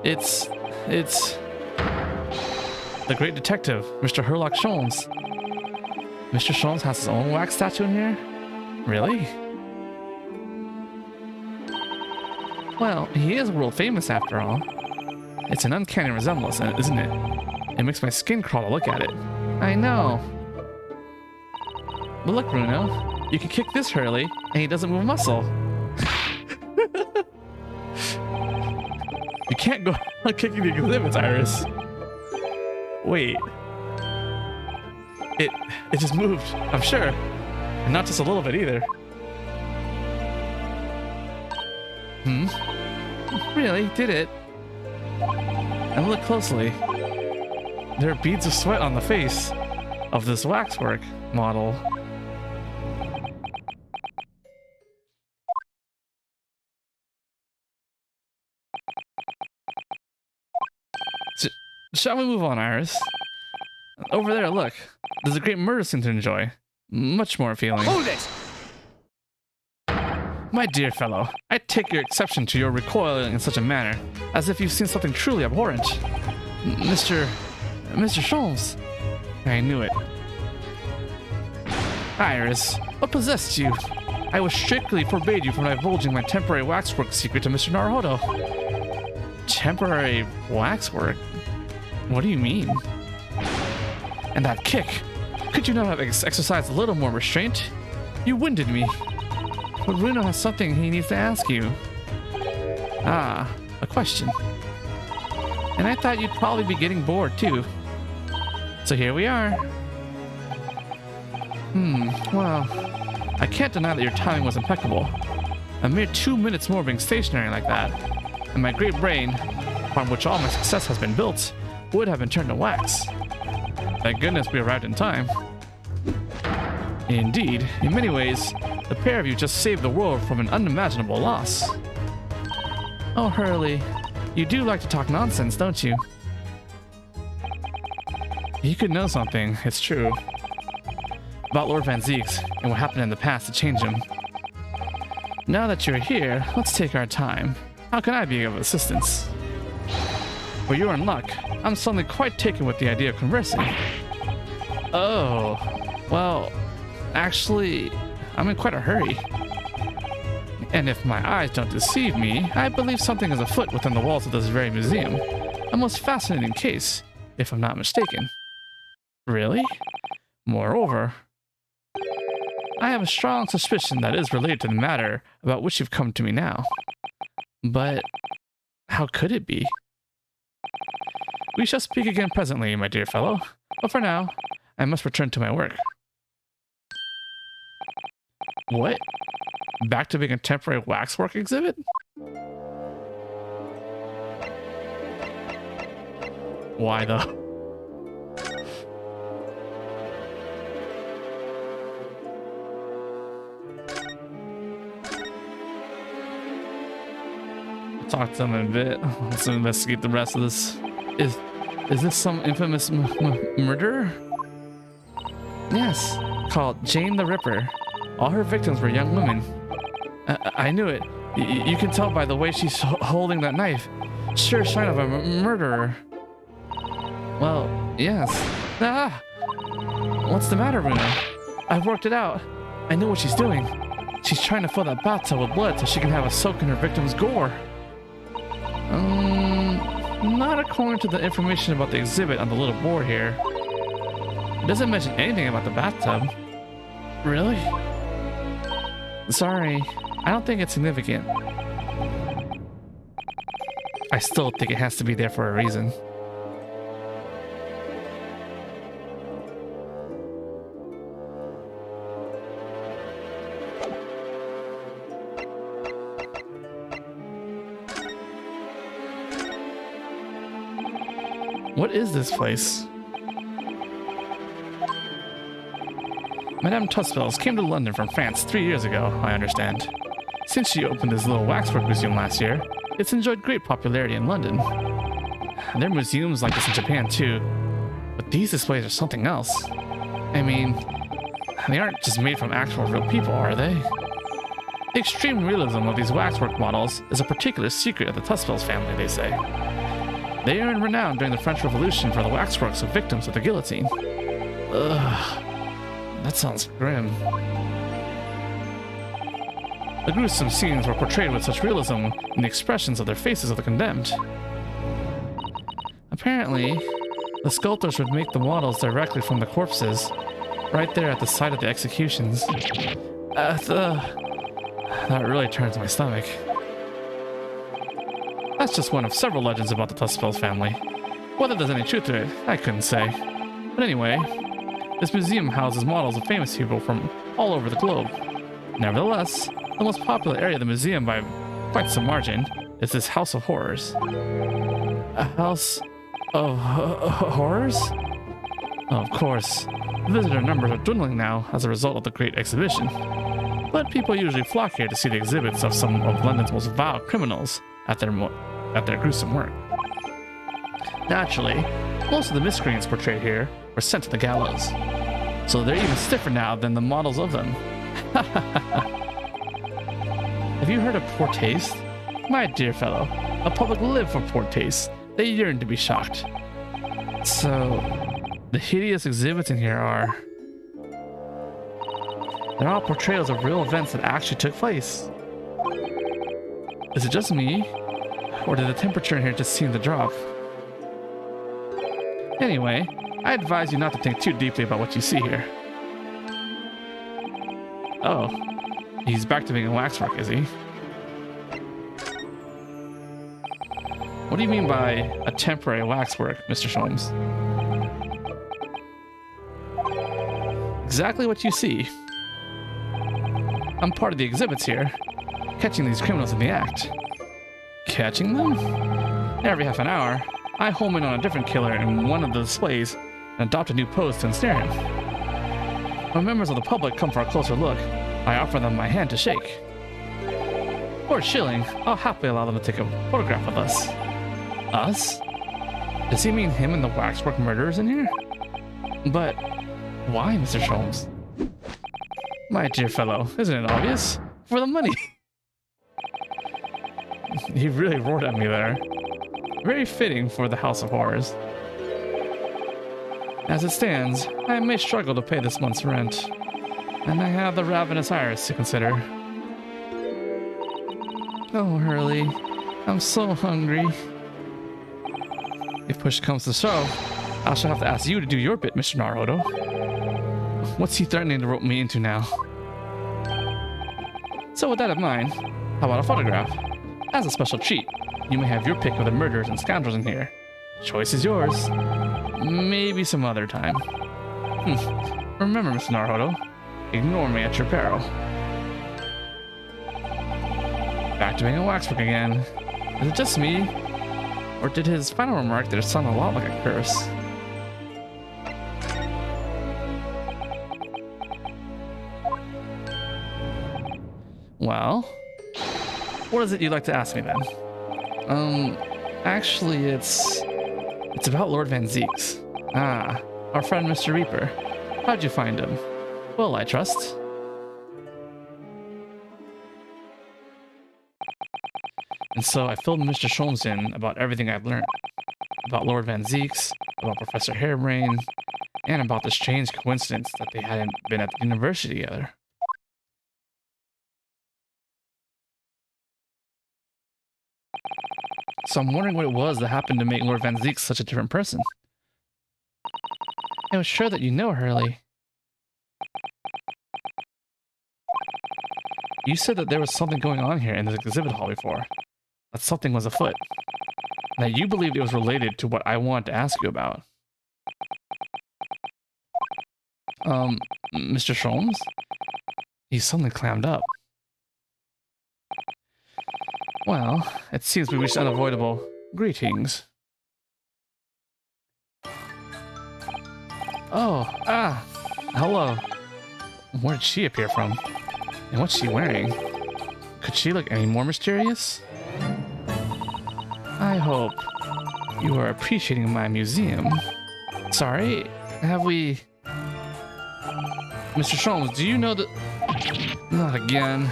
It's the great detective, Mr. Herlock Sholmes. Mr. Sholmes has his own wax statue in here? Really? Well, he is world famous after all. It's an uncanny resemblance, isn't it? It makes my skin crawl to look at it. I know. But look, Bruno, you can kick this Hurley, and he doesn't move a muscle. You can't go on kicking the exhibits, Iris. Wait. It just moved, I'm sure. And not just a little bit either. Really? Did it? And look closely. There are beads of sweat on the face of this waxwork model. Shall we move on, Iris? Over there, look. There's a great murder scene to enjoy. Much more appealing. Hold it! My dear fellow, I take your exception to your recoiling in such a manner, as if you've seen something truly abhorrent. Mr. Sholmes. I knew it. Iris, what possessed you? I was strictly forbade you from divulging my temporary waxwork secret to Mr. Naruhodo. Temporary waxwork? What do you mean? And that kick. Could you not have exercised a little more restraint? You winded me. But Bruno has something he needs to ask you. Ah, a question. And I thought you'd probably be getting bored too. So here we are. Well, I can't deny that your timing was impeccable. A mere 2 minutes more being stationary like that, and my great brain, upon which all my success has been built, would have been turned to wax. Thank goodness we arrived in time. Indeed, in many ways, the pair of you just saved the world from an unimaginable loss. Oh, Hurley, you do like to talk nonsense, don't you? You could know something, it's true, about Lord Van Zieks and what happened in the past to change him. Now that you're here, let's take our time. How can I be of assistance? Well, you're in luck. I'm suddenly quite taken with the idea of conversing. Oh, well, actually, I'm in quite a hurry. And if my eyes don't deceive me, I believe something is afoot within the walls of this very museum. A most fascinating case, if I'm not mistaken. Really? Moreover, I have a strong suspicion that is related to the matter about which you've come to me now. But how could it be? We shall speak again presently, my dear fellow. But for now, I must return to my work. What? Back to being a temporary waxwork exhibit? Why though? Talk to them in a bit. Let's investigate the rest of this. Is this some infamous murderer? Yes, called Jane the Ripper. All her victims were young women. I knew it. You can tell by the way she's holding that knife. Sure sign of a murderer. Well, yes. Ah! What's the matter, Bruno? I've worked it out. I know what she's doing. She's trying to fill that bathtub with blood so she can have a soak in her victim's gore. Not according to the information about the exhibit on the little board here. It doesn't mention anything about the bathtub. Really? Sorry, I don't think it's significant. I still think it has to be there for a reason. What is this place? Madame Tussvels came to London from France 3 years ago, I understand. Since she opened this little waxwork museum last year, it's enjoyed great popularity in London. There are museums like this in Japan too, but these displays are something else. I mean, they aren't just made from actual real people, are they? The extreme realism of these waxwork models is a particular secret of the Tussvels family, they say. They earned renown during the French Revolution for the waxworks of victims of the guillotine. Ugh, that sounds grim. The gruesome scenes were portrayed with such realism in the expressions of their faces of the condemned. Apparently, the sculptors would make the models directly from the corpses, right there at the site of the executions. That really turns my stomach. That's just one of several legends about the Tussvels family. Whether there's any truth to it, I couldn't say. But anyway, this museum houses models of famous people from all over the globe. Nevertheless, the most popular area of the museum by quite some margin is this House of Horrors. A house of horrors? Oh, of course, visitor numbers are dwindling now as a result of the great exhibition. But people usually flock here to see the exhibits of some of London's most vile criminals at their gruesome work. Naturally, most of the miscreants portrayed here were sent to the gallows, so they're even stiffer now than the models of them. Have you heard of poor taste? My dear fellow, a public live for poor taste. They yearn to be shocked. So, the hideous exhibits in here are... they're all portrayals of real events that actually took place. Is it just me? Or did the temperature in here just seem to drop? Anyway, I advise you not to think too deeply about what you see here. Oh, he's back to being a waxwork, is he? What do you mean by a temporary waxwork, Mr. Sholmes? Exactly what you see. I'm part of the exhibits here, catching these criminals in the act. Catching them? Every half an hour, I home in on a different killer in one of the displays and adopt a new pose to ensnare him. When members of the public come for a closer look, I offer them my hand to shake. For a shilling, I'll happily allow them to take a photograph of us. Us? Does he mean him and the waxwork murderers in here? But why, Mr. Sholmes? My dear fellow, isn't it obvious? For the money. He really roared at me there. Very fitting for the House of Horrors. As it stands, I may struggle to pay this month's rent, and I have the ravenous iris to consider. Oh, Hurley, I'm so hungry. If push comes to shove, I shall have to ask you to do your bit, Mr. Naruto. What's he threatening to rope me into now? So with that in mind, how about a photograph? As a special treat, you may have your pick of the murderers and scoundrels in here. Choice is yours. Maybe some other time. Remember, Mr. Naruto, ignore me at your peril. Back to being a waxwork again. Is it just me? Or did his final remark there sound a lot like a curse? Well, what is it you'd like to ask me then? Actually, it's about Lord Van Zeeks. Ah, our friend Mr. Reaper. How'd you find him? Well, I trust. And so I filled Mr. Sholmes in about everything I've learned. About Lord Van Zeeks, about Professor Harebrain, and about the strange coincidence that they hadn't been at the university together. So I'm wondering what it was that happened to make Lord Van Zeeks such a different person. I was sure that you know Hurley. You said that there was something going on here in this exhibit hall before. That something was afoot. And that you believed it was related to what I wanted to ask you about. Mr. Sholmes? He suddenly clammed up. Well, it seems we reached unavoidable. Greetings. Oh, hello. Where did she appear from? And what's she wearing? Could she look any more mysterious? I hope you are appreciating my museum. Sorry, have we... Mr. Sholmes, do you know that... Not again.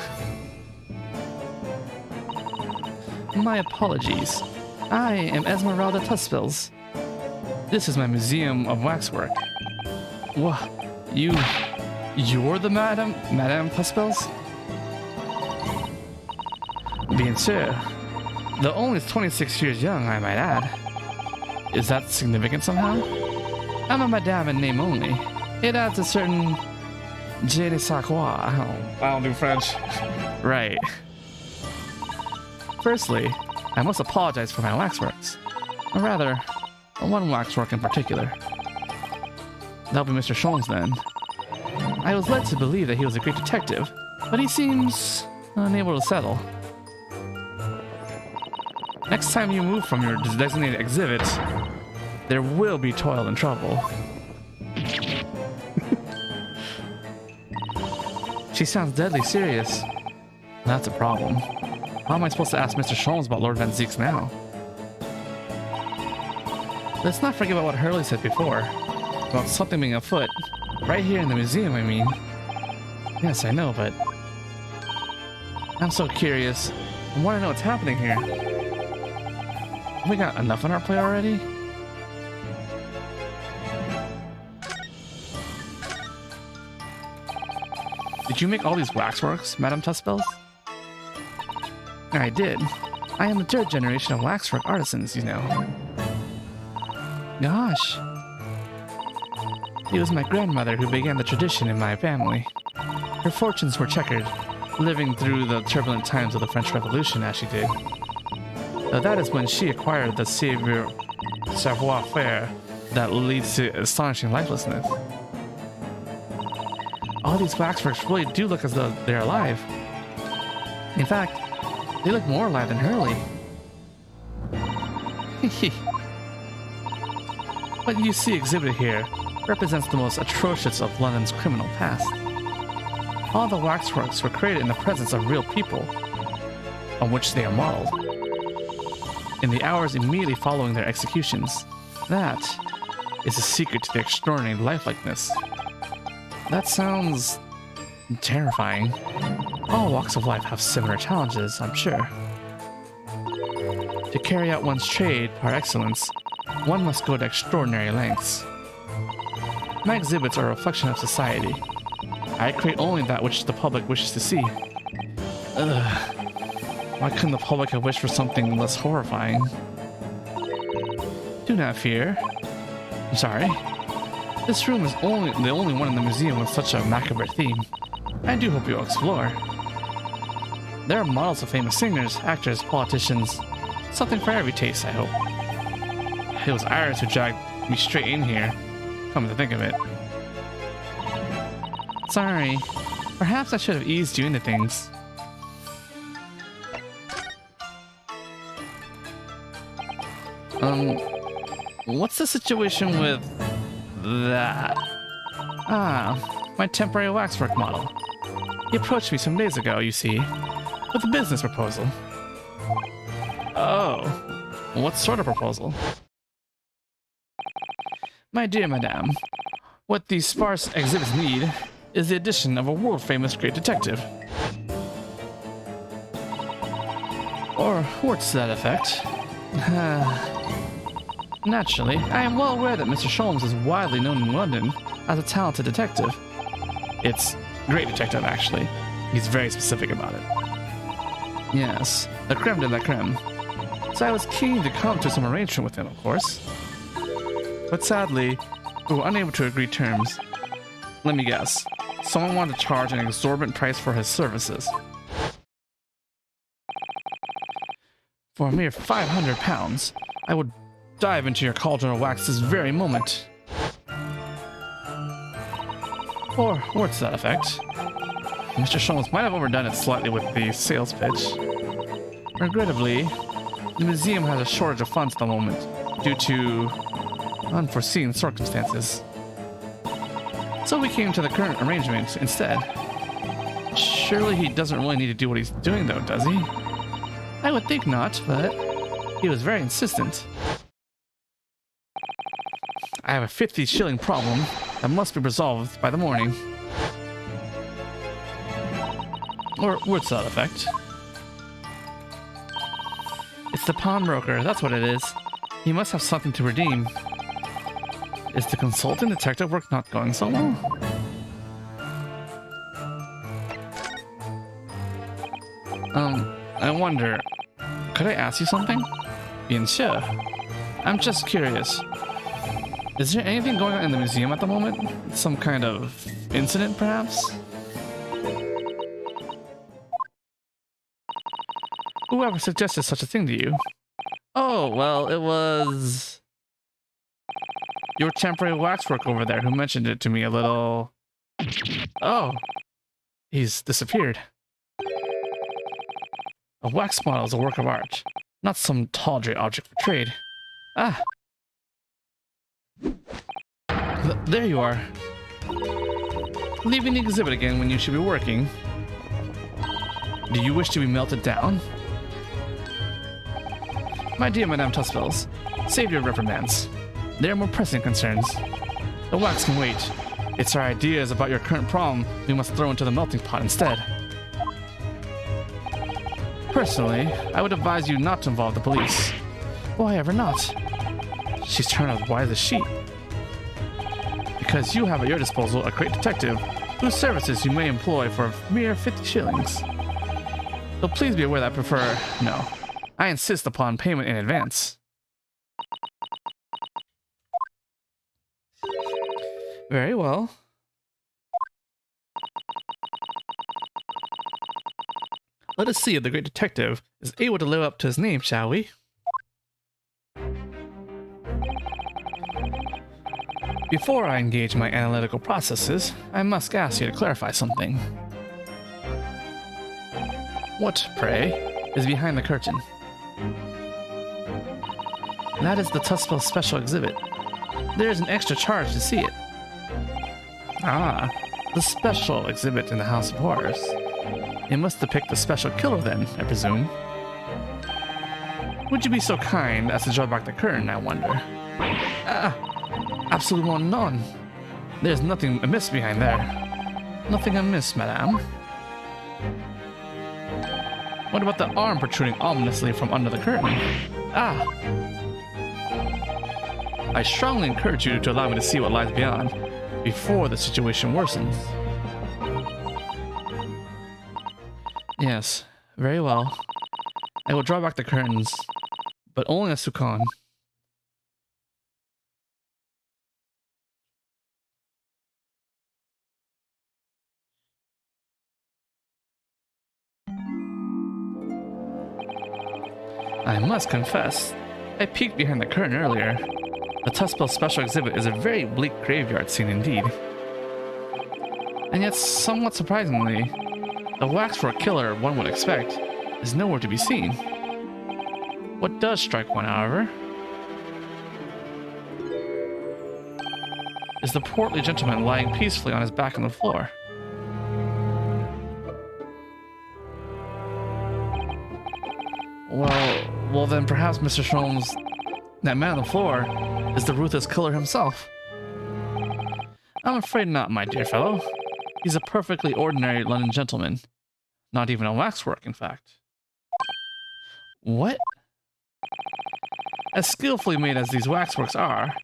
My apologies. I am Esmeralda Tuspils. This is my museum of waxwork. What? You're the Madame Tuspils? Bien sûr. Though only 26 years young, I might add. Is that significant somehow? I'm a madame in name only. It adds a certain je ne sais quoi. I don't do French. Right. Firstly, I must apologize for my waxworks. Or rather, one waxwork in particular. That'll be Mr. Sholmes then. I was led to believe that he was a great detective, but he seems unable to settle. Next time you move from your designated exhibit, there will be toil and trouble. She sounds deadly serious. That's a problem. How am I supposed to ask Mr. Sholmes about Lord Van Zeeks now? Let's not forget about what Hurley said before. About something being afoot. Right here in the museum, I mean. Yes, I know, but... I'm so curious. I want to know what's happening here. Have we got enough on our plate already? Did you make all these waxworks, Madame Tuspils? I did. I am the third generation of waxwork artisans, you know. Gosh. It was my grandmother who began the tradition in my family. Her fortunes were checkered, living through the turbulent times of the French Revolution as she did. That is when she acquired the savoir-faire that leads to astonishing lifelessness. All these waxworks really do look as though they're alive. In fact, they look more alive than Hurley. What you see exhibited here represents the most atrocious of London's criminal past. All the waxworks were created in the presence of real people, on which they are modeled, in the hours immediately following their executions. That is the secret to their extraordinary lifelikeness. That sounds terrifying. All walks of life have similar challenges, I'm sure. To carry out one's trade par excellence, one must go to extraordinary lengths. My exhibits are a reflection of society. I create only that which the public wishes to see. Ugh. Why couldn't the public have wished for something less horrifying? Do not fear. I'm sorry. This room is the only one in the museum with such a macabre theme. I do hope you'll explore. There are models of famous singers, actors, politicians. Something for every taste, I hope. It was Iris who dragged me straight in here, come to think of it. Sorry. Perhaps I should have eased you into things. What's the situation with that? Ah, my temporary waxwork model. He approached me some days ago, you see, with a business proposal. Oh, what sort of proposal? My dear madame, what these sparse exhibits need is the addition of a world-famous great detective. Or words to that effect. Naturally, I am well aware that Mr. Sholmes is widely known in London as a talented detective. It's great detective, actually. He's very specific about it. Yes, the creme de la creme. So I was keen to come to some arrangement with him, of course. But sadly, we were unable to agree terms. Let me guess. Someone wanted to charge an exorbitant price for his services. For a mere £500, I would dive into your cauldron of wax this very moment. Or words to that effect. Mr. Sholmes might have overdone it slightly with the sales pitch. Regrettably, the museum has a shortage of funds at the moment due to unforeseen circumstances. So we came to the current arrangement instead. Surely he doesn't really need to do what he's doing though, does he? I would think not, but he was very insistent. I have a 50 shilling problem that must be resolved by the morning. Or words to that effect. It's the pawnbroker, that's what it is. He must have something to redeem. Is the consulting detective work not going so well? I wonder, could I ask you something? Bien sûr. I'm just curious. Is there anything going on in the museum at the moment? Some kind of incident, perhaps? Whoever suggested such a thing to you? Oh, well, it was your temporary waxwork over there who mentioned it to me a little... Oh, he's disappeared. A wax model is a work of art, not some tawdry object for trade. Ah! There you are. Leaving the exhibit again when you should be working. Do you wish to be melted down? My dear Madame Tussville, save your reprimands. There are more pressing concerns. The wax can wait. It's our ideas about your current problem we must throw into the melting pot instead. Personally, I would advise you not to involve the police. Why ever not? She's turned as wise as sheep. Because you have at your disposal a great detective whose services you may employ for a mere 50 shillings. So please be aware that I prefer... No. I insist upon payment in advance. Very well. Let us see if the great detective is able to live up to his name, shall we? Before I engage my analytical processes, I must ask you to clarify something. What, pray, is behind the curtain? That is the Tussville special exhibit. There is an extra charge to see it. Ah, the special exhibit in the House of Horrors. It must depict the special killer then, I presume. Would you be so kind as to draw back the curtain, I wonder? Ah, absolutely none. There's nothing amiss behind there. Nothing amiss, madame. What about the arm protruding ominously from under the curtain? Ah! I strongly encourage you to allow me to see what lies beyond, before the situation worsens. Yes, very well. I will draw back the curtains, but only as Sukan. I must confess, I peeked behind the curtain earlier. The Tuspel special exhibit is a very bleak graveyard scene indeed. And yet, somewhat surprisingly, the waxwork killer one would expect is nowhere to be seen. What does strike one, however, is the portly gentleman lying peacefully on his back on the floor. Well then perhaps Mr. Sholmes, that man on the floor, is the ruthless killer himself. I'm afraid not, my dear fellow. He's a perfectly ordinary London gentleman. Not even a waxwork, in fact. What? As skillfully made as these waxworks are,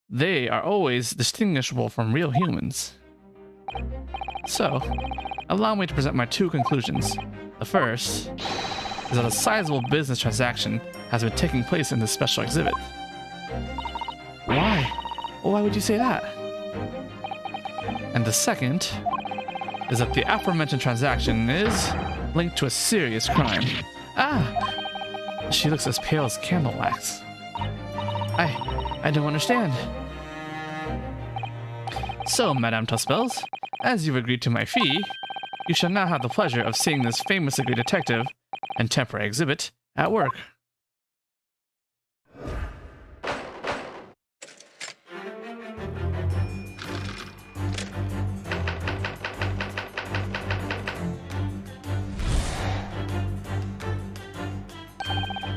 they are always distinguishable from real humans. So, allow me to present my two conclusions. The first is that a sizable business transaction has been taking place in this special exhibit. Why? Why would you say that? And the second is that the aforementioned transaction is linked to a serious crime. Ah! She looks as pale as candle wax. I don't understand. So, Madame Tuspels, as you've agreed to my fee, you shall now have the pleasure of seeing this famously great detective and temporary exhibit at work.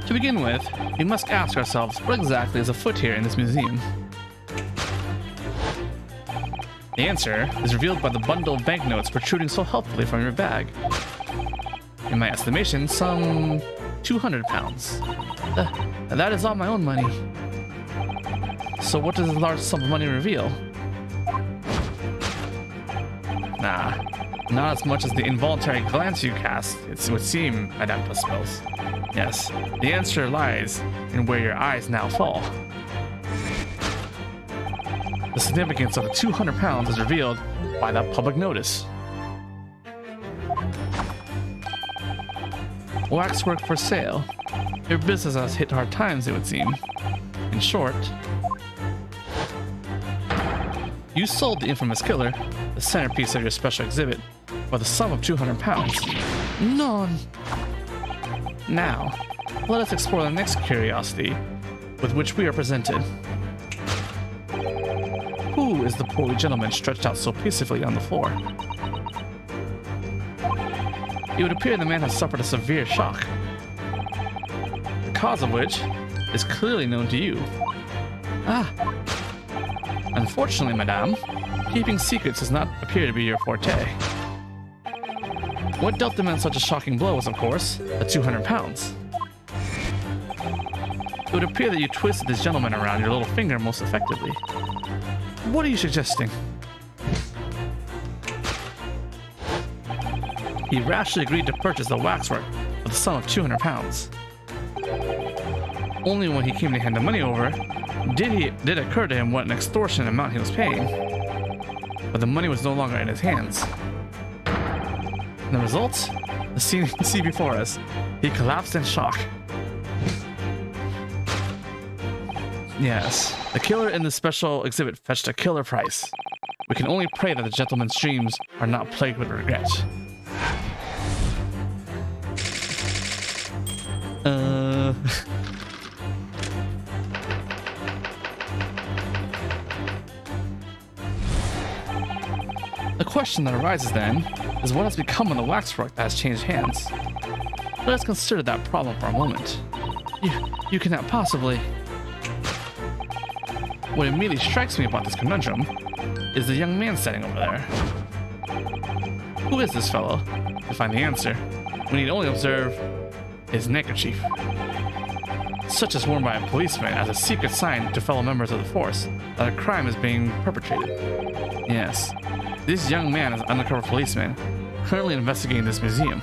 To begin with, we must ask ourselves what exactly is afoot here in this museum. The answer is revealed by the bundle of banknotes protruding so helpfully from your bag. In my estimation, some 200 pounds. That is all my own money. So what does a large sum of money reveal? Nah, not as much as the involuntary glance you cast, it would seem, Madame Tuspels. Yes, the answer lies in where your eyes now fall. The significance of the 200 pounds is revealed by that public notice. Waxwork for sale. Your business has hit hard times, it would seem. In short, you sold the infamous killer, the centerpiece of your special exhibit, for the sum of 200 pounds. None! Now, let us explore the next curiosity with which we are presented. Who is the poorly gentleman stretched out so peacefully on the floor? It would appear the man has suffered a severe shock, the cause of which is clearly known to you. Ah! Unfortunately, madame, keeping secrets does not appear to be your forte. What dealt the man such a shocking blow was, of course, the 200 pounds. It would appear that you twisted this gentleman around your little finger most effectively. What are you suggesting? He rashly agreed to purchase the waxwork for the sum of 200 pounds. Only when he came to hand the money over did it occur to him what an extortionate amount he was paying. But the money was no longer in his hands. And the result? The scene you see before us. He collapsed in shock. Yes, the killer in the special exhibit fetched a killer price. We can only pray that the gentleman's dreams are not plagued with regret. question that arises then is what has become of the waxwork that has changed hands. Let us consider that problem for a moment. You cannot possibly... What immediately strikes me about this conundrum is the young man standing over there. Who is this fellow? To find the answer, we need only observe his neckerchief. Such is worn by a policeman as a secret sign to fellow members of the force that a crime is being perpetrated. Yes, this young man is an undercover policeman, currently investigating this museum.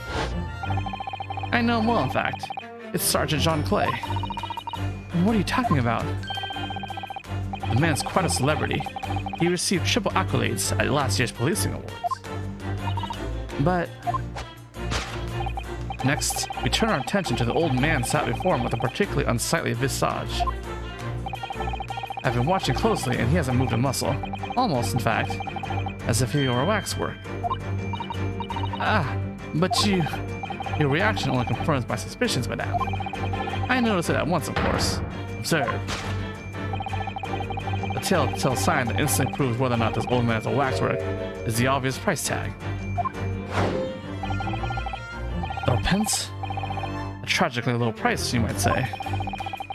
I know him well, in fact. It's Sergeant John Clay. What are you talking about? The man's quite a celebrity. He received triple accolades at last year's policing awards. But... Next, we turn our attention to the old man sat before him with a particularly unsightly visage. I've been watching closely and he hasn't moved a muscle. Almost, in fact, as if he were waxwork. Ah, but your reaction only confirms my suspicions, madame. I noticed it at once, of course. Observe. The telltale sign that instantly proves whether or not this old man is a waxwork is the obvious price tag. 12 pence? A tragically low price, you might say.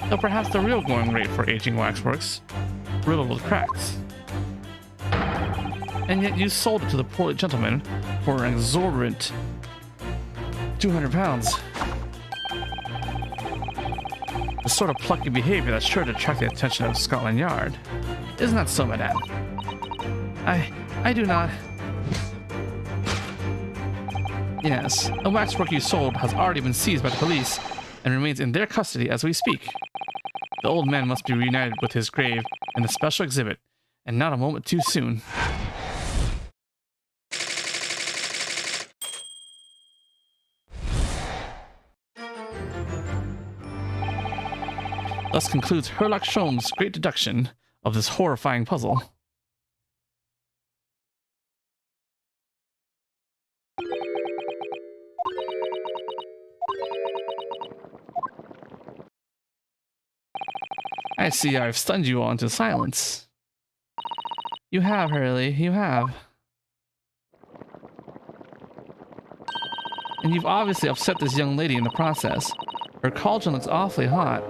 Though perhaps the real going rate for aging waxworks, riddled with cracks. And yet you sold it to the poor gentleman for an exorbitant 200 pounds. The sort of plucky behavior that's sure to attract the attention of Scotland Yard. Isn't that so, madame? I do not... Yes, the waxwork you sold has already been seized by the police and remains in their custody as we speak. The old man must be reunited with his grave in the special exhibit, and not a moment too soon. Thus concludes Herlock Sholmes' great deduction of this horrifying puzzle. I see I've stunned you all into silence. You have, Hurley, you have. And you've obviously upset this young lady in the process. Her cauldron looks awfully hot.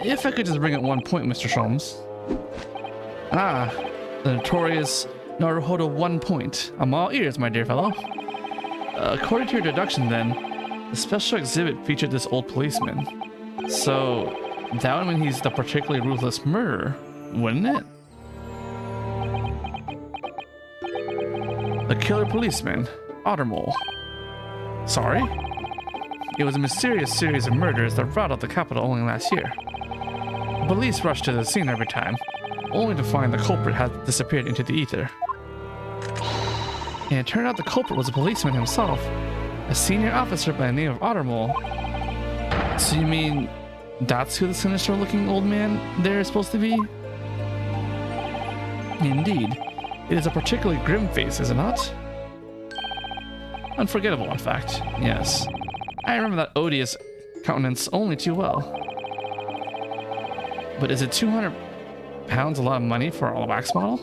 If I could just bring up one point, Mr. Sholmes. Ah, the notorious Naruhodo 1 point. I'm all ears, my dear fellow. According to your deduction, then, the special exhibit featured this old policeman. So, that would mean he's the particularly ruthless murderer, wouldn't it? The killer policeman, Ottermole. Sorry? It was a mysterious series of murders that rattled the capital only last year. The police rushed to the scene every time, only to find the culprit had disappeared into the ether. And it turned out the culprit was a policeman himself, a senior officer by the name of Ottermole. So you mean that's who the sinister-looking old man there is supposed to be? Indeed. It is a particularly grim face, is it not? Unforgettable, in fact. Yes. I remember that odious countenance only too well. But is it 200 pounds a lot of money for a wax model?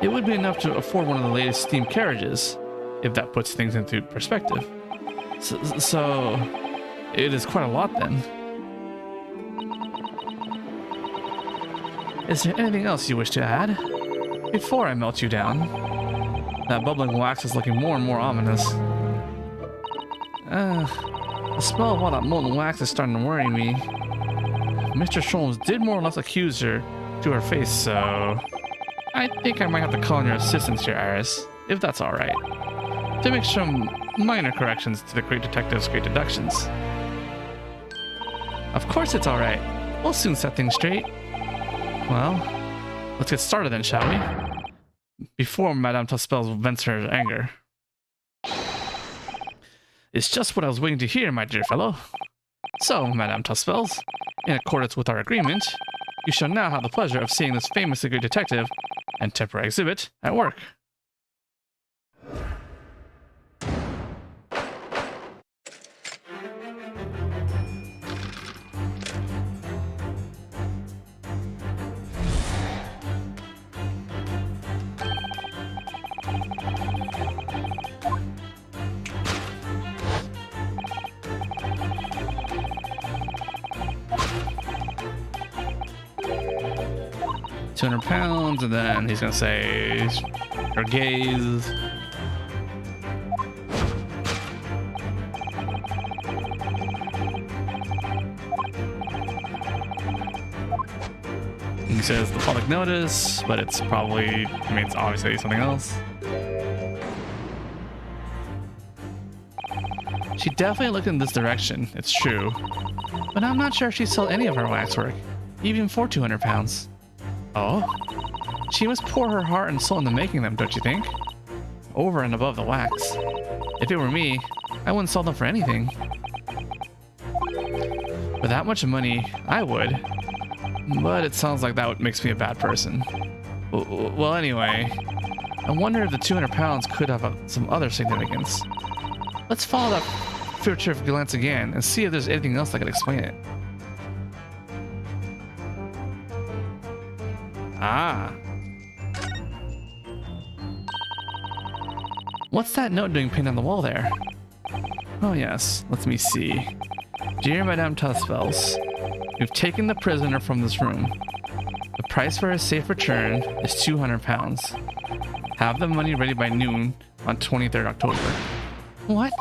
It would be enough to afford one of the latest steam carriages, if that puts things into perspective. So it is quite a lot then. Is there anything else you wish to add? Before I melt you down. That bubbling wax is looking more and more ominous. The smell of all that molten wax is starting to worry me. Mr. Sholmes did more or less accuse her to her face, so... I think I might have to call in your assistance here, Iris, if that's alright. To make some minor corrections to the great detective's great deductions. Of course it's alright. We'll soon set things straight. Well, let's get started then, shall we? Before Madame Tuspel vents her anger. It's just what I was waiting to hear, my dear fellow. So, Madame Tuspels, in accordance with our agreement, you shall now have the pleasure of seeing this famously great detective and temporary exhibit at work. 200 pounds, and then he's gonna say her gaze. He says the public notice, but it's probably, I mean, it's obviously something else. She definitely looked in this direction, it's true. But I'm not sure if she sold any of her waxwork, even for 200 pounds. Oh? She must pour her heart and soul into making them, don't you think? Over and above the wax. If it were me, I wouldn't sell them for anything. For that much money, I would. But it sounds like that makes me a bad person. Well, anyway, I wonder if the 200 pounds could have some other significance. Let's follow that furtive glance again and see if there's anything else that could explain it. Ah. What's that note doing pinned on the wall there? Oh yes, let me see. Dear Madame Tussfels, we've taken the prisoner from this room. The price for his safe return is 200 pounds. Have the money ready by noon on 23rd October. What?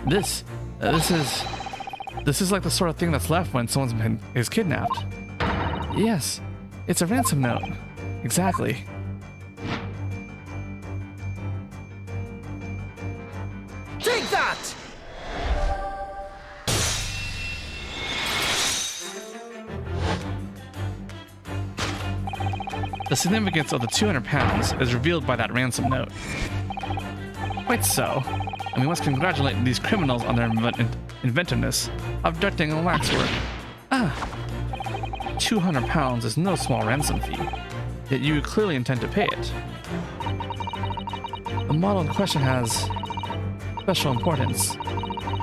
This is like the sort of thing that's left when is kidnapped. Yes, it's a ransom note. Exactly. Take that! The significance of the 200 pounds is revealed by that ransom note. Quite so, and we must congratulate these criminals on their inventiveness, abducting a waxwork. 200 pounds is no small ransom fee, yet you clearly intend to pay it. The model in question has special importance,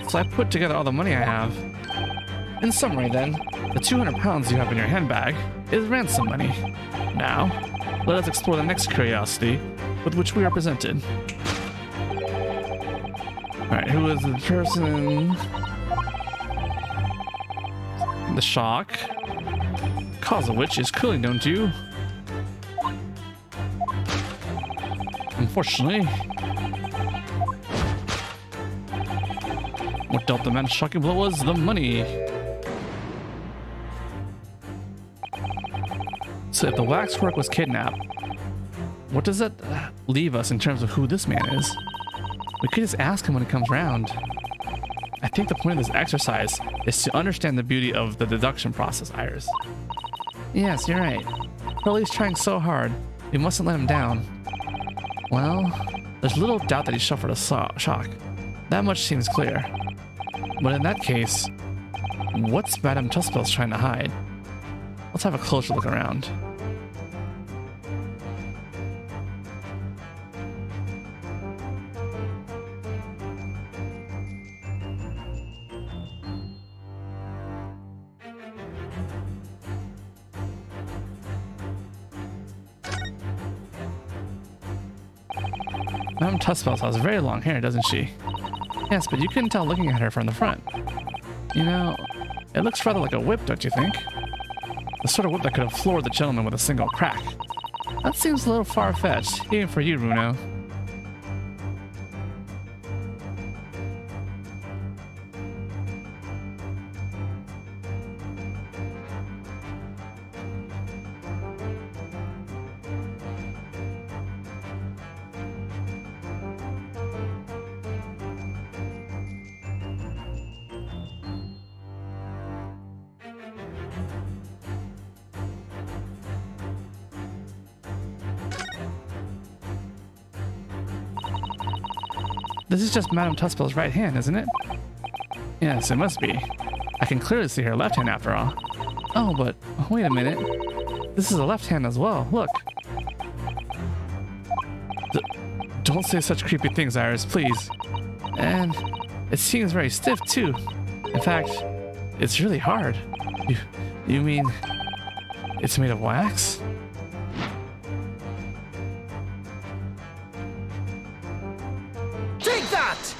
so I put together all the money I have. In summary then, the 200 pounds you have in your handbag is ransom money. Now, let us explore the next curiosity with which we are presented. Alright, who is the person? The shock, cause of which is clearly known to you. Unfortunately, what dealt the man a shocking blow was the money. So if the waxwork was kidnapped, what does that leave us in terms of who this man is? We could just ask him when he comes round. I think the point of this exercise is to understand the beauty of the deduction process, Iris. Yes, you're right. Hurley's trying so hard. We mustn't let him down. Well, there's little doubt that he suffered a shock. That much seems clear. But in that case, what's Madame Tussfels trying to hide? Let's have a closer look around. Madame Tussfels has very long hair, doesn't she? Yes, but you couldn't tell looking at her from the front. You know, it looks rather like a whip, don't you think? The sort of whip that could have floored the gentleman with a single crack. That seems a little far-fetched, even for you, Bruno. This is just Madame Tussfels' right hand, isn't it? Yes, it must be. I can clearly see her left hand after all. Oh, but wait a minute. This is a left hand as well, look. Don't say such creepy things, Iris, please. And it seems very stiff, too. In fact, it's really hard. You mean it's made of wax? Take that!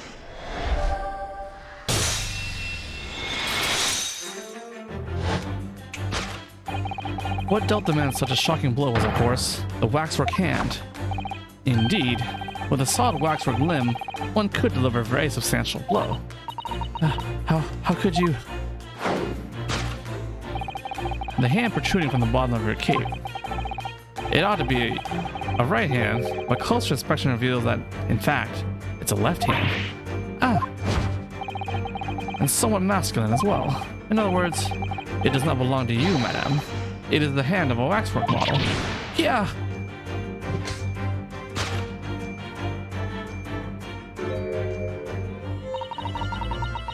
What dealt the man such a shocking blow was, of course, the waxwork hand. Indeed, with a solid waxwork limb, one could deliver a very substantial blow. How could you? The hand protruding from the bottom of your cape. It ought to be a right hand, but closer inspection reveals that, in fact, it's a left hand. And somewhat masculine as well. In other words, it does not belong to you, madame. It is the hand of a waxwork model. Yeah.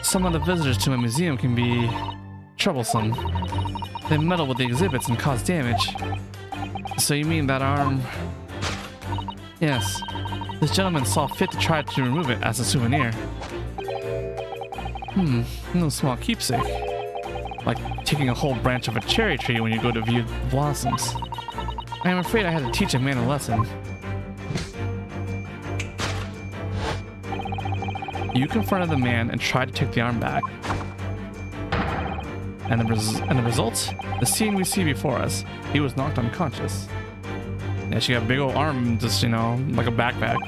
Some of the visitors to my museum can be troublesome. They meddle with the exhibits and cause damage. So you mean that arm? Yes. This gentleman saw fit to try to remove it as a souvenir. No small keepsake. Like taking a whole branch of a cherry tree when you go to view the blossoms. I am afraid I had to teach a man a lesson. You confronted the man and tried to take the arm back. And the result? The scene we see before us. He was knocked unconscious. Yeah, she got a big old arm, just, you know, like a backpack.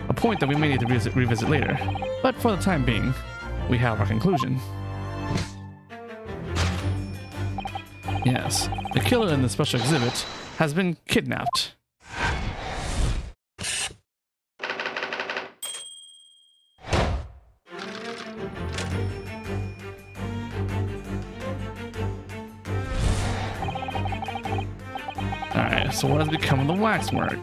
A point that we may need to revisit later. But for the time being, we have our conclusion. Yes, the killer in the special exhibit has been kidnapped. Alright, so what has become of the waxwork?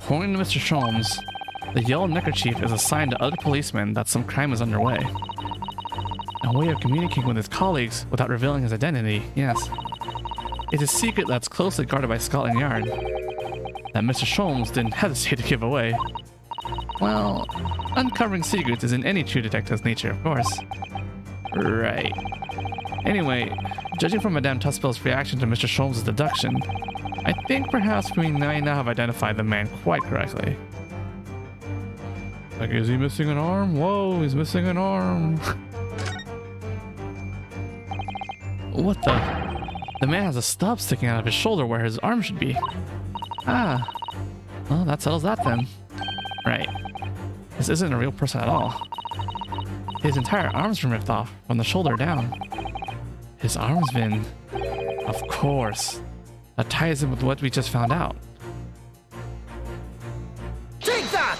According to Mr. Sholmes, the yellow neckerchief is a sign to other policemen that some crime is underway. A way of communicating with his colleagues without revealing his identity, yes. It's a secret that's closely guarded by Scotland Yard that Mr. Sholmes didn't hesitate to give away. Well, uncovering secrets is in any true detective's nature, of course. Right. Anyway, judging from Madame Tuspel's reaction to Mr. Sholmes' deduction, I think perhaps we may now have identified the man quite correctly. Like, is he missing an arm? Whoa, he's missing an arm. What the? The man has a stub sticking out of his shoulder where his arm should be. Ah. Well, that settles that then. Right. This isn't a real person at all. His entire arm's been ripped off from the shoulder down. His arm's been... Of course. That ties in with what we just found out. Take that!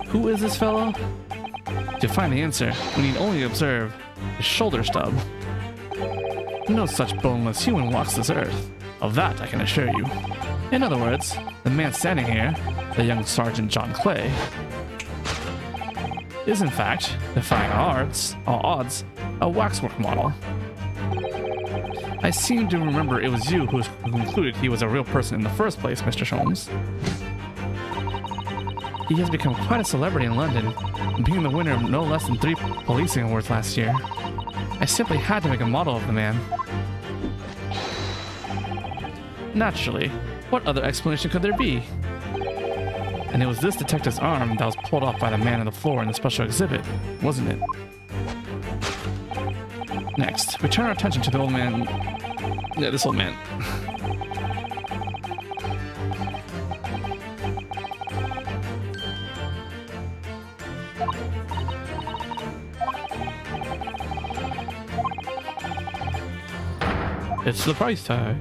Who is this fellow? To find the answer, we need only observe his shoulder stub. No such boneless human walks this earth. Of that I can assure you. In other words, the man standing here, the young Sergeant John Clay, is in fact, defying all odds, a waxwork model. I seem to remember it was you who concluded he was a real person in the first place, Mr. Sholmes. He has become quite a celebrity in London, being the winner of no less than 3 policing awards last year. I simply had to make a model of the man. Naturally, what other explanation could there be? And it was this detective's arm that was pulled off by the man on the floor in the special exhibit, wasn't it? Next, we turn our attention to the old man... Yeah, this old man. It's the price tag.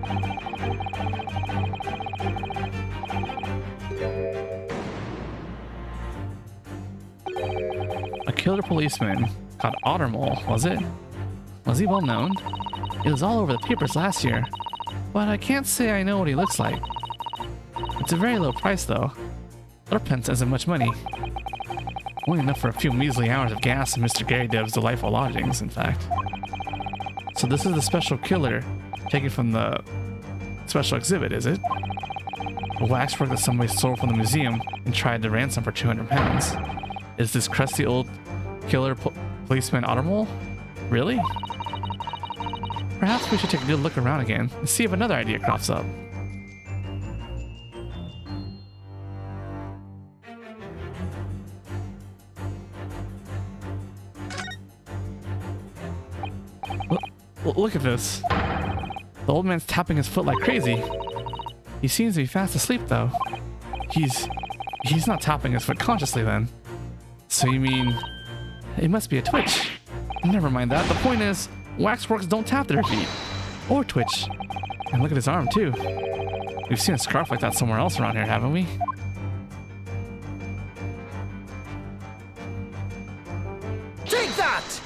A killer policeman called Ottermole, was it? Was he well known? It was all over the papers last year, but I can't say I know what he looks like. It's a very low price though. 4p isn't much money. Only enough for a few measly hours of gas in Mr. Gary Dev's delightful lodgings, in fact. So this is the special killer taken from the special exhibit, is it? A waxwork that somebody stole from the museum and tried to ransom for 200 pounds. Is this crusty old killer policeman Ottermole? Really? Perhaps we should take a good look around again and see if another idea crops up. Look at this. The old man's tapping his foot like crazy. He seems to be fast asleep though. He's not tapping his foot consciously then. So you mean it must be a twitch? Never mind that. The point is, waxworks don't tap their feet or twitch. And look at his arm too. We've seen a scarf like that somewhere else around here, haven't we? Take that!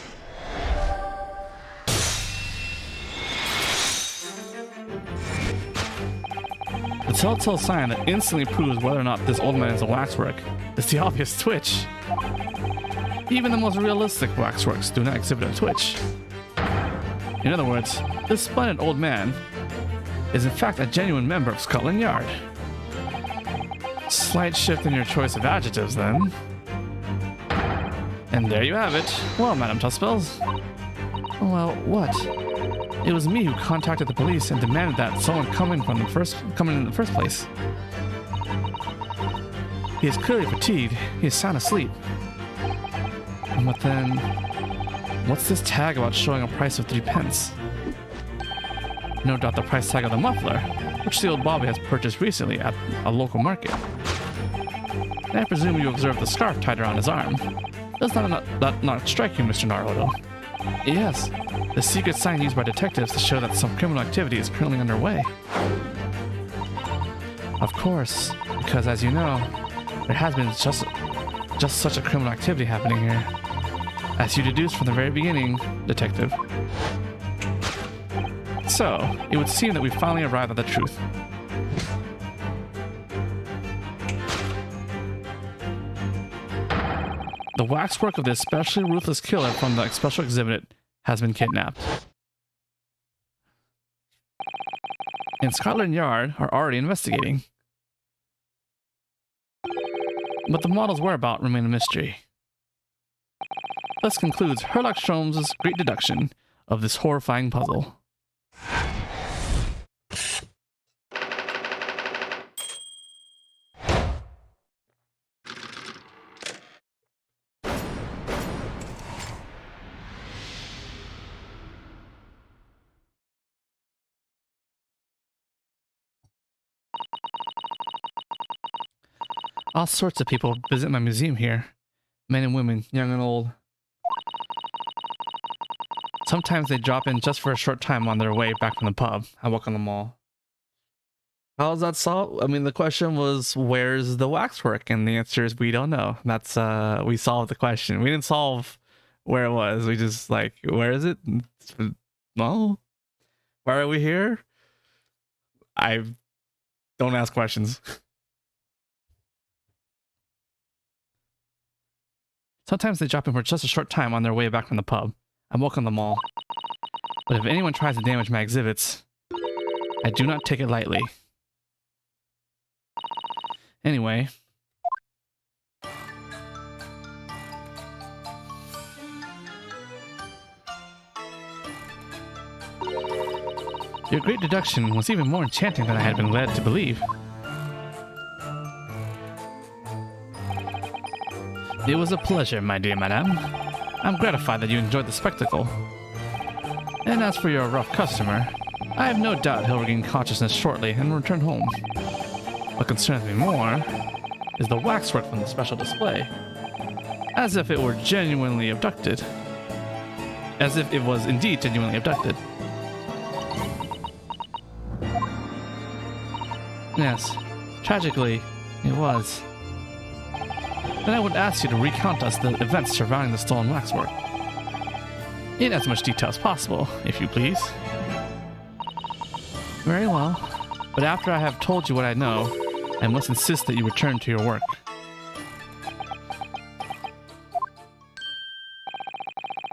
The telltale sign that instantly proves whether or not this old man is a waxwork is the obvious twitch. Even the most realistic waxworks do not exhibit a twitch. In other words, this splendid old man is in fact a genuine member of Scotland Yard. Slight shift in your choice of adjectives then. And there you have it. Well, Madam Tuspels. Well, what? It was me who contacted the police and demanded that someone come in in the first place. He is clearly fatigued. He is sound asleep. But then, what's this tag about showing a price of 3 pence? No doubt the price tag of the muffler, which the old Bobby has purchased recently at a local market. And I presume you observed the scarf tied around his arm. Does that not strike you, Mr. Naruto? Yes, the secret sign used by detectives to show that some criminal activity is currently underway. Of course, because as you know, there has been just such a criminal activity happening here. As you deduced from the very beginning, Detective. So, it would seem that we finally arrived at the truth. The waxwork of the especially ruthless killer from the special exhibit has been kidnapped. And Scotland Yard are already investigating. But the model's whereabouts remain a mystery. Thus concludes Herlock Sholmes' great deduction of this horrifying puzzle. All sorts of people visit my museum here. Men and women, young and old. Sometimes they drop in just for a short time on their way back from the pub. I walk on the mall. How's that solved? I mean, the question was, where's the waxwork? And the answer is, we don't know. That's, we solved the question. We didn't solve where it was. We just, like, where is it? Well, why are we here? I don't ask questions. Sometimes they drop in for just a short time on their way back from the pub. I walk on the mall. But if anyone tries to damage my exhibits, I do not take it lightly. Anyway. Your great deduction was even more enchanting than I had been led to believe. It was a pleasure, my dear madame. I'm gratified that you enjoyed the spectacle. And as for your rough customer, I have no doubt he'll regain consciousness shortly and return home. What concerns me more is the waxwork from the special display. As if it were genuinely abducted. As if it was indeed genuinely abducted. Yes, tragically, it was. Then I would ask you to recount us the events surrounding the stolen waxwork. In as much detail as possible, if you please. Very well, but after I have told you what I know, I must insist that you return to your work.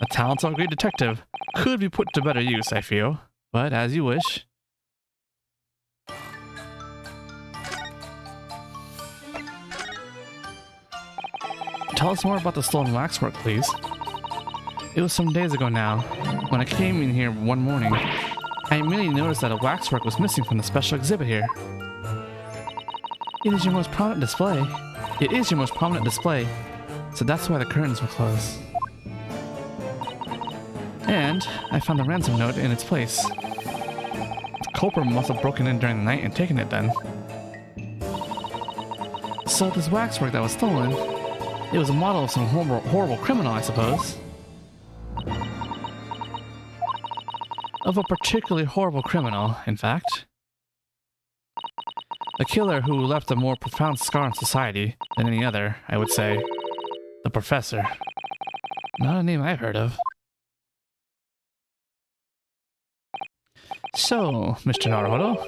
A talent of a great detective could be put to better use, I feel, but as you wish. Tell us more about the stolen waxwork, please. It was some days ago now. When I came in here one morning, I immediately noticed that a waxwork was missing from the special exhibit here. It is your most prominent display. It is your most prominent display, so that's why the curtains were closed. And I found the ransom note in its place. The culprit must have broken in during the night and taken it then. So this waxwork that was stolen, it was a model of some horrible criminal, I suppose. Of a particularly horrible criminal, in fact. A killer who left a more profound scar on society than any other, I would say. The Professor. Not a name I've heard of. So, Mr. Naruhodo,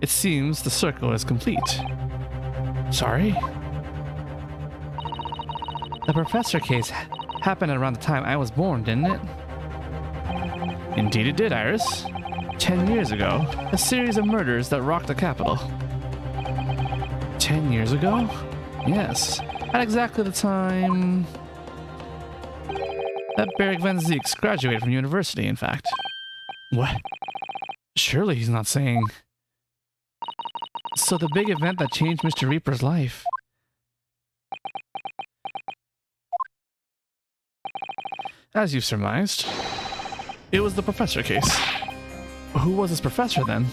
it seems the circle is complete. Sorry? The Professor case happened around the time I was born, didn't it? Indeed it did, Iris. 10 years ago, a series of murders that rocked the capital. 10 years ago? Yes, at exactly the time that Beric Van Zieks graduated from university, in fact. What? Surely he's not saying... So the big event that changed Mr. Reaper's life. As you've surmised, it was the Professor case. Who was this Professor then?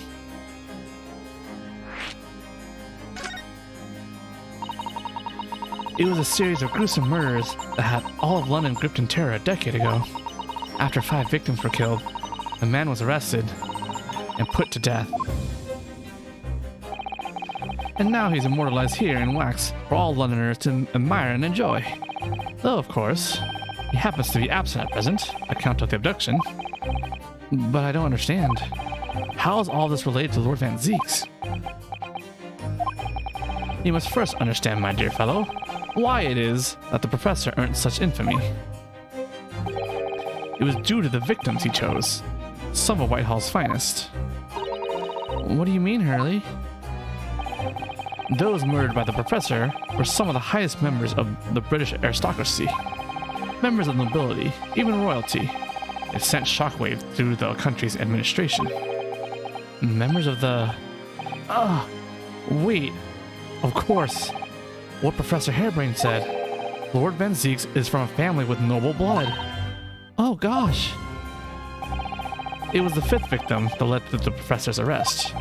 It was a series of gruesome murders that had all of London gripped in terror a decade ago. After 5 victims were killed, the man was arrested and put to death. And now he's immortalized here in wax for all Londoners to admire and enjoy. Though, of course, he happens to be absent at present, account of the abduction. But I don't understand. How is all this related to Lord Van Zieks? You must first understand, my dear fellow, why it is that the Professor earned such infamy. It was due to the victims he chose, some of Whitehall's finest. What do you mean, Hurley? Those murdered by the Professor were some of the highest members of the British aristocracy, members of the nobility, even royalty. It sent shockwaves through the country's administration. Members of the... wait. Of course. What Professor Harebrained said. Lord Van Zieks is from a family with noble blood. Oh gosh. It was the 5th victim that led to the Professor's arrest.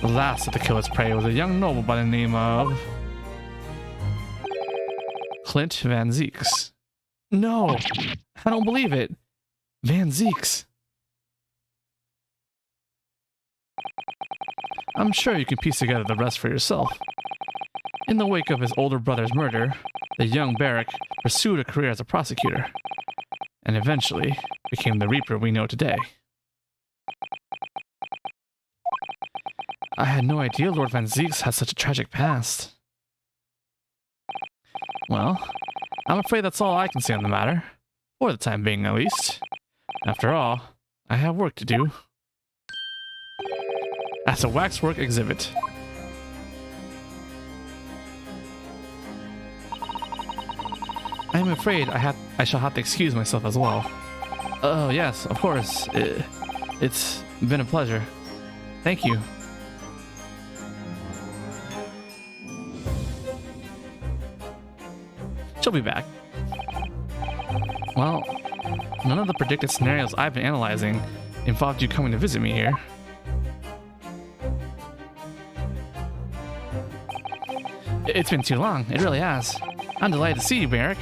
The last of the killer's prey was a young noble by the name of... Clint Van Zieks. No! I don't believe it! Van Zieks. I'm sure you can piece together the rest for yourself. In the wake of his older brother's murder, the young Beric pursued a career as a prosecutor, and eventually became the Reaper we know today. I had no idea Lord Van Zieks had such a tragic past. Well, I'm afraid that's all I can say on the matter, for the time being at least. After all, I have work to do. At the waxwork exhibit. I am afraid I shall have to excuse myself as well. Oh yes, of course. It's been a pleasure. Thank you. She'll be back. Well, none of the predicted scenarios I've been analyzing involved you coming to visit me here. It's been too long, it really has. I'm delighted to see you, Beric.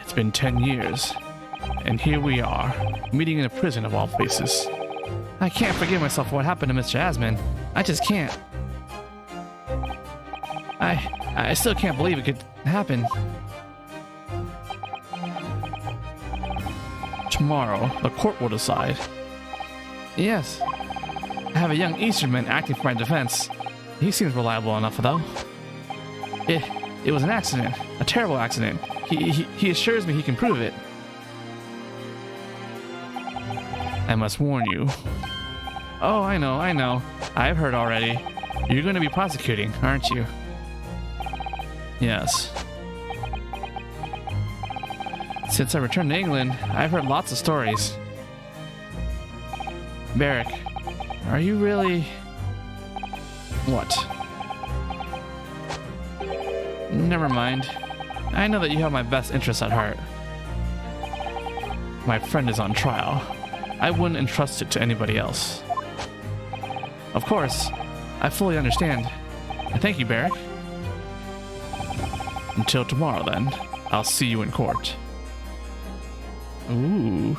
It's been 10 years, and here we are, meeting in a prison of all places. I can't forgive myself for what happened to Mr. Asman. I just can't. I still can't believe it could happen. Tomorrow, the court will decide. Yes. I have a young Easternman acting for my defense. He seems reliable enough, though. It was an accident. A terrible accident. He assures me he can prove it. I must warn you. Oh, I know. I've heard already. You're going to be prosecuting, aren't you? Yes. Since I returned to England, I've heard lots of stories. Barrick, are you really... What? Never mind. I know that you have my best interests at heart. My friend is on trial. I wouldn't entrust it to anybody else. Of course, I fully understand. Thank you, Barrick. Until tomorrow, then. I'll see you in court. Ooh.